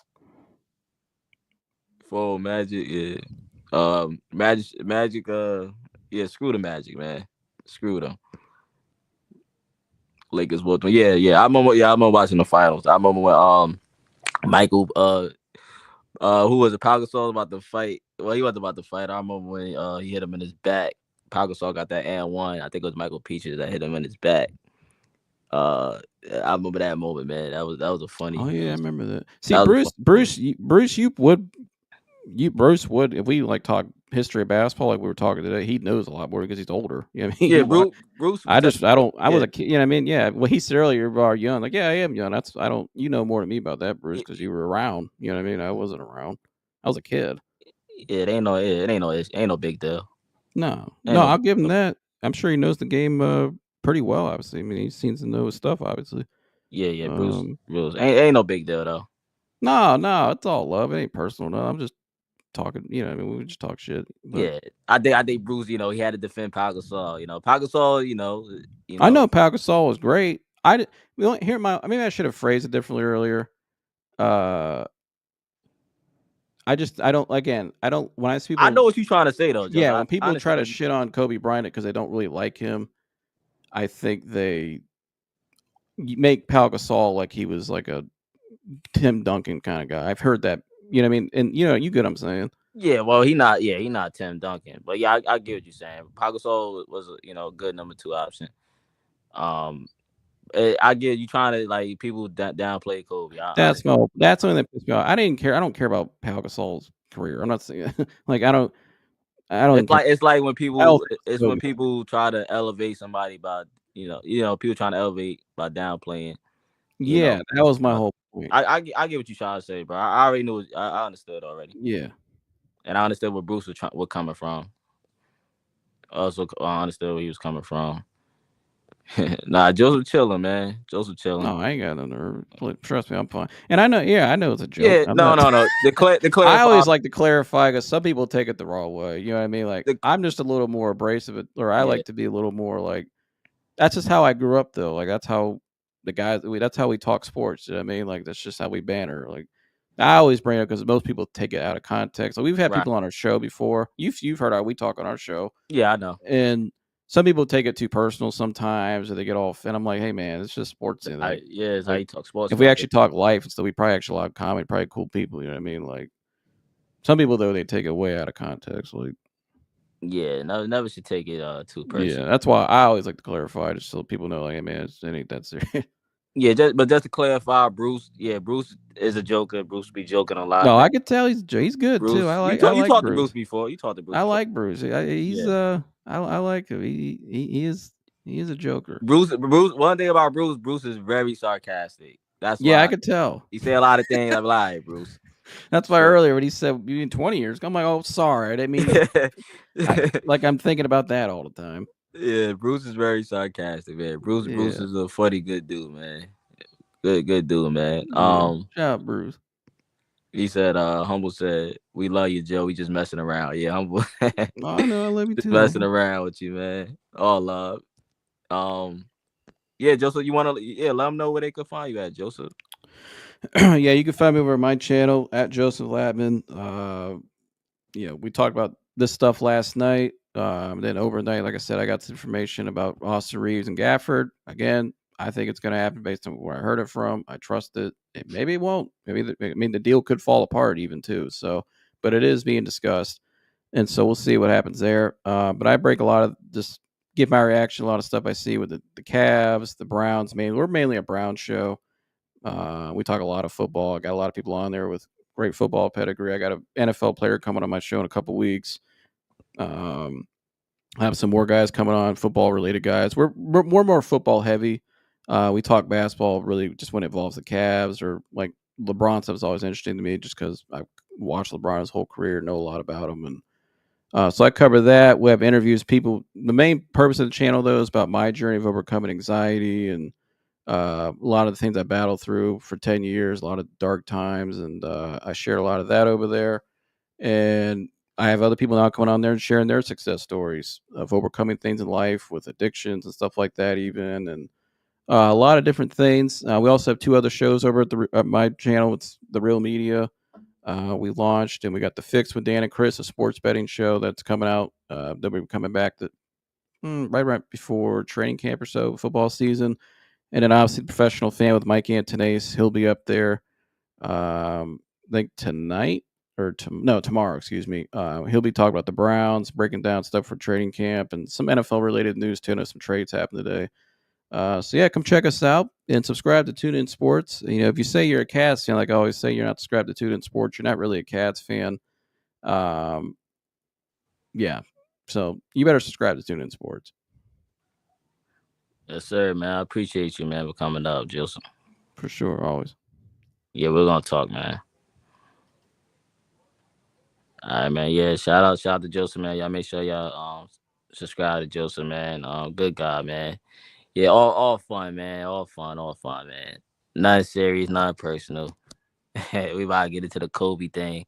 Full Magic, yeah. Magic, yeah, screw the Magic, man. Screw them. Lakers whooped them. Yeah. I remember watching the finals. I remember when Michael who was it? Pau Gasol about to fight. Well, he wasn't about to fight. I remember when he hit him in his back. Pau Gasol got that and one. I think it was Michael Peaches that hit him in his back. I remember that moment, man. That was a funny. Oh yeah, I remember that. See, that Bruce would, if we like talk history of basketball like we were talking today, he knows a lot more because he's older. You know what I mean? Yeah, Bruce. I was a kid. You know what I mean? Yeah. Well, he said earlier about young. Like, yeah, I am young. You know more than me about that, Bruce, because you were around. You know what I mean? I wasn't around. I was a kid. Yeah, it ain't no big deal. No, I'll give him that. I'm sure he knows the game pretty well. Obviously, I mean, he seems to know his stuff. Obviously. Yeah. Bruce ain't no big deal though. No, it's all love. It ain't personal. No, I'm just talking. You know, I mean, we just talk shit. But. Yeah, I think Bruce. He had to defend Pau Gasol. Pau Gasol. I know Pau Gasol was great. Maybe I should have phrased it differently earlier. I don't. When I see people, I know what you're trying to say though. Joe. Yeah, when people try to shit on Kobe Bryant because they don't really like him, I think they make Pau Gasol like he was like a Tim Duncan kind of guy. I've heard that. You know what I mean? And you get what I'm saying. Yeah, well, he not Tim Duncan, but yeah, I get what you're saying. Pau Gasol was a good number 2 option. I get you trying to like people downplay Kobe. That's something that pissed me off. I don't care about Pau Gasol's career. I'm not saying like I don't. It's like when people try to elevate somebody by people trying to elevate by downplaying. Yeah, that was my whole point. I get what you're trying to say, bro. I already knew. I understood already. Yeah. And I understood where Bruce was coming from. Also, I understood where he was coming from. Nah, Joseph chilling, man. Joseph chilling. No, I ain't got no nerve. Trust me, I'm fine. And I know it's a joke. Yeah, no. I always like to clarify because some people take it the wrong way. You know what I mean? Like, I'm just a little more abrasive, or I like to be a little more like. That's just how I grew up, though. Like, that's how the guys. That's how we talk sports. You know what I mean? Like, that's just how we banter. Like. I always bring it up because most people take it out of context. So we've had people on our show before. You've heard how we talk on our show. Yeah, I know. And some people take it too personal sometimes, or they get off. And I'm like, hey man, it's just sports. It's how you talk sports. If we actually talk life and stuff, we probably actually have comedy, probably cool people. You know what I mean? Like some people though, they take it way out of context. Like yeah, never should take it too personal. Yeah, that's why I always like to clarify, just so people know, like, hey man, it ain't that serious. Yeah, but just to clarify, Bruce is a joker. Bruce be joking a lot. No, I could tell he's good Bruce, too. I like. You talked to Bruce before. You talked to Bruce. I like Bruce. I like him. He is a joker. Bruce. One thing about Bruce is very sarcastic. That's why I could tell. He say a lot of things. I'm like, Bruce. That's why earlier when he said you in 20 years, I'm like, oh, sorry, I didn't mean. Like I'm thinking about that all the time. Yeah, Bruce is very sarcastic, man. Bruce is a funny, good dude, man. Good dude, man. Shout out Bruce. He said, Humble said, we love you, Joe. We just messing around. Yeah, Humble. I know, I love you too. Messing around with you, man. All love. Yeah, Joseph, you want to let them know where they can find you at, Joseph. Yeah, you can find me over at my channel at Joseph Latman. We talked about this stuff last night. Then overnight, like I said, I got some information about Austin Reeves and Gafford. Again, I think it's going to happen based on where I heard it from. I trust it. Maybe it won't. The deal could fall apart even too. So, but it is being discussed, and so we'll see what happens there. But I break a lot of just give my reaction, a lot of stuff I see with the Cavs, the Browns. We're mainly a Browns show. We talk a lot of football. I got a lot of people on there with great football pedigree. I got an NFL player coming on my show in a couple weeks. I have some more guys coming on, football related guys. We're more football heavy. We talk basketball really just when it involves the Cavs or like LeBron stuff is always interesting to me just because I watched LeBron his whole career, know a lot about him. And so I cover that. We have interviews, people. The main purpose of the channel, though, is about my journey of overcoming anxiety and a lot of the things I battled through for 10 years, a lot of dark times. And I shared a lot of that over there. And I have other people now coming on there and sharing their success stories of overcoming things in life with addictions and stuff like that, even. And a lot of different things. We also have 2 other shows over at my channel. It's The Real Media. We launched, and we got The Fix with Dan and Chris, a sports betting show that's coming out. They'll be coming back right before training camp or so, football season. And then obviously The Professional Fan with Mike Antonase. He'll be up there, I think tonight or tomorrow, excuse me. He'll be talking about the Browns, breaking down stuff for training camp and some NFL related news too. I know some trades happened today. So yeah, come check us out and subscribe to Tunensports. You know, if you say you're a Cats fan, like I always say, you're not subscribed to Tunensports, you're not really a Cats fan. Yeah. So you better subscribe to Tunensports. Yes, sir, man. I appreciate you, man, for coming up, Joseph. For sure, always. Yeah, we're gonna talk, man. All right, man. Yeah, shout out to Joseph, man. Y'all make sure y'all subscribe to Joseph, man. Good guy, man. Yeah, all fun, man. All fun, man. Nothing serious, nothing personal. We about to get into the Kobe thing.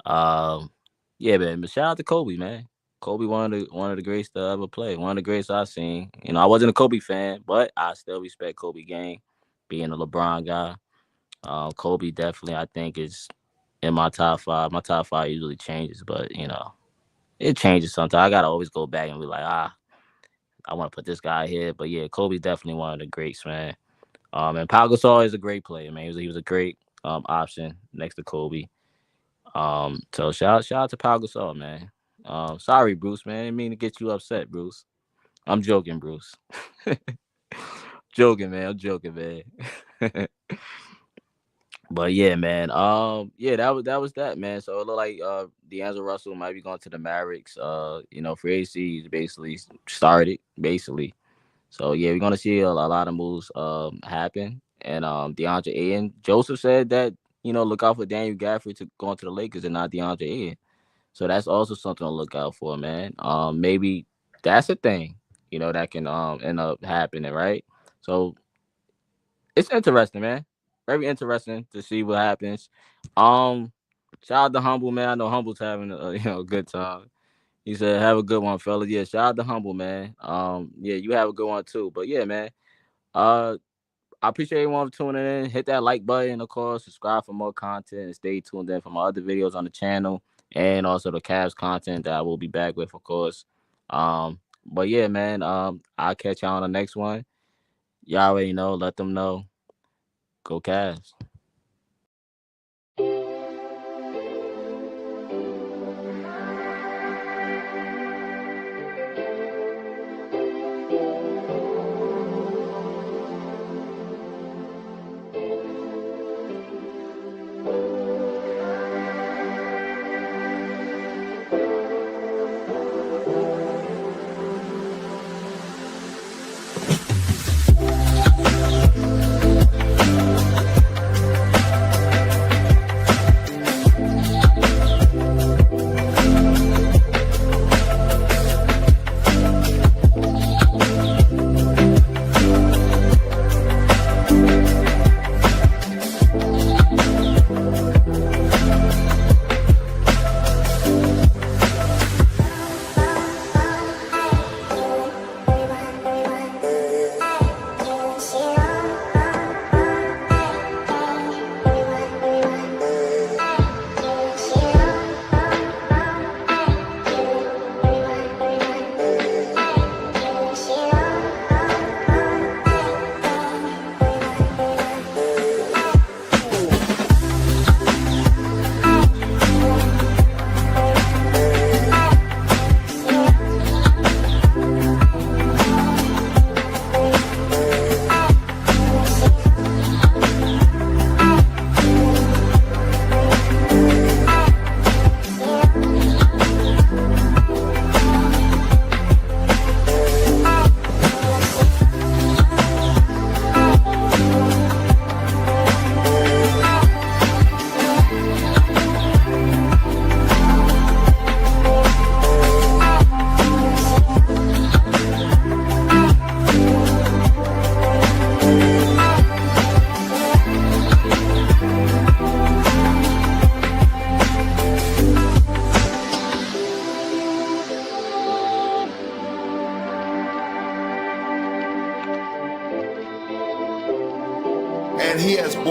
Yeah, man. But shout out to Kobe, man. Kobe one of the greatest to ever play. One of the greatest I've seen. You know, I wasn't a Kobe fan, but I still respect Kobe game. Being a LeBron guy, Kobe definitely I think is in my top 5. My top 5 usually changes, but you know, it changes sometimes. I gotta always go back and be like, I want to put this guy here. But yeah, Kobe's definitely one of the greats, man. And Pau Gasol is a great player, man. He was a great option next to Kobe. So shout out to Pau Gasol, man. Sorry, Bruce, man. I didn't mean to get you upset, Bruce. I'm joking, Bruce. Joking, man. I'm joking, man. But yeah, man. Yeah, that was that, man. So it looked like D'Angelo Russell might be going to the Mavericks. You know, free agency is basically started, basically. So yeah, we're gonna see a lot of moves happen. And Deandre Ayton, Joseph said that, you know, look out for Daniel Gafford to go into the Lakers and not Deandre Ayton. So that's also something to look out for, man. Maybe that's a thing, you know, that can end up happening, right? So it's interesting, man. Very interesting to see what happens. Shout out to Humble, man. I know Humble's having a good time. He said, "Have a good one, fellas." Yeah, shout out to Humble, man. Yeah, you have a good one too. But yeah, man. I appreciate everyone for tuning in. Hit that like button, of course. Subscribe for more content and stay tuned in for my other videos on the channel and also the Cavs content that I will be back with, of course. But yeah, man. I'll catch y'all on the next one. Y'all already know. Let them know. Go Cavs.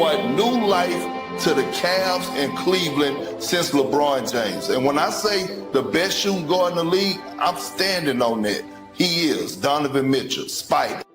brought new life to the Cavs and Cleveland since LeBron James. And when I say the best shooting guard in the league, I'm standing on that. He is Donovan Mitchell, Spider.